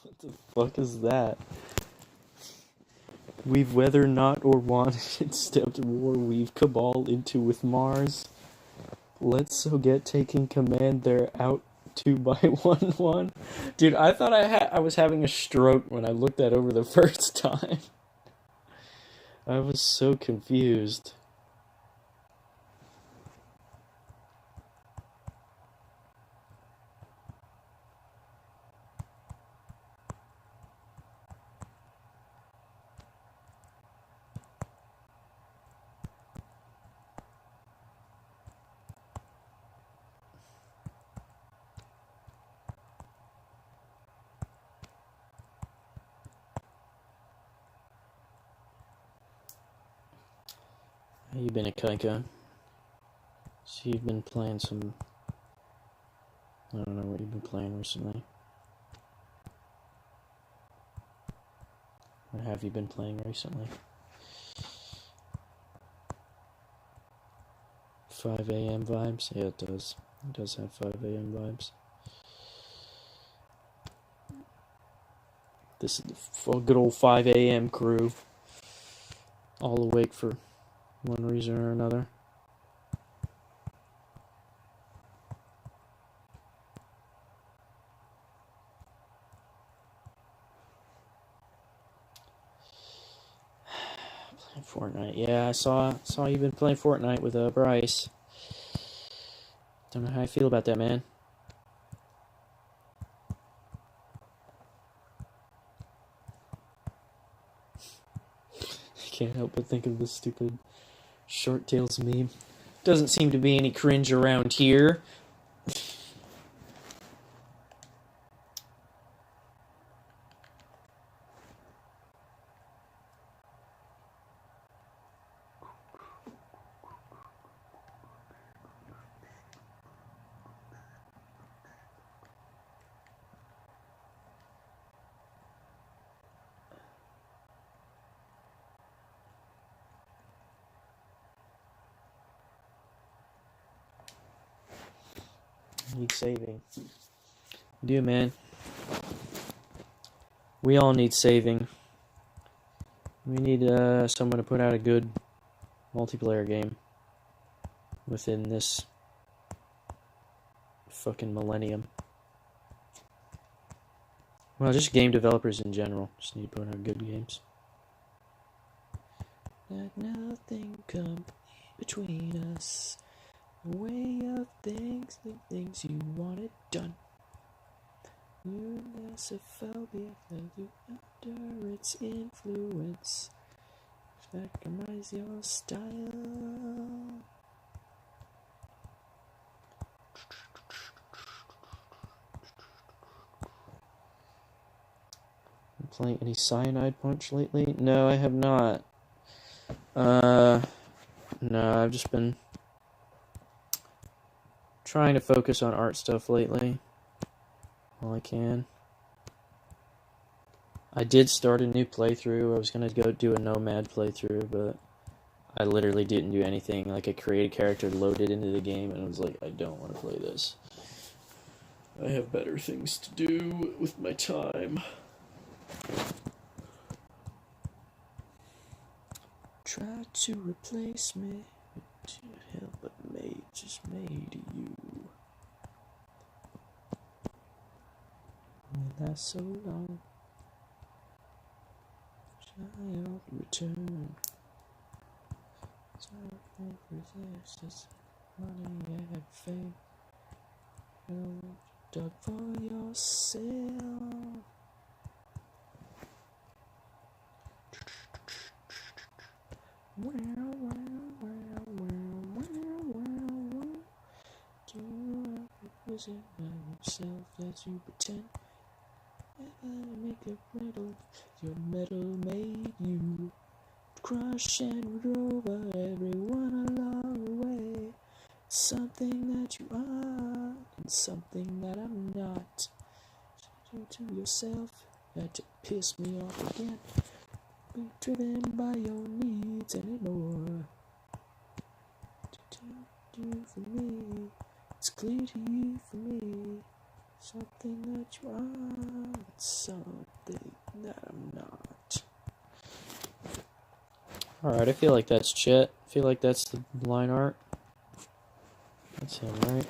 What the fuck is that? We've whether not or wanted stepped war we've cabal into with Mars. Let's so get taking command there out 2 by 1-1. Dude, I thought I was having a stroke when I looked that over the first time. I was so confused. How you been, Akaika? So you've been playing some... I don't know what you've been playing recently. What have you been playing recently? 5 a.m. vibes? Yeah, it does. It does have 5 a.m. vibes. This is the good old 5 a.m. crew. All awake for one reason or another. Playing Fortnite. Yeah, I saw you've been playing Fortnite with Bryce. Don't know how I feel about that, man. I can't help but think of the stupid Short Tails meme. Doesn't seem to be any cringe around here. Need saving. We do, man. We all need saving. We need someone to put out a good multiplayer game within this fucking millennium. Well, just game developers in general. Just need to put out good games. Let nothing come between us. A way of things, the things you wanted done. Your phobia felt you under its influence. Recognize your style. Been playing any Cyanide Punch lately? No, I have not. No, I've just been trying to focus on art stuff lately. All I can. I did start a new playthrough. I was gonna go do a Nomad playthrough, but I literally didn't do anything. Like, I created a character, loaded into the game, and I was like, I don't want to play this. I have better things to do with my time. Try to replace me, but you hell but made, just made you. And that's so long. Child return. Child resist. Money and fame. You dug for yourself. Wow, wow, wow, wow, wow, wow. Do you represent yourself as you pretend? Make a metal, your metal made you. Crush and root over everyone along the way. Something that you are, and something that I'm not. To yourself, had to piss me off again. Be driven by your needs anymore. To do for me, it's clear to you for me. Something that you are, and something that I'm not. Alright, I feel like that's Chet. I feel like that's the line art. That's him, right?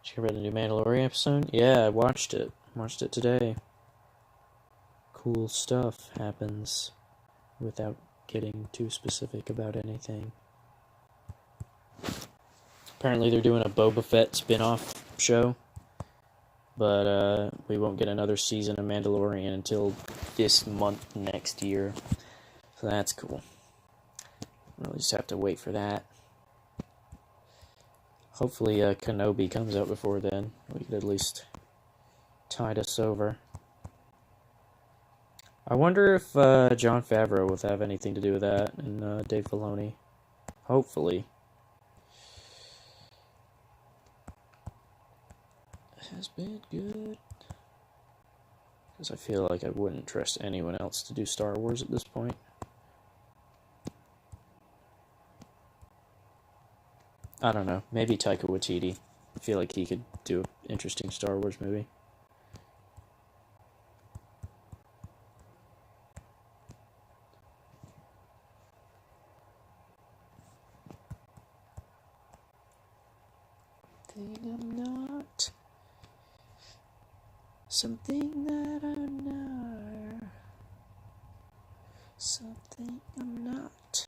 Did you read the new Mandalorian episode? Yeah, I watched it. Watched it today. Cool stuff happens without getting too specific about anything. Apparently they're doing a Boba Fett spin-off show, but we won't get another season of Mandalorian until this month next year. So that's cool. We'll just have to wait for that. Hopefully Kenobi comes out before then. We could at least tide us over. I wonder if Jon Favreau will have anything to do with that, and Dave Filoni. Hopefully. It has been good. Because I feel like I wouldn't trust anyone else to do Star Wars at this point. I don't know. Maybe Taika Waititi. I feel like he could do an interesting Star Wars movie. Something I'm not. Something that I'm not. Something I'm not.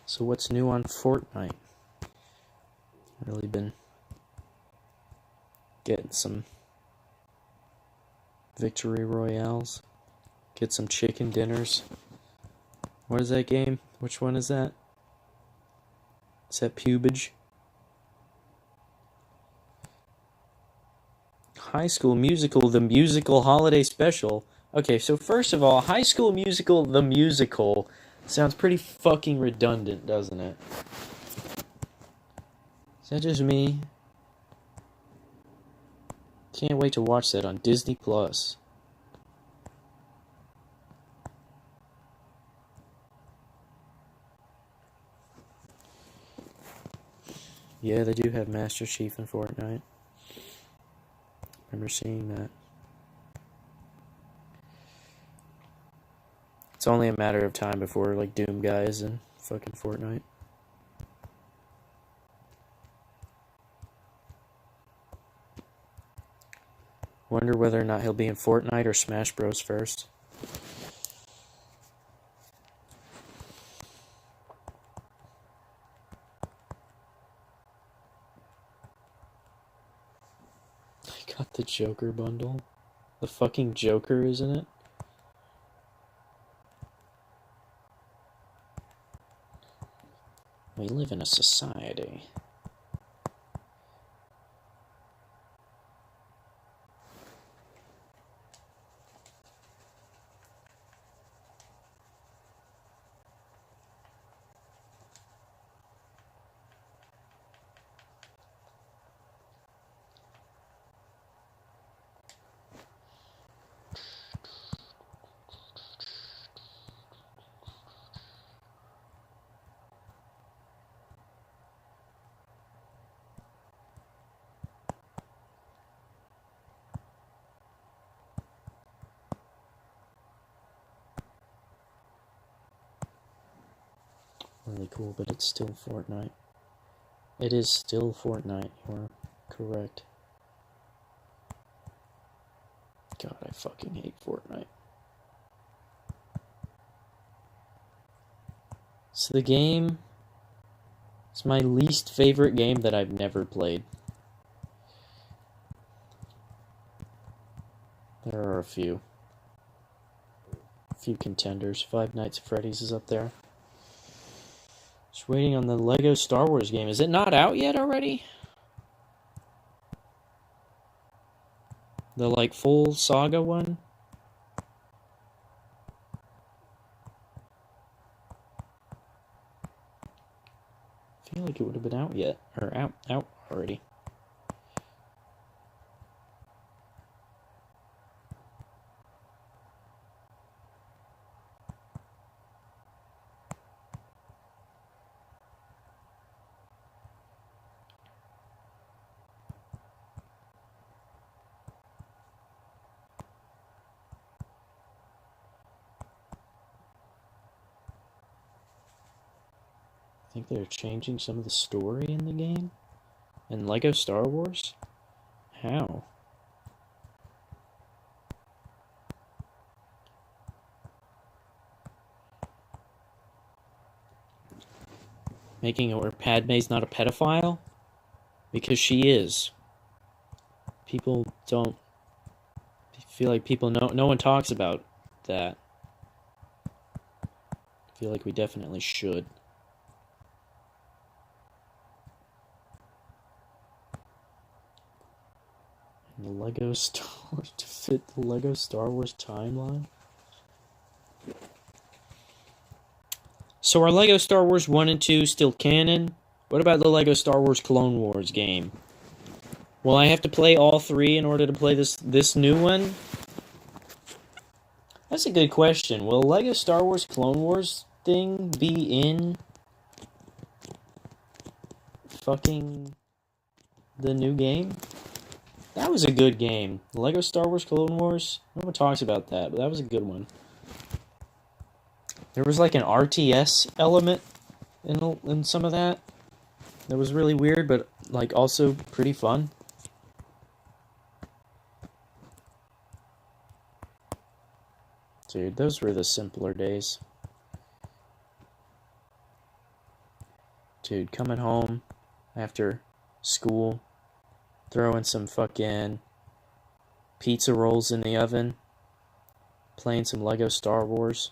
So what's new on Fortnite? Really been getting some victory royales, get some chicken dinners. What is that game? Which one is that? Is that Pubage? High School Musical, the musical holiday special. Okay, so first of all, High School Musical, the musical sounds pretty fucking redundant, doesn't it? Is that just me? Can't wait to watch that on Disney Plus. Yeah, they do have Master Chief in Fortnite. Remember seeing that. It's only a matter of time before, like, Doom Guy is in fucking Fortnite. Wonder whether or not he'll be in Fortnite or Smash Bros. First. I got the Joker bundle. The fucking Joker, isn't it? We live in a society. Really cool, but it's still Fortnite. It is still Fortnite, you're correct. God, I fucking hate Fortnite. So the game... It's my least favorite game that I've never played. There are a few. A few contenders. Five Nights at Freddy's is up there. Just waiting on the Lego Star Wars game. Is it not out yet already? The, like, full saga one? I feel like it would have been out yet. Or out already. I think they're changing some of the story in the game? In Lego Star Wars? How? Making it where Padme's not a pedophile? Because she is. People don't feel like no one talks about that. I feel like we definitely should. And the Lego Star Wars to fit the Lego Star Wars timeline. So are Lego Star Wars 1 and 2 still canon? What about the Lego Star Wars Clone Wars game? Will I have to play all 3 in order to play this new one? That's a good question. Will Lego Star Wars Clone Wars thing be in fucking the new game? That was a good game. Lego Star Wars Clone Wars. No one talks about that, but that was a good one. There was like an RTS element in some of that. That was really weird, but like also pretty fun. Dude, those were the simpler days. Dude, coming home after school, throwing some fucking pizza rolls in the oven, playing some Lego Star Wars.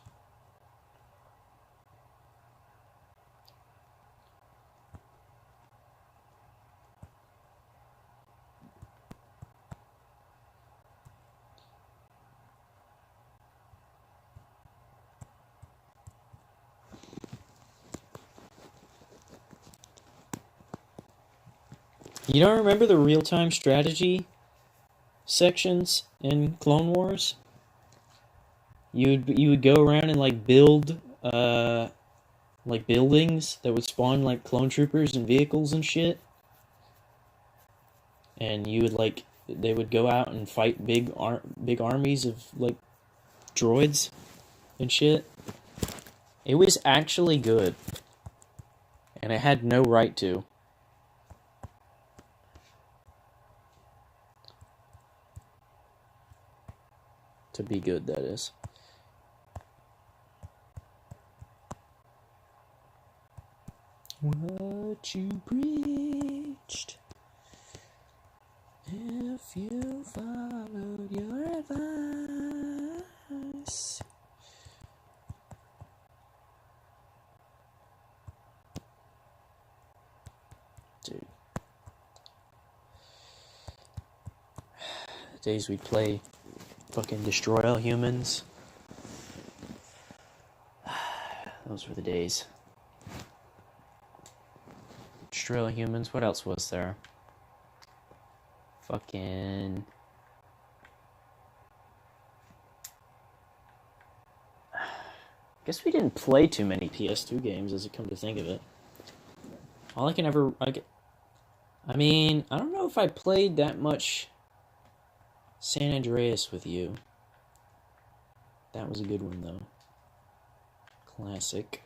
You don't remember the real-time strategy sections in Clone Wars? You would go around and like build like buildings that would spawn like clone troopers and vehicles and shit. And you would like they would go out and fight big armies of like droids and shit. It was actually good. And it had no right to. To be good, that is. What you preached, if you followed your advice. Dude. The days we'd play fucking Destroy All Humans. Those were the days. Destroy All Humans. What else was there? Fucking... guess we didn't play too many PS2 games, as it come to think of it. All I can ever... I mean, I don't know if I played that much San Andreas with you. That was a good one, though. Classic.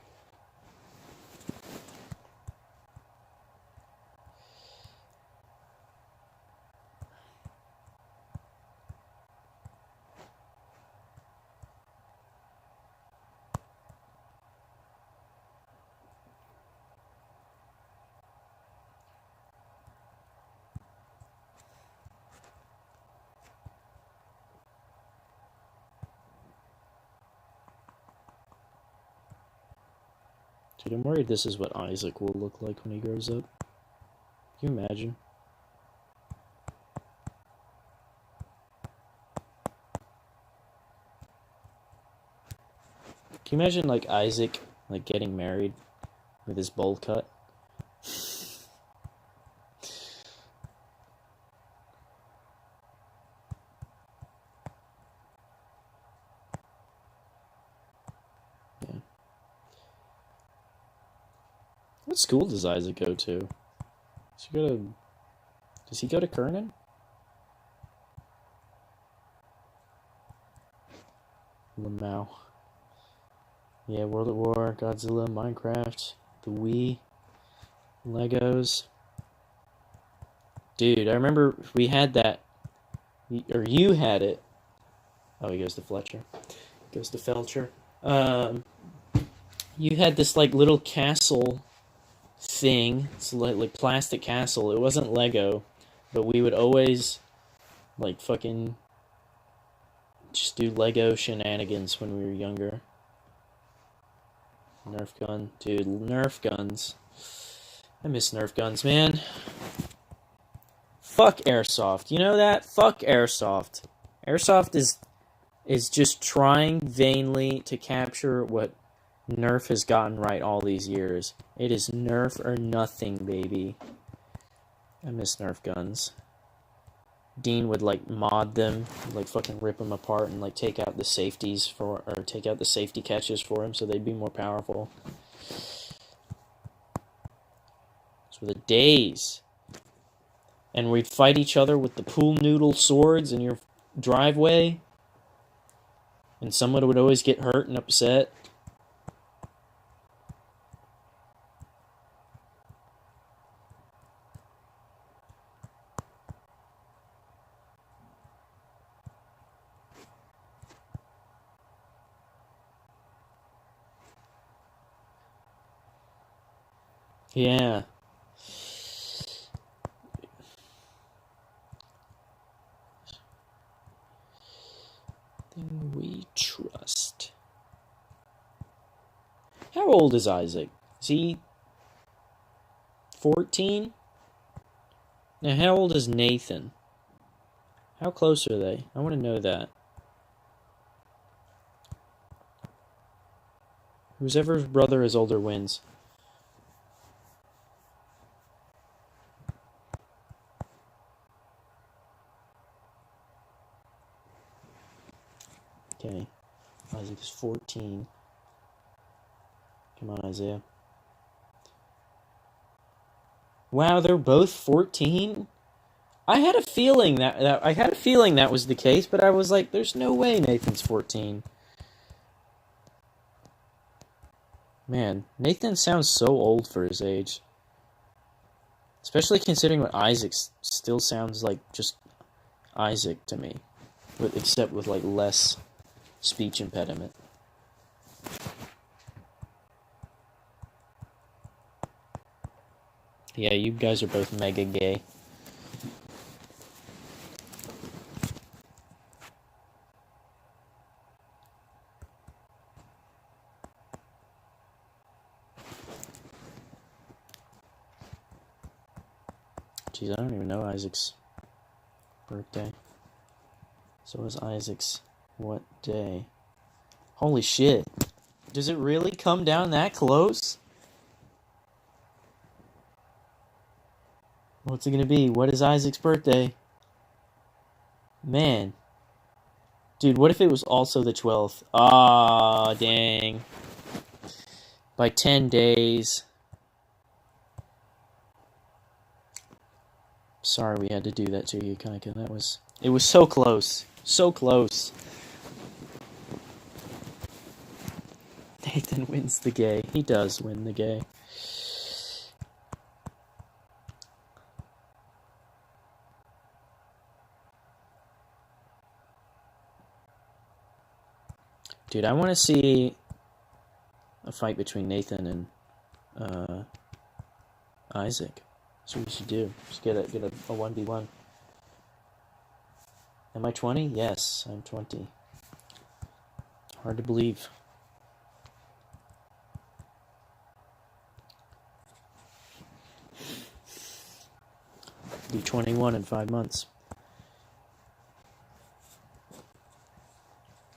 Dude, I'm worried this is what Isaac will look like when he grows up. Can you imagine? Can you imagine, like, Isaac, like, getting married with his bowl cut? Yeah. What school does Isaac go to? Does he go to Kernan? Lamau. Yeah, World at War, Godzilla, Minecraft, the Wii, Legos. Dude, I remember we had that, or you had it. Oh, he goes to Fletcher. Goes to Felcher. You had this, like, little castle thing. It's like plastic castle. It wasn't Lego, but we would always like fucking just do Lego shenanigans when we were younger. Nerf gun, dude. Nerf guns. I miss Nerf guns, man. Fuck airsoft. You know that? Fuck airsoft. Airsoft is just trying vainly to capture what Nerf has gotten right all these years. It is Nerf or nothing, baby. I miss Nerf guns. Dean would like mod them, like fucking rip them apart and like take out the safeties for, or take out the safety catches for him so they'd be more powerful. Those were the days. And we'd fight each other with the pool noodle swords in your driveway. And someone would always get hurt and upset. Yeah. Then we trust. How old is Isaac? Is he 14? Now, how old is Nathan? How close are they? I want to know that. Whoever's brother is older wins. Okay. Isaac is 14. Come on, Isaiah. Wow, they're both 14? I had a feeling that was the case, but I was like, there's no way Nathan's 14. Man, Nathan sounds so old for his age. Especially considering what Isaac still sounds like just Isaac to me. Except with like less speech impediment. Yeah, you guys are both mega gay. Jeez, I don't even know Isaac's birthday. So is Isaac's what day? Holy shit. Does it really come down that close? What's it gonna be? What is Isaac's birthday? Man. Dude, what if it was also the 12th? Ah, dang. By 10 days. Sorry we had to do that to you, Kaika. It was so close. So close. Nathan wins the gay. He does win the gay. Dude, I want to see a fight between Nathan and Isaac. That's what we should do. Just get a 1v1. Am I 20? Yes, I'm 20. Hard to believe. Be 21 in 5 months.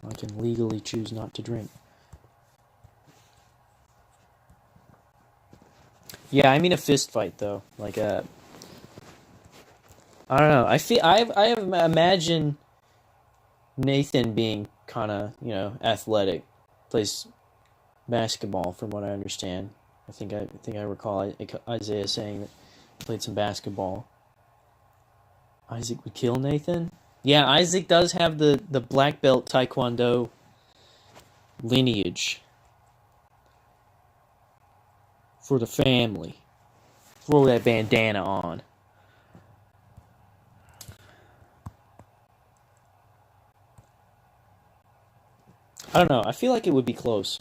I can legally choose not to drink. Yeah, I mean a fist fight though. Like I don't know. I imagine Nathan being kind of, athletic, plays basketball from what I understand. I think I recall Isaiah saying that he played some basketball. Isaac would kill Nathan? Yeah, Isaac does have the black belt taekwondo lineage. For the family. Throw that bandana on. I don't know. I feel like it would be close.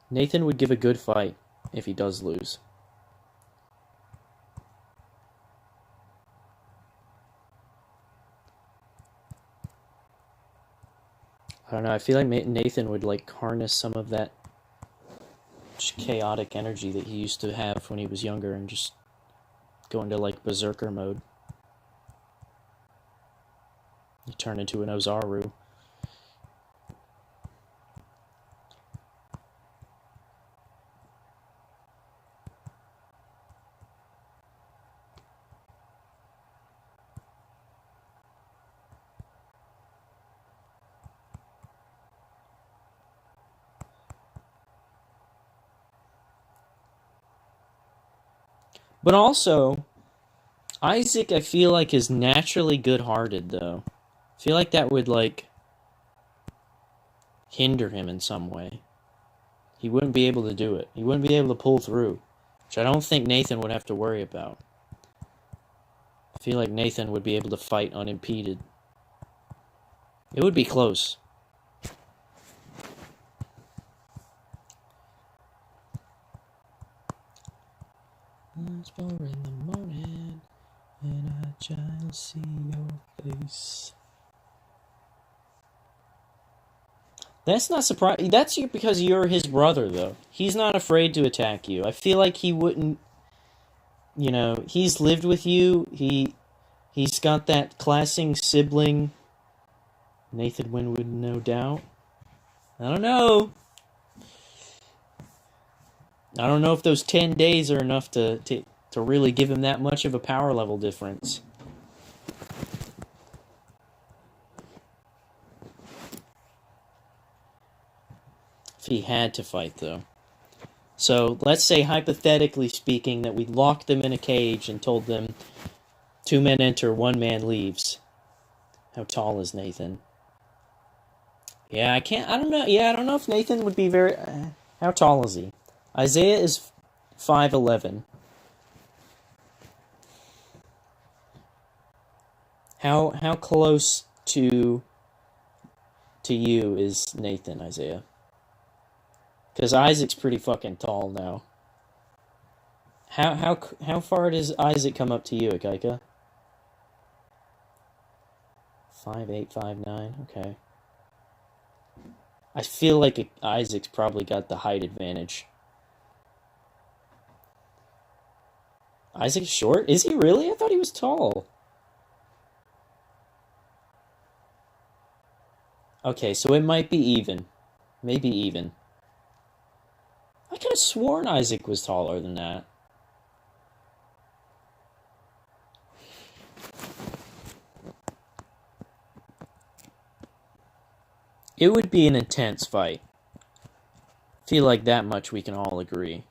Nathan would give a good fight if he does lose. I don't know, I feel like Nathan would, like, harness some of that chaotic energy that he used to have when he was younger and just go into, like, berserker mode. You turn into an Ozaru. But also, Isaac, I feel like, is naturally good-hearted, though. I feel like that would, like, hinder him in some way. He wouldn't be able to do it. He wouldn't be able to pull through, which I don't think Nathan would have to worry about. I feel like Nathan would be able to fight unimpeded. It would be close. It's 4 in the morning, and I try to see your face. That's not surprising. That's because you're his brother, though. He's not afraid to attack you. I feel like he wouldn't. You know, he's lived with you. He's got that classing sibling. Nathan Winwood, no doubt. I don't know. I don't know if those 10 days are enough to really give him that much of a power level difference. If he had to fight, though. So, let's say, hypothetically speaking, that we locked them in a cage and told them 2 men enter, 1 man leaves. How tall is Nathan? Yeah, I don't know. Yeah, I don't know if Nathan would be very... how tall is he? Isaiah is 5'11". How close to you is Nathan, Isaiah? Because Isaac's pretty fucking tall now. How far does Isaac come up to you, Akaika? 5'8", 5'9", okay. I feel like Isaac's probably got the height advantage. Isaac's short? Is he really? I thought he was tall. Okay, so it might be even. Maybe even. I could have sworn Isaac was taller than that. It would be an intense fight. Feel like that much we can all agree.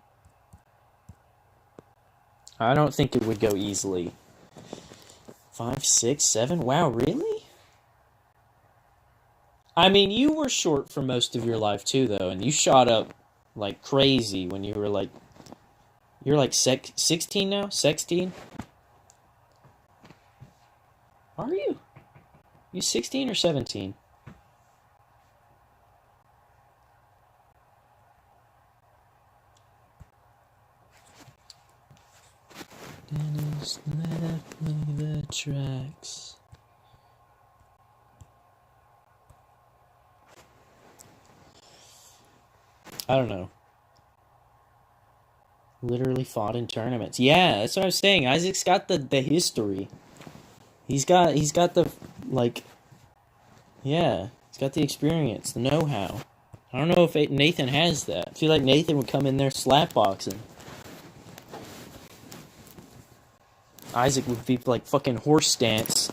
I don't think it would go easily. 5, 6, 7? Wow, really? I mean, you were short for most of your life too, though, and you shot up like crazy when you were like... You're like 16 now? 16? Are you? You 16 or 17? Dennis left me the tracks. I don't know. Literally fought in tournaments. Yeah, that's what I was saying. Isaac's got the history. He's got the, like... Yeah, he's got the experience, the know-how. I don't know if Nathan has that. I feel like Nathan would come in there slapboxing. Isaac would be like fucking horse stance,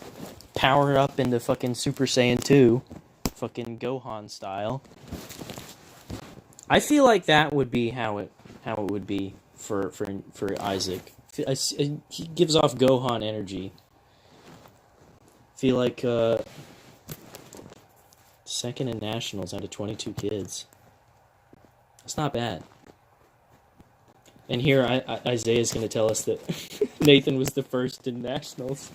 power up into fucking Super Saiyan 2, fucking Gohan style. I feel like that would be how it would be for Isaac. He gives off Gohan energy. Feel like second in nationals out of 22 kids. That's not bad. And here Isaiah's going to tell us that Nathan was the first in nationals.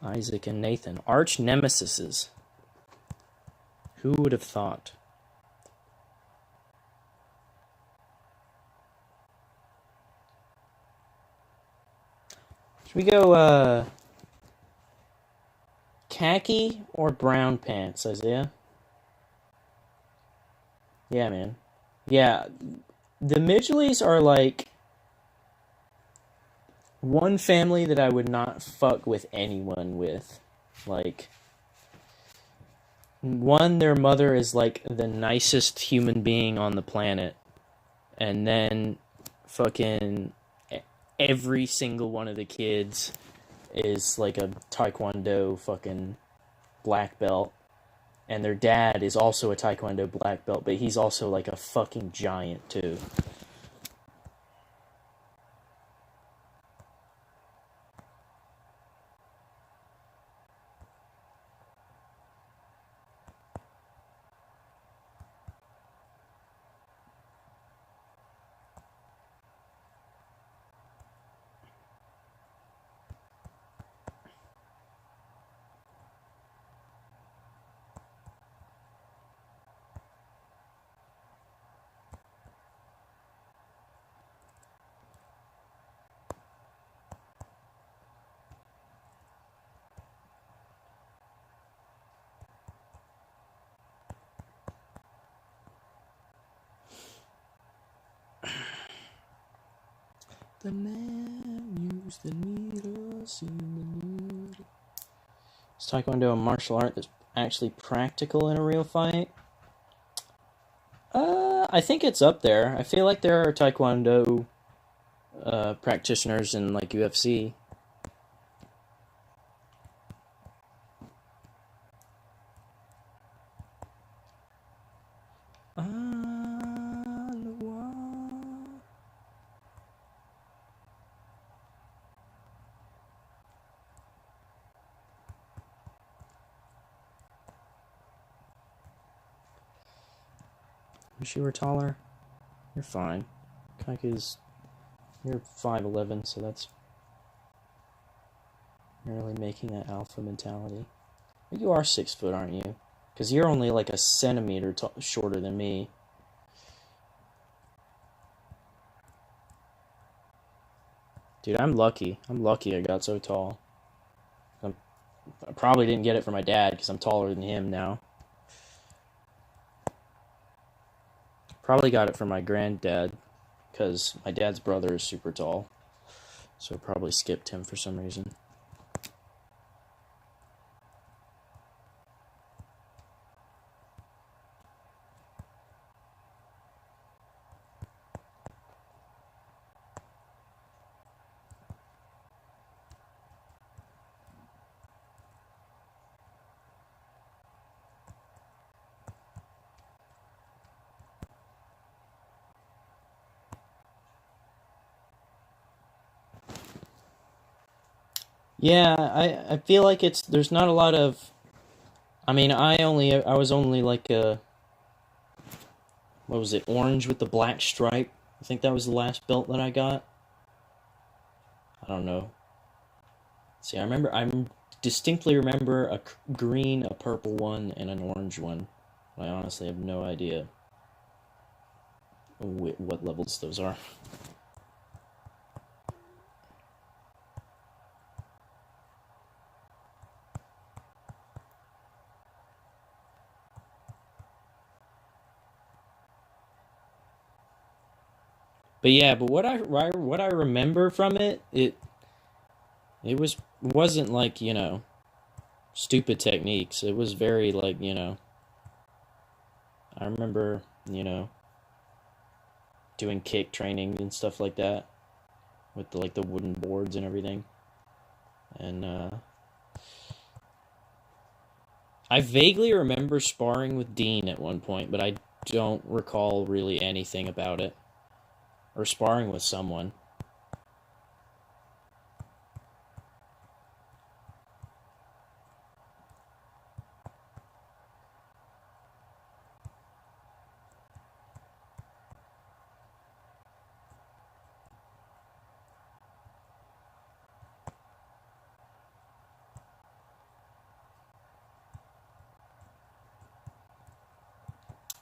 Isaac and Nathan, arch nemesises. Who would have thought? Should we go, khaki or brown pants, Isaiah? Yeah, man. Yeah, the Midgeleys are like one family that I would not fuck with anyone with. Like, one, their mother is like the nicest human being on the planet. And then fucking every single one of the kids is like a Taekwondo fucking black belt. And their dad is also a Taekwondo black belt, but he's also like a fucking giant too. The man used the needle, seen the needle. Is Taekwondo a martial art that's actually practical in a real fight? I think it's up there. I feel like there are Taekwondo practitioners in like UFC. Wish you were taller. You're fine. Kaiku's... You're 5'11", so that's... You're really making that alpha mentality. But you are 6 foot, aren't you? Because you're only like a centimeter shorter than me. Dude, I'm lucky. I'm lucky I got so tall. I probably didn't get it from my dad, because I'm taller than him now. Probably got it from my granddad, because my dad's brother is super tall. So I probably skipped him for some reason. Yeah, I feel like there's not a lot of, I mean, I was only like a, what was it, orange with the black stripe? I think that was the last belt that I got. I don't know. See, I distinctly remember a green, a purple one, and an orange one. I honestly have no idea what levels those are. But yeah, but what I remember from it wasn't like, you know, stupid techniques. It was very like, you know, I remember, you know, doing kick training and stuff like that with the wooden boards and everything. And I vaguely remember sparring with Dean at one point, but I don't recall really anything about it. Or sparring with someone.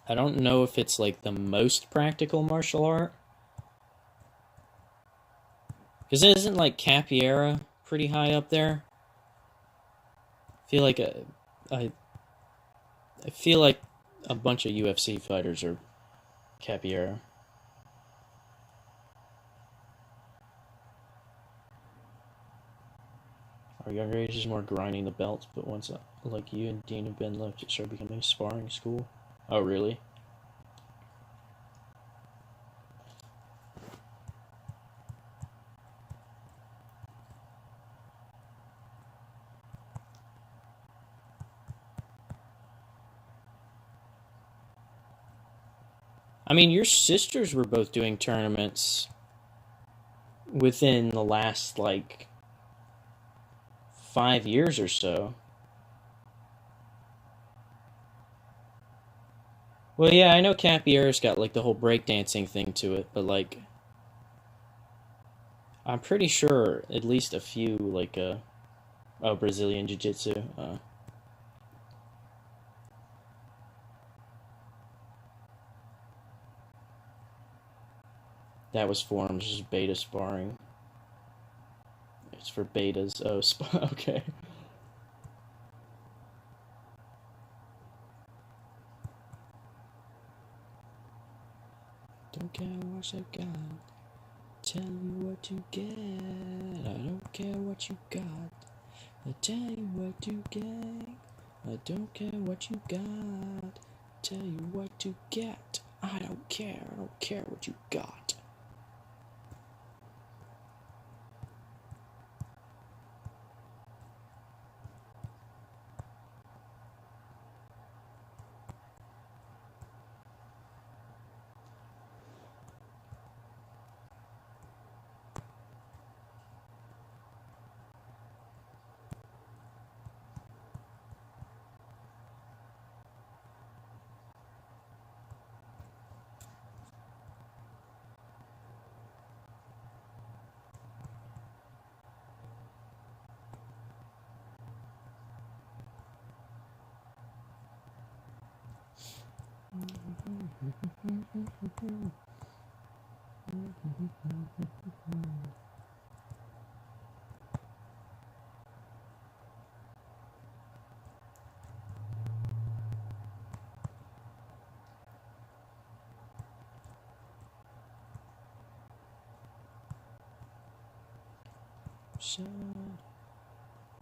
I don't know if it's like the most practical martial art. Because isn't like capoeira pretty high up there? feel like I I feel like a bunch of UFC fighters are capoeira. Our younger age is more grinding the belts, but once like you and Dean have been left, it started becoming a sparring school. Oh, really? I mean, your sisters were both doing tournaments within the last, like, 5 years or so. Well, yeah, I know capoeira's got, like, the whole breakdancing thing to it, but, like, I'm pretty sure at least a few, like, oh, Brazilian Jiu-Jitsu. That was forums, just beta sparring. It's for betas. Oh, okay. Don't care what you got. Tell you what you get. I don't care what you got. I tell you what you get. I don't care what you got. Tell you what to get. I don't care. I don't care what you got. So,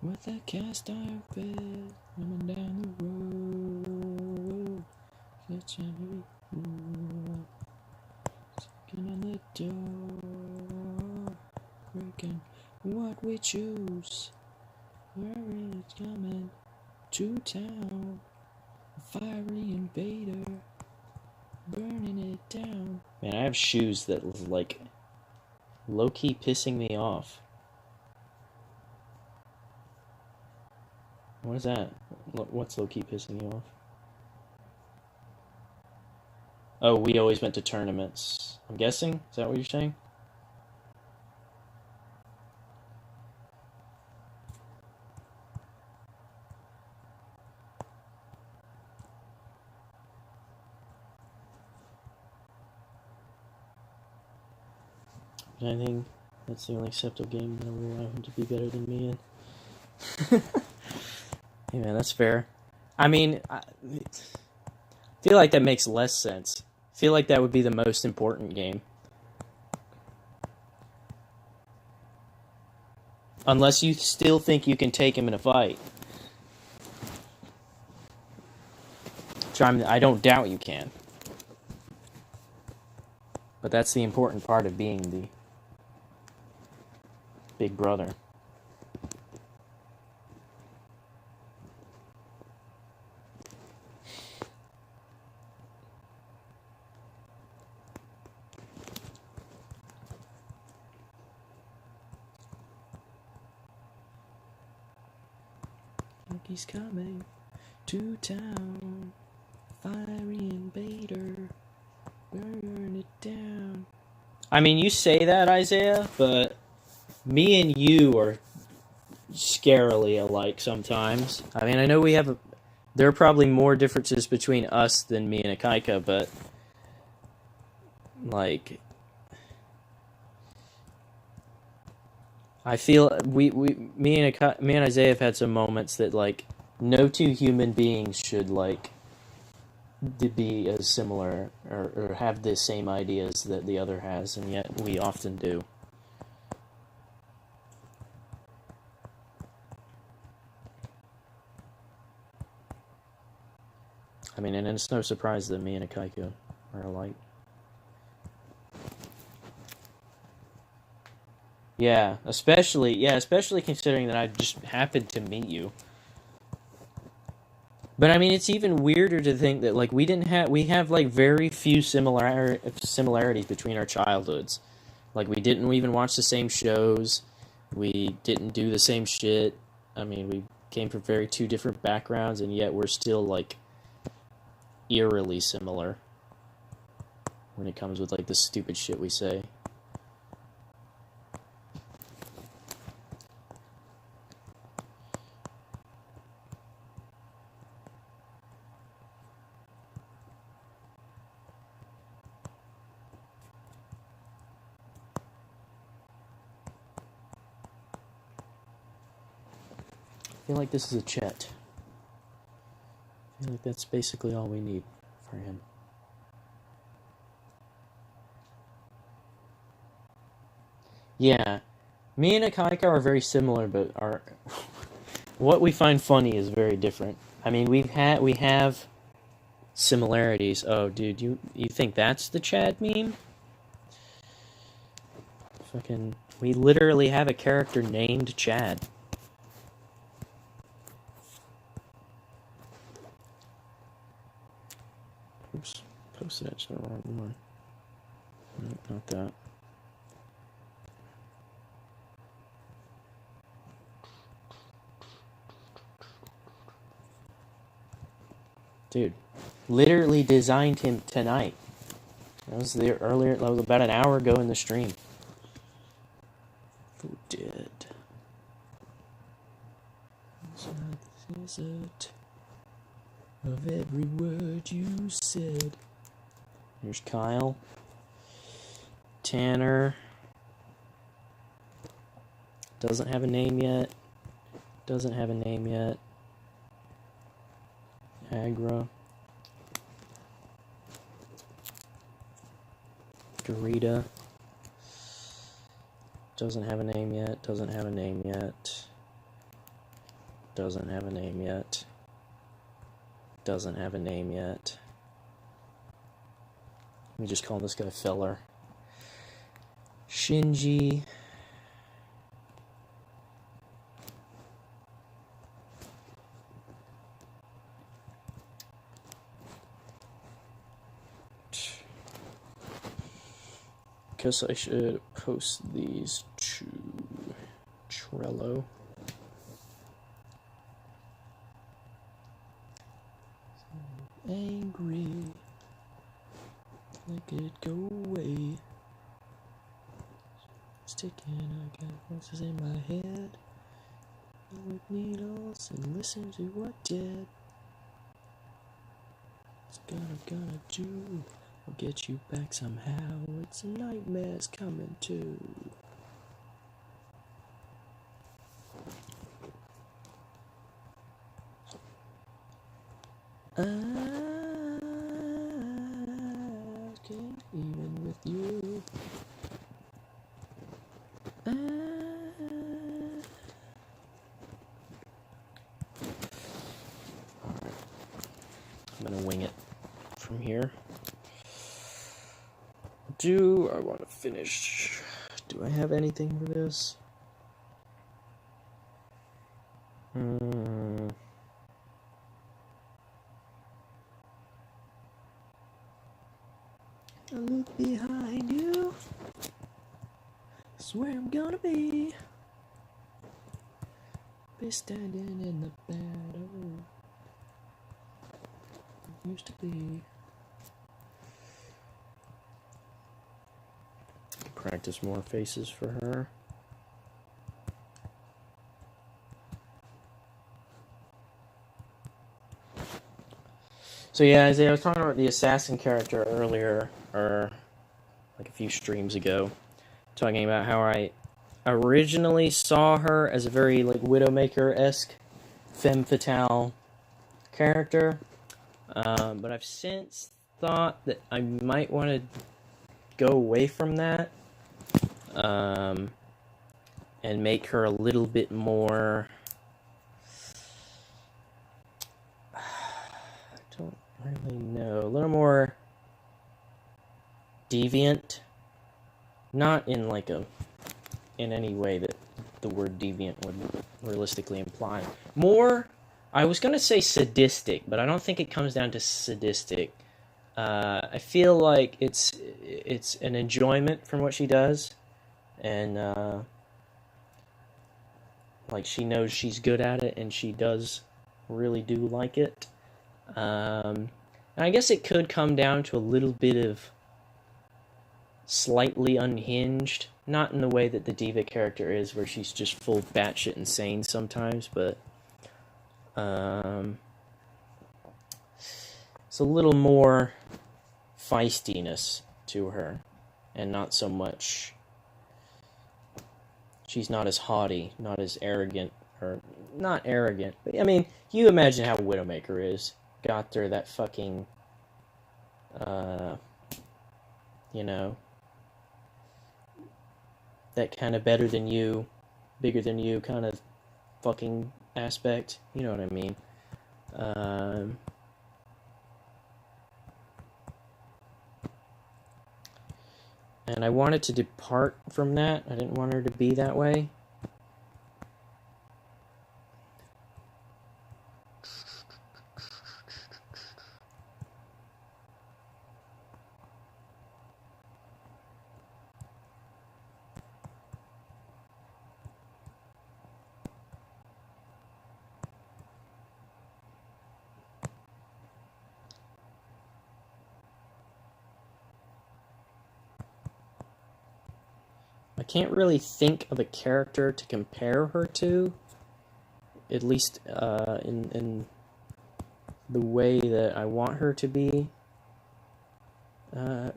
with a cast iron bed, coming down the road, such a fool, knocking on the door, breaking what we choose, where it's coming to town, a fiery invader, burning it down. Man, I have shoes that was like low-key pissing me off. What is that? What's low-key pissing you off? Oh, we always went to tournaments. I'm guessing? Is that what you're saying? I think that's the only acceptable game that will allow him to be better than me in. Hey man, that's fair. I mean, I feel like that makes less sense. I feel like that would be the most important game. Unless you still think you can take him in a fight. Which I don't doubt you can. But that's the important part of being the big brother. He's coming to town, fiery invader, burn it down. I mean, you say that, Isaiah, but me and you are scarily alike sometimes. I mean, I know there are probably more differences between us than me and Akaika, but like, I feel me and Isaiah have had some moments that like no two human beings should, like, be as similar or have the same ideas that the other has, and yet we often do. I mean, and it's no surprise that me and Akaiko are alike. Yeah, especially considering that I just happened to meet you. But I mean, it's even weirder to think that, like, we have like very few similarities between our childhoods. Like, we didn't even watch the same shows. We didn't do the same shit. I mean, we came from two different backgrounds, and yet we're still, like, eerily similar when it comes with, like, the stupid shit we say. I feel like this is a Chet. I feel like that's basically all we need for him. Yeah, me and Akaika are very similar, but what we find funny is very different. I mean, we have similarities. Oh, dude, you think that's the Chad meme? Fucking, we literally have a character named Chad. Oops, posted it to the wrong one. No, not that. Dude, literally designed him tonight. That was about an hour ago in the stream. Who did? Is it of every word you said? Here's Kyle. Tanner. Doesn't have a name yet. Agra. GIRIDA. Doesn't have a name yet. Let me just call this guy Feller. Shinji. Guess I should post these to Trello. Angry, make it go away. Sticking, I got voices in my head. With needles and listen to what dead. It's gonna do. I'll get you back somehow. It's a nightmare's coming too. I can't even with you. Alright. I'm gonna wing it from here. Do I want to finish? Do I have anything for this? I look behind you. That's where I'm gonna be. Be standing in the battle. I used to be. Practice more faces for her. So yeah, Isaiah, I was talking about the assassin character earlier, or like a few streams ago, talking about how I originally saw her as a very, like, Widowmaker-esque femme fatale character. But I've since thought that I might want to go away from that. And make her a little bit more... I don't really know. A little more deviant. Not in like in any way that the word deviant would realistically imply. More, I was going to say sadistic, but I don't think it comes down to sadistic. I feel like it's an enjoyment from what she does, and like she knows she's good at it, and she does really do like it. And I guess it could come down to a little bit of slightly unhinged, not in the way that the diva character is, where she's just full batshit insane sometimes, but it's a little more feistiness to her, and not so much... She's not as haughty, not as arrogant, or not arrogant, but I mean, you imagine how Widowmaker is. Got her that fucking, you know, that kind of better than you, bigger than you kind of fucking aspect. You know what I mean? And I wanted to depart from that. I didn't want her to be that way. I can't really think of a character to compare her to, at least in the way that I want her to be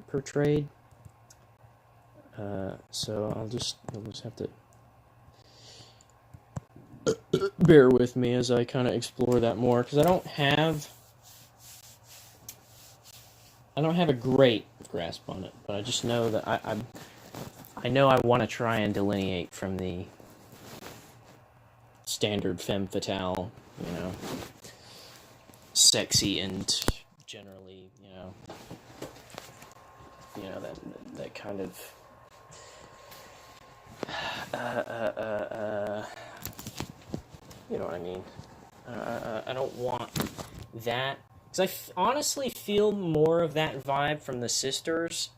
portrayed. So I'll just have to bear with me as I kind of explore that more, because I don't have a great grasp on it, but I just know that I know I want to try and delineate from the standard femme fatale, you know, sexy and generally, you know that kind of you know what I mean. I don't want that, because I honestly feel more of that vibe from the sisters.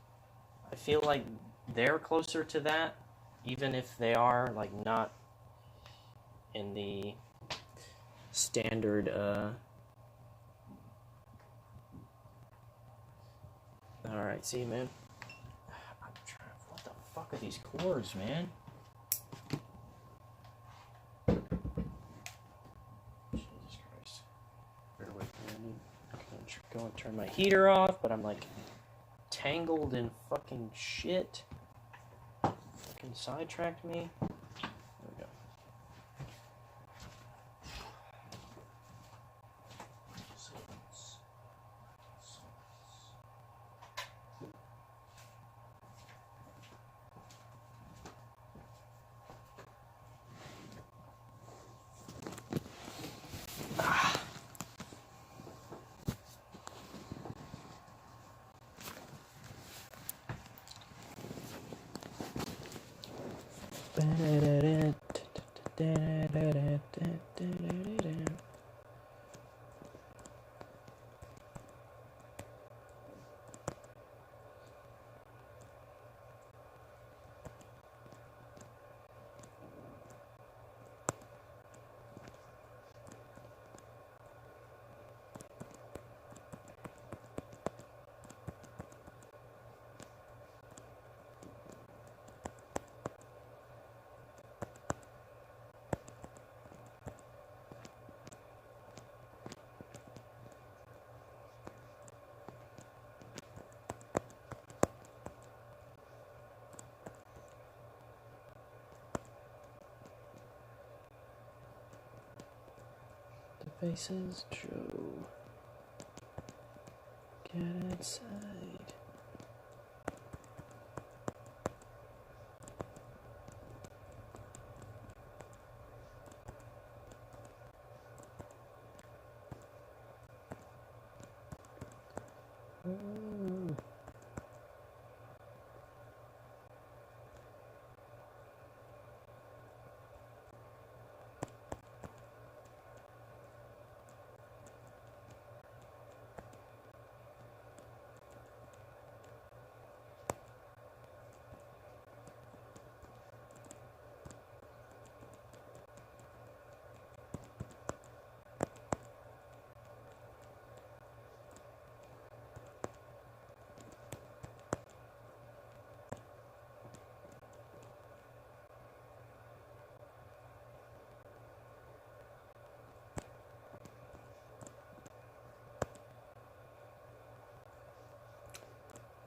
I feel like they're closer to that, even if they are like not in the standard alright, see, man, I'm trying, what the fuck are these cords, man? Jesus Christ, bear with me. I'm gonna go and turn my heater off, but I'm like tangled in fucking shit. Fucking sidetracked me. There we go. faces, Joe. Get outside. Oh.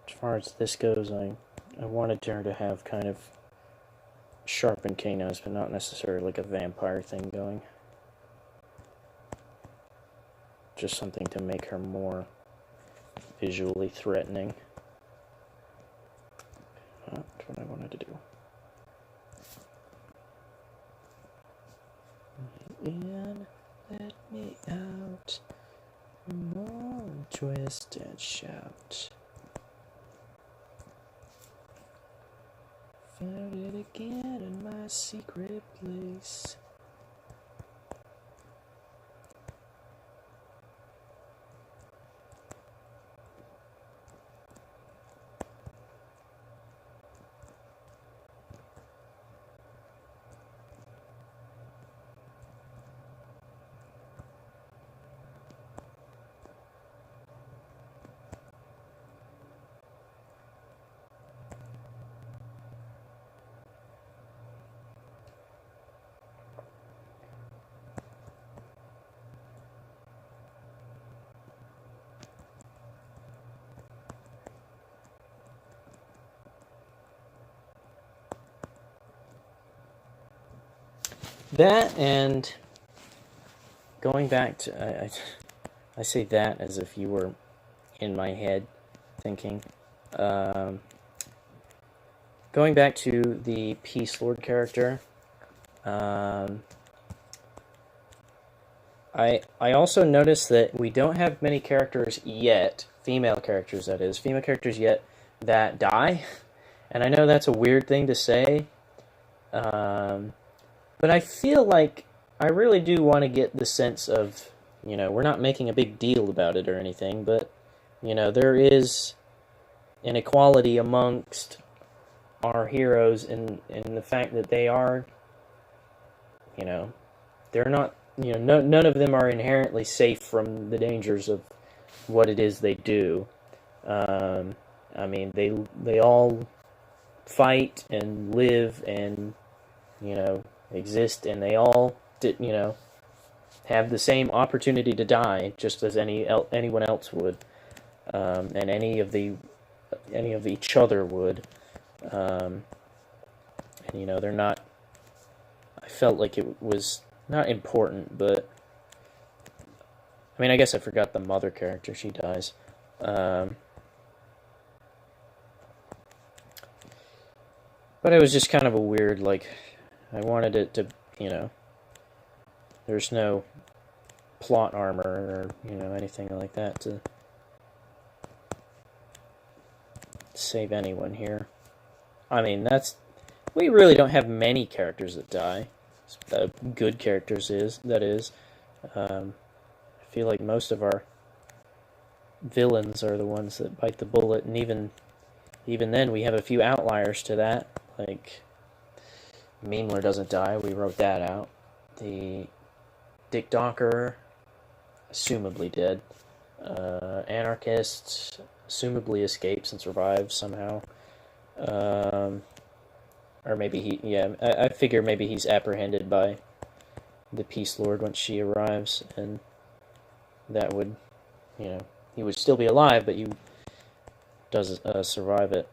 As far as this goes, I wanted her to have kind of sharpened canines, but not necessarily like a vampire thing going. Just something to make her more visually threatening. That's what I wanted to do. In, let me out. Come on, twist and shout. Found it again in my secret place. That, and going back to, I say that as if you were in my head thinking. Going back to the Peace Lord character, I also noticed that we don't have many characters yet, female characters that is, female characters yet, that die. And I know that's a weird thing to say, but I feel like I really do want to get the sense of, you know, we're not making a big deal about it or anything, but, you know, there is an equality amongst our heroes in the fact that they are, you know, they're not, you know, none of them are inherently safe from the dangers of what it is they do. I mean, they all fight and live and, you know, exist, and they all, you know, have the same opportunity to die, just as anyone else would, and any of each other would, and you know, they're not. I felt like it was not important, but I mean, I guess I forgot the mother character. She dies. But it was just kind of a weird, like, I wanted it to, you know, there's no plot armor or, you know, anything like that to save anyone here. I mean, we really don't have many characters that die. Good characters that is. I feel like most of our villains are the ones that bite the bullet, and even then we have a few outliers to that, like Meemler doesn't die, we wrote that out. The Dick Docker, assumably dead. Anarchist, assumably escapes and survives somehow. Or maybe I figure maybe he's apprehended by the Peace Lord once she arrives, and that would, you know, he would still be alive, but he does survive it.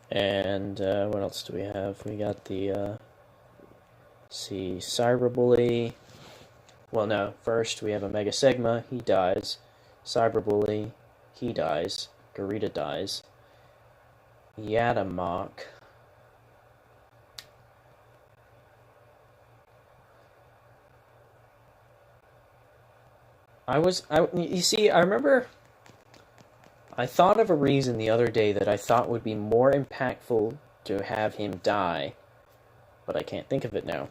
And what else do we have? We got the see, Cyberbully. Well, no. First, we have Omega Sigma. He dies. Cyberbully. He dies. Garita dies. Yatamok. You see, I remember I thought of a reason the other day that I thought would be more impactful to have him die, but I can't think of it now.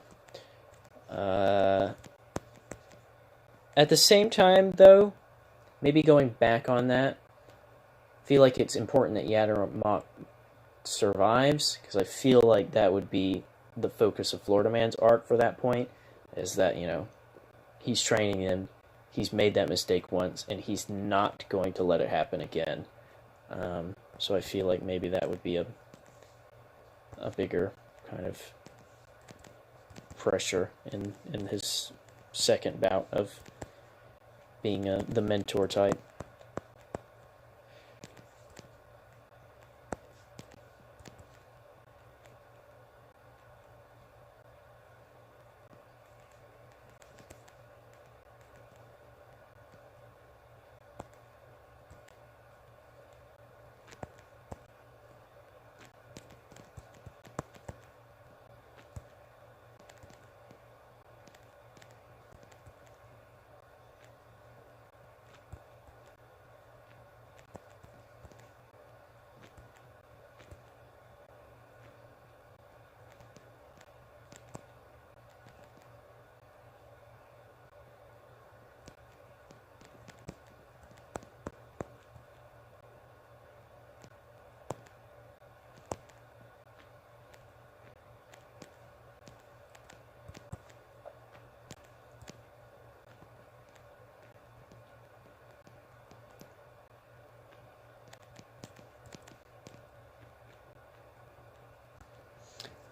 At the same time, though, maybe going back on that, I feel like it's important that Yatamok survives, because I feel like that would be the focus of Florida Man's arc for that point, is that, you know, he's training him, he's made that mistake once, and he's not going to let it happen again. So I feel like maybe that would be a bigger kind of pressure in his second bout of being the mentor type.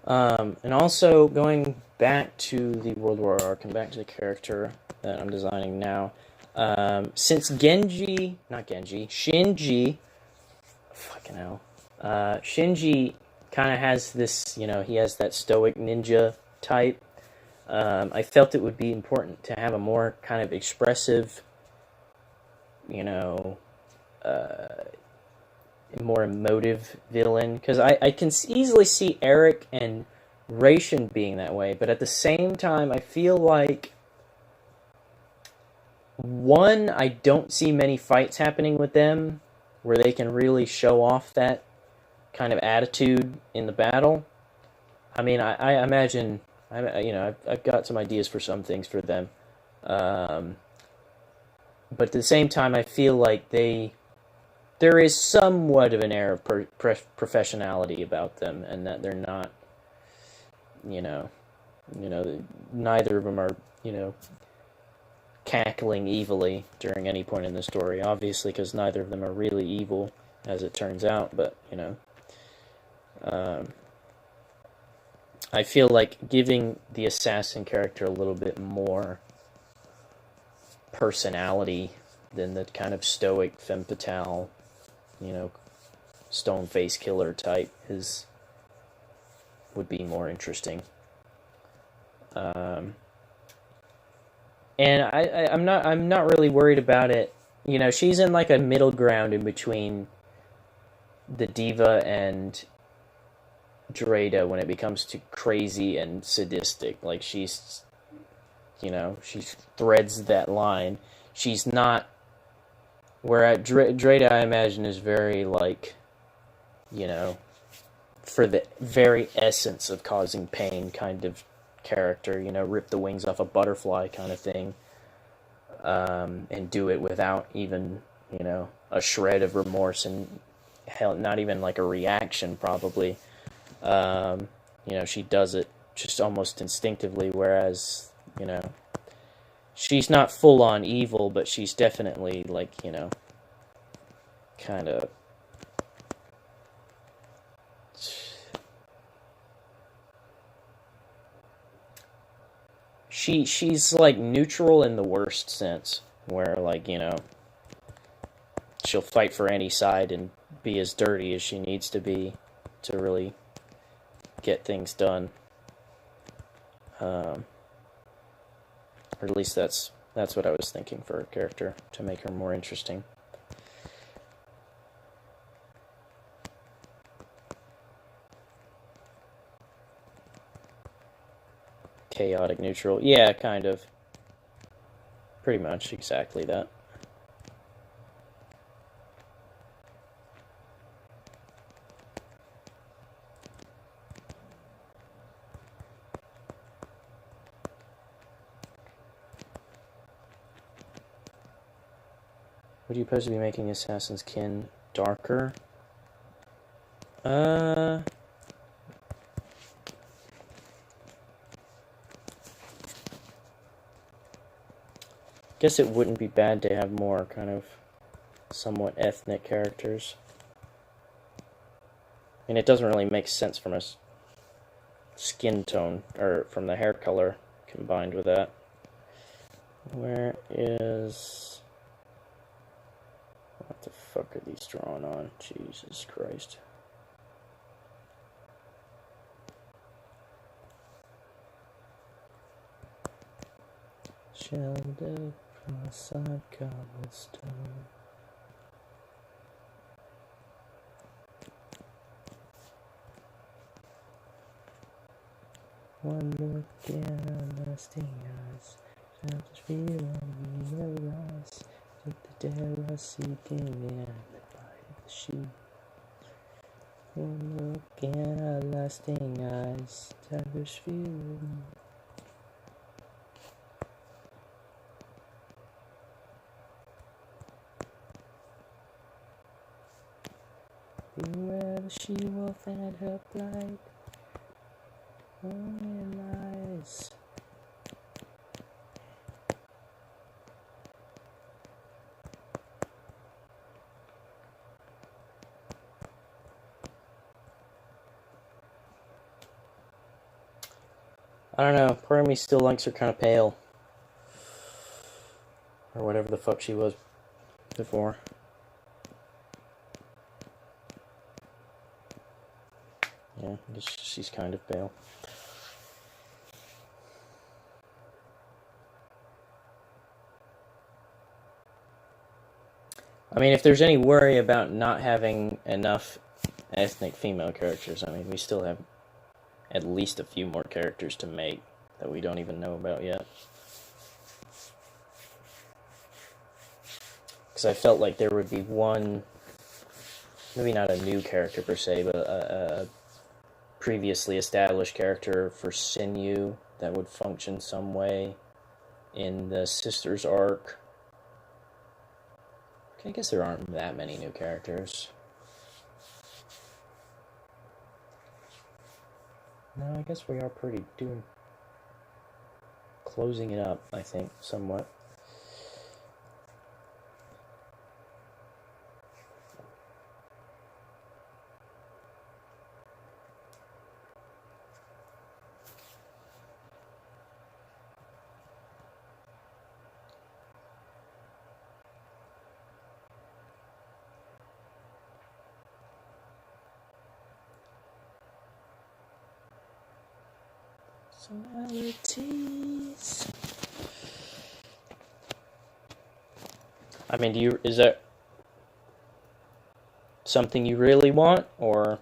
And also, going back to the World War arc and back to the character that I'm designing now, since Shinji, fucking hell, Shinji kind of has this, you know, he has that stoic ninja type, I felt it would be important to have a more kind of expressive, you know, more emotive villain, because I can easily see Eric and Ration being that way, but at the same time I feel like, one, I don't see many fights happening with them where they can really show off that kind of attitude in the battle. I mean, I imagine, you know, I've got some ideas for some things for them, but at the same time I feel like there is somewhat of an air of professionality about them, and that they're not, you know, neither of them are, you know, cackling evilly during any point in the story, obviously, because neither of them are really evil, as it turns out, but, you know, I feel like giving the assassin character a little bit more personality than the kind of stoic femme fatale, you know, stone face killer type would be more interesting. And I'm not really worried about it. You know, she's in like a middle ground in between the diva and GIRIDA when it comes to crazy and sadistic. Like, she's, you know, she threads that line. She's not, where GIRIDA, I imagine, is very, like, you know, for the very essence of causing pain kind of character, you know, rip the wings off a butterfly kind of thing, and do it without even, you know, a shred of remorse, and hell, not even like a reaction, probably. You know, she does it just almost instinctively, whereas, you know, she's not full-on evil, but she's definitely, like, you know, kind of... She's, like, neutral in the worst sense, where, like, you know, she'll fight for any side and be as dirty as she needs to be to really get things done. Or at least that's what I was thinking for a character, to make her more interesting. Chaotic neutral. Yeah, kind of. Pretty much exactly that. Would you supposed to be making Assassin's Kin darker? Guess it wouldn't be bad to have more kind of somewhat ethnic characters. And it doesn't really make sense from a skin tone, or from the hair color combined with that. Where is... What the fuck are these drawn on? Jesus Christ. Sheltered from a side cobblestone. One look in her lasting eyes, childish feeling in her eyes, took the terror seeking in the bite of the sheep. One look in her lasting eyes, childish feeling. Beware the she-wolf and her blight. Only lies. I don't know. Part of me still likes her kind of pale, or whatever the fuck she was before. Yeah, she's kind of pale. I mean, if there's any worry about not having enough ethnic female characters, I mean, we still have at least a few more characters to make that we don't even know about yet. Because I felt like there would be one, maybe not a new character per se, but a previously established character for Sinew that would function some way in the Sisters arc. I guess there aren't that many new characters. No, I guess we are closing it up, I think, somewhat. Personalities. I mean, is that something you really want, or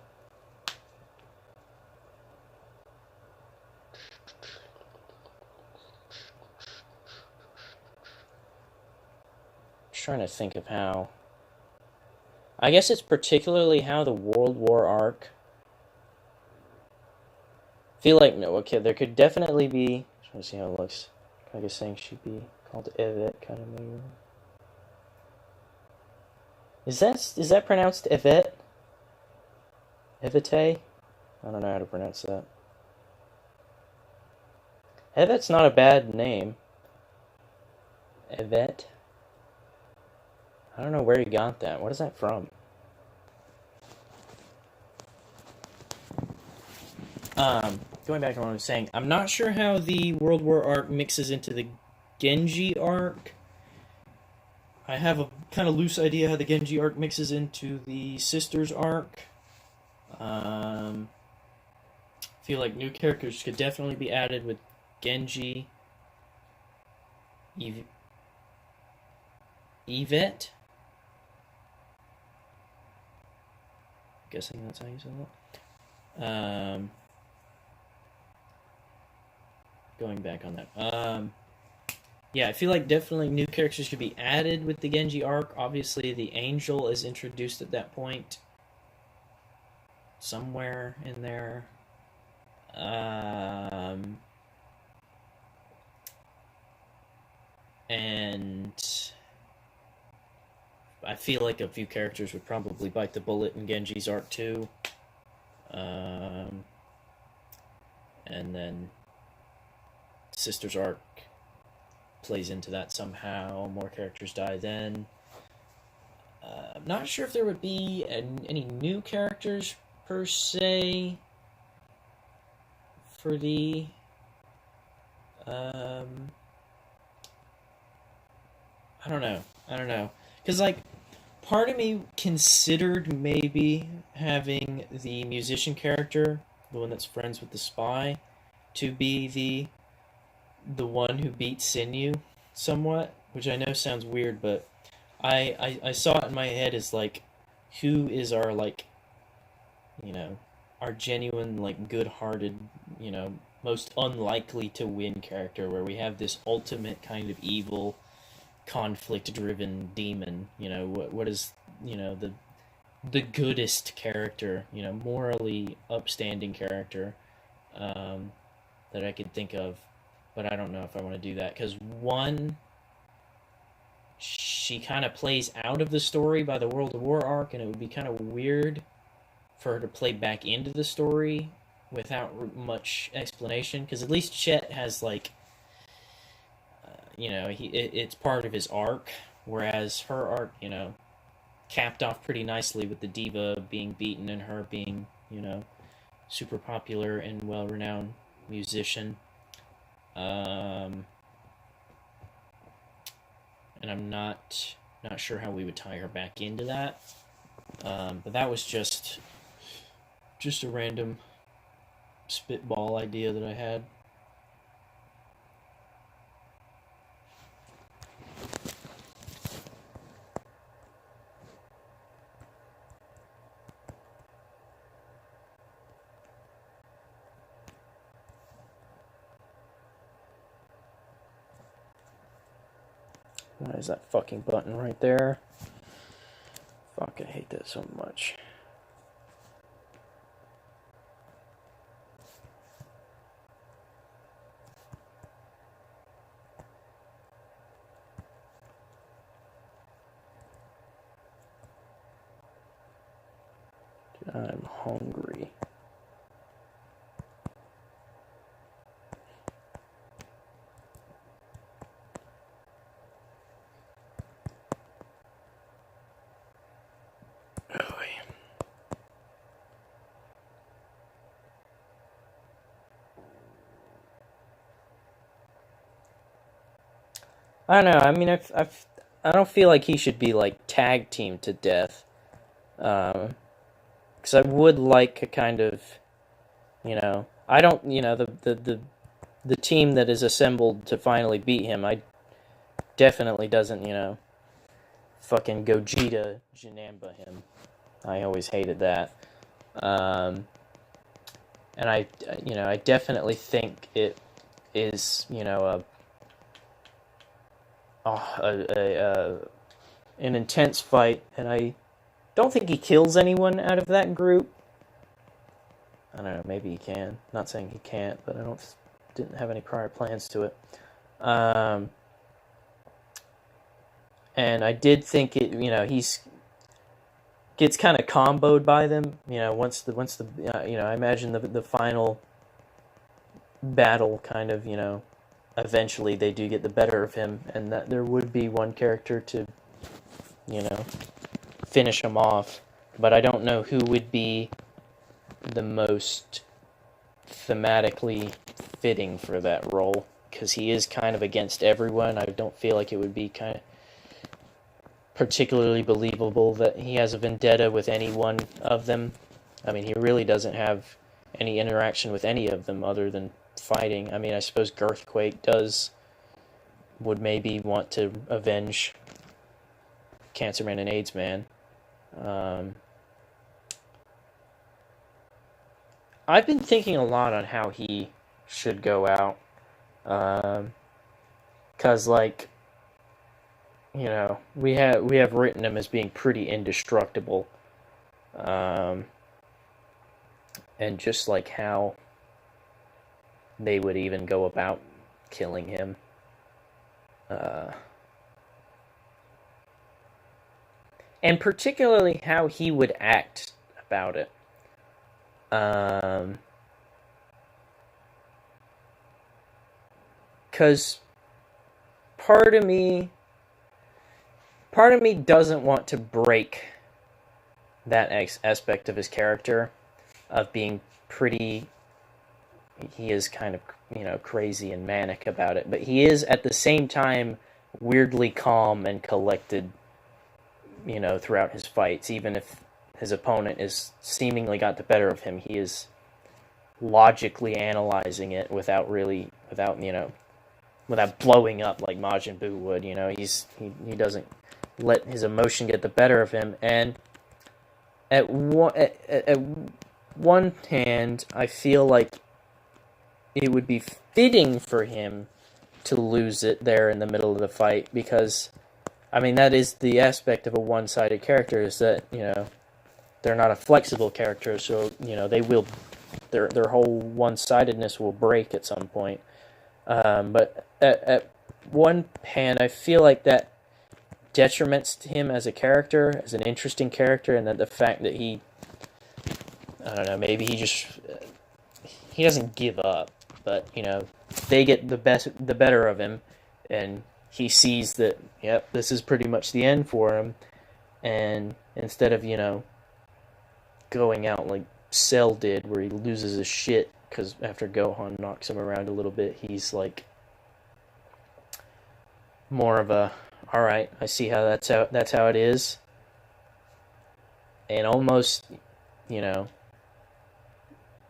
just trying to think of how. I guess it's particularly how the World War arc. Feel like, no, okay, there could definitely be, trying to see how it looks, I guess saying she'd be called Yvette, kind of maybe. Is that pronounced Yvette? Yvette? I don't know how to pronounce that. Yvette's not a bad name. Yvette? I don't know where you got that. What is that from? Going back to what I was saying, I'm not sure how the World War arc mixes into the Genji arc. I have a kind of loose idea how the Genji arc mixes into the Sisters arc. I feel like new characters could definitely be added with Genji, Yvette. Guessing that's how you say that. Going back on that. Yeah, I feel like definitely new characters should be added with the Genji arc. Obviously, the Angel is introduced at that point. Somewhere in there. And I feel like a few characters would probably bite the bullet in Genji's arc too. And then Sister's arc plays into that somehow. More characters die then. I'm not sure if there would be any new characters per se for the I don't know, because like part of me considered maybe having the musician character, the one that's friends with the spy, to be the one who beats Sinew somewhat, which I know sounds weird, but I saw it in my head as like, who is our like, our genuine like good-hearted, most unlikely to win character, where we have this ultimate kind of evil, conflict-driven demon. What is the goodest character, morally upstanding character that I could think of, but I don't know if I want to do that, because one, she kind of plays out of the story by the World of War arc, and it would be kind of weird for her to play back into the story without much explanation, because at least Chet has like, it's part of his arc, whereas her arc, capped off pretty nicely with the diva being beaten and her being, super popular and well-renowned musician. And I'm not sure how we would tie her back into that. But that was just a random spitball idea that I had. Why is that fucking button right there? Fuck, I hate that so much. I'm hungry. I don't know. I mean, I don't feel like he should be like tag teamed to death. Because I would like a kind of, I don't, the team that is assembled to finally beat him, I definitely doesn't, fucking Gogeta Janamba him. I always hated that. And I definitely think it is, an intense fight, and I don't think he kills anyone out of that group. I don't know, maybe he can. Not saying he can't, but I didn't have any prior plans to it. And I did think it, he's gets kind of comboed by them. Once the I imagine the final battle kind of, eventually they do get the better of him, and that there would be one character to, finish him off. But I don't know who would be the most thematically fitting for that role, because he is kind of against everyone. I don't feel like it would be kind of particularly believable that he has a vendetta with any one of them. I mean, he really doesn't have any interaction with any of them other than fighting. I mean, I suppose Girthquake would maybe want to avenge Cancer Man and AIDS Man. I've been thinking a lot on how he should go out. Because, like, you know, we have written him as being pretty indestructible. And just, like, how they would even go about killing him. And particularly how he would act about it. Because part of me doesn't want to break that aspect of his character of being pretty. He is kind of, you know, crazy and manic about it, but he is at the same time weirdly calm and collected, you know, throughout his fights. Even if his opponent is seemingly got the better of him, he is logically analyzing it without blowing up like Majin Buu would. You know, he doesn't let his emotion get the better of him. And at one hand, I feel like it would be fitting for him to lose it there in the middle of the fight, because, I mean, that is the aspect of a one-sided character, is that, you know, they're not a flexible character, so, you know, their whole one-sidedness will break at some point. But at one hand, I feel like that detriments to him as a character, as an interesting character, and that the fact that he, I don't know, maybe he doesn't give up, but, you know, they get the better of him, and he sees that, yep, this is pretty much the end for him, and instead of, you know, going out like Cell did, where he loses his shit because after Gohan knocks him around a little bit, he's like more of a, all right, I see how that's how it is, and almost, you know,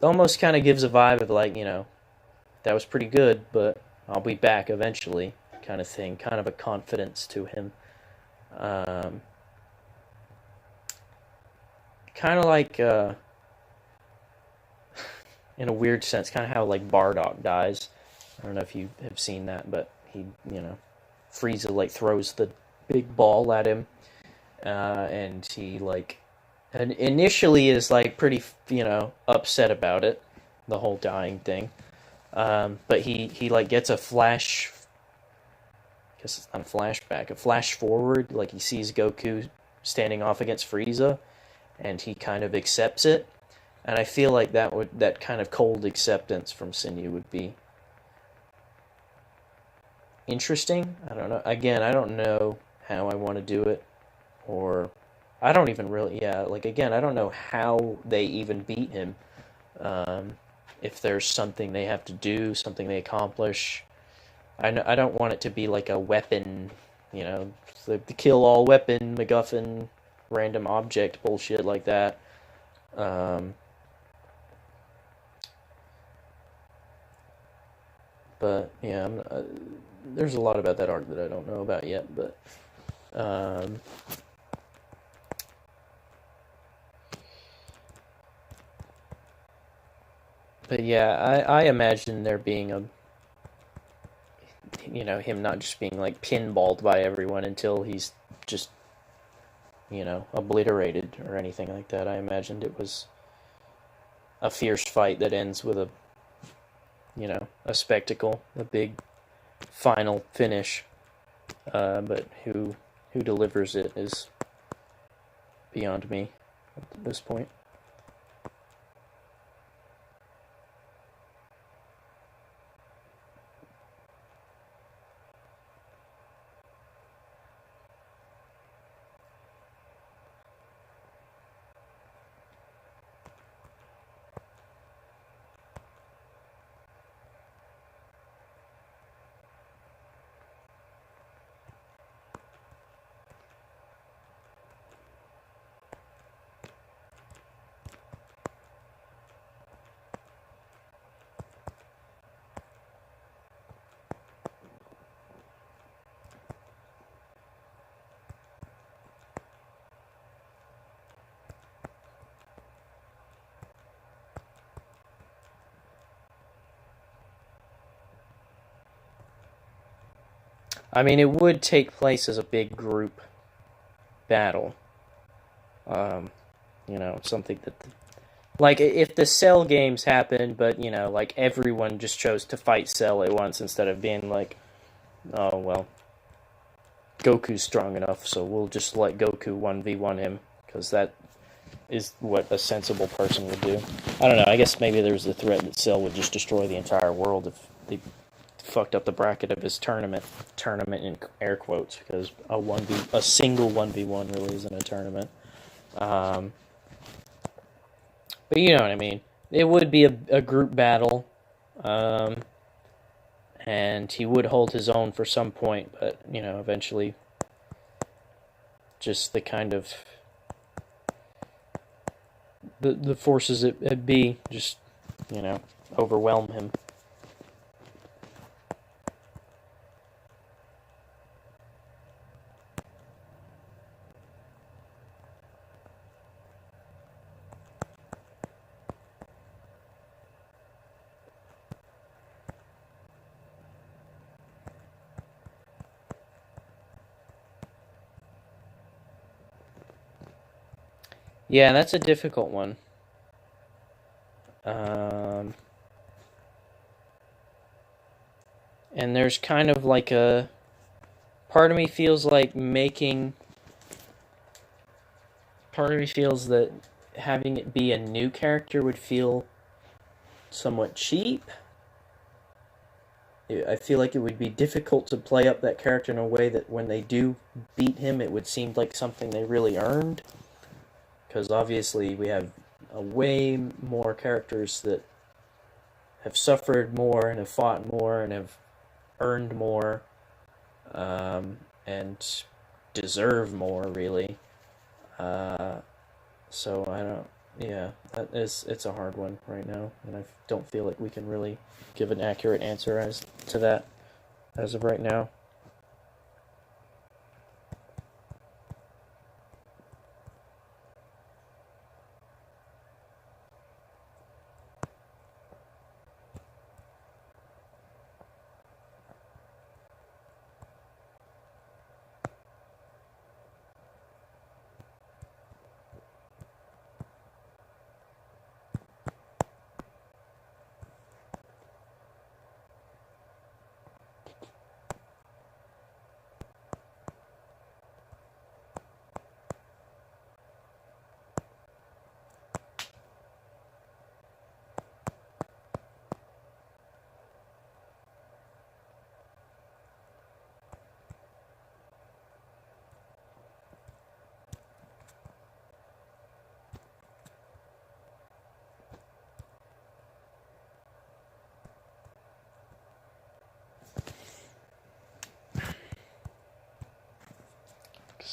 almost kind of gives a vibe of like, you know, that was pretty good, but I'll be back eventually, kind of thing, kind of a confidence to him. Kind of like, in a weird sense, kind of how like Bardock dies. I don't know if you have seen that, but he, you know, Frieza like throws the big ball at him, and he like, and initially is like pretty, you know, upset about it, the whole dying thing. But he like gets a flash. I guess it's not a flashback, a flash forward. Like he sees Goku standing off against Frieza, and he kind of accepts it. And I feel like that kind of cold acceptance from Sinyu would be interesting. I don't know. Again, I don't know how I want to do it, or I don't even really. Yeah, like again, I don't know how they even beat him. If there's something they have to do, something they accomplish. I don't want it to be like a weapon, you know, the kill all weapon, MacGuffin, random object bullshit like that. But yeah, there's a lot about that arc that I don't know about yet. But yeah, I imagine there being a, you know, him not just being like pinballed by everyone until he's just, you know, obliterated or anything like that. I imagined it was a fierce fight that ends with a, you know, a spectacle, a big final finish. But who delivers it is beyond me at this point. I mean, it would take place as a big group battle. You know, something that, like, if the Cell games happened, but, you know, like, everyone just chose to fight Cell at once instead of being like, oh, well, Goku's strong enough, so we'll just let Goku 1v1 him, because that is what a sensible person would do. I don't know, I guess maybe there's the threat that Cell would just destroy the entire world if they fucked up the bracket of his tournament in air quotes, because a single 1v1 really isn't a tournament. But you know what I mean. It would be a group battle, and he would hold his own for some point, but, you know, eventually just the kind of the forces at B just, you know, overwhelm him. Yeah, that's a difficult one. And there's kind of like a... Part of me feels like Part of me feels that having it be a new character would feel somewhat cheap. I feel like it would be difficult to play up that character in a way that when they do beat him, it would seem like something they really earned. Because obviously we have way more characters that have suffered more and have fought more and have earned more, and deserve more, really. So I don't... Yeah, it's a hard one right now, and I don't feel like we can really give an accurate answer as to that as of right now.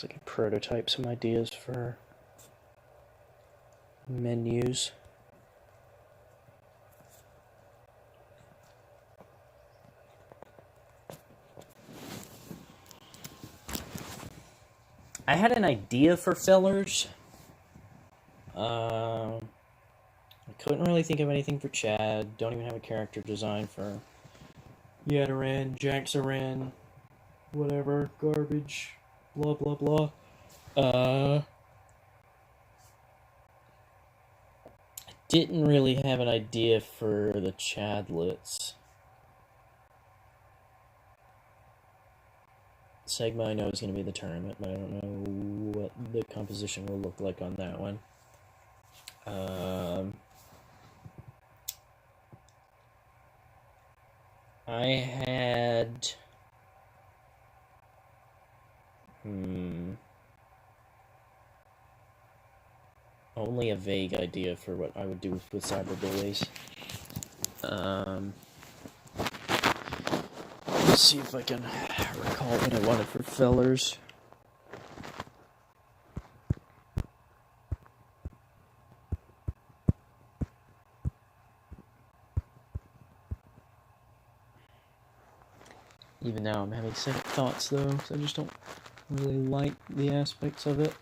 I can prototype some ideas for menus. I had an idea for fillers. I couldn't really think of anything for Chad. Don't even have a character design for Yadaran, Jaxaran, whatever, garbage, blah blah blah. I didn't really have an idea for the Chadlets. Segma I know is going to be the tournament, but I don't know what the composition will look like on that one. I had... only a vague idea for what I would do with Cyberbullies. Let's see if I can recall what I wanted for fillers. Even now I'm having second thoughts, though, because I just don't really like the aspects of it.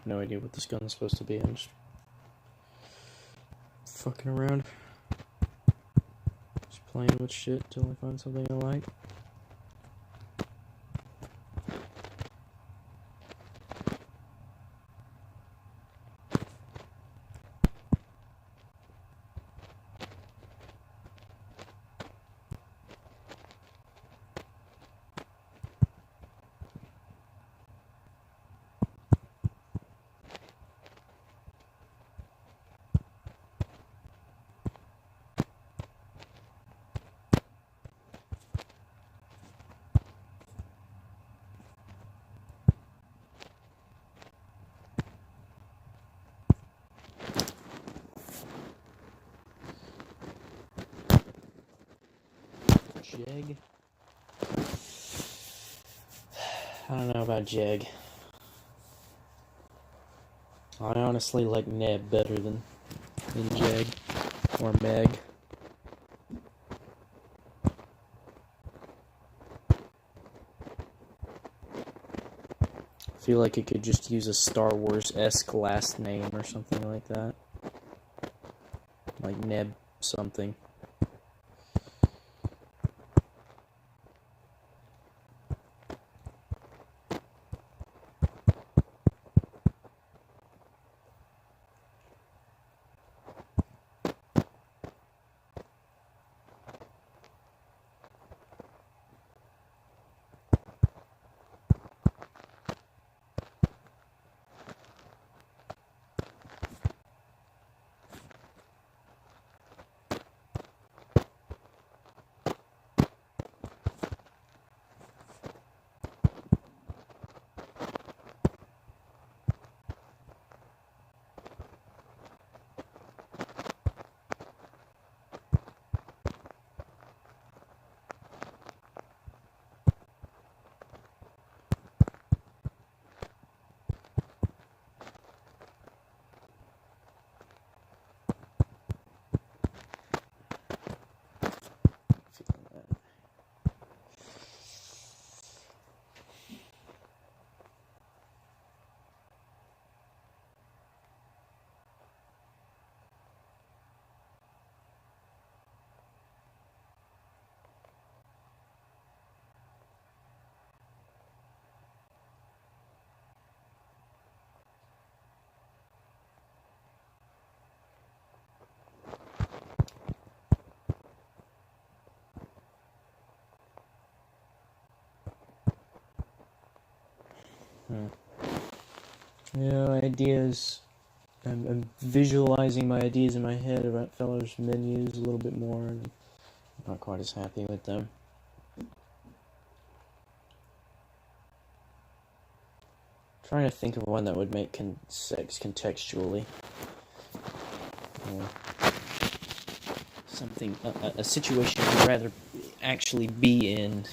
have no idea what this gun is supposed to be. I'm just fucking around. Just playing with shit till I find something I like. Jeg? I don't know about Jeg. I honestly like Neb better than Jeg or Meg. I feel like it could just use a Star Wars-esque last name or something like that. Like Neb something. Yeah, ideas. I'm visualizing my ideas in my head about Feller's menus a little bit more, and I'm not quite as happy with them. Trying to think of one that would make sense contextually. Something, a situation I'd rather actually be in.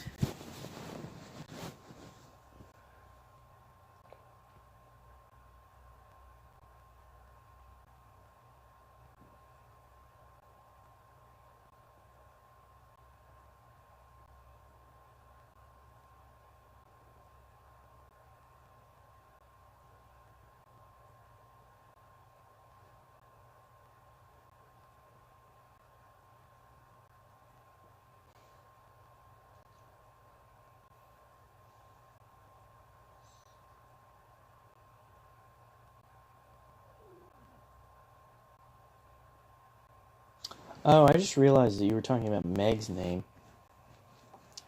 Oh, I just realized that you were talking about Meg's name,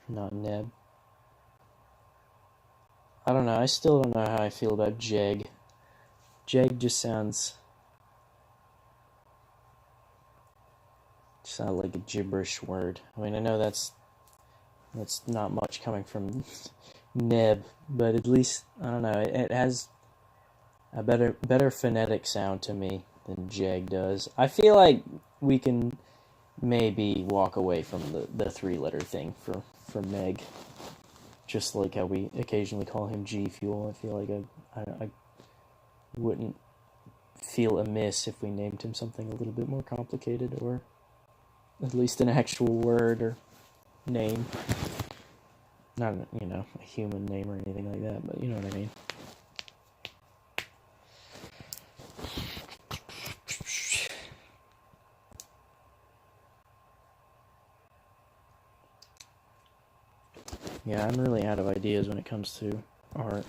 not Neb. I don't know, I still don't know how I feel about Jeg. Jeg just sounds like a gibberish word. I mean, I know that's not much coming from Neb, but at least, I don't know, it has a better phonetic sound to me than Jeg does. I feel like we can maybe walk away from the three-letter thing for Meg. Just like how we occasionally call him G Fuel. I feel like I wouldn't feel amiss if we named him something a little bit more complicated, or at least an actual word or name. Not, a human name or anything like that, but you know what I mean. Yeah, I'm really out of ideas when it comes to art.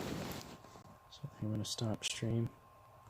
So I'm going to stop stream.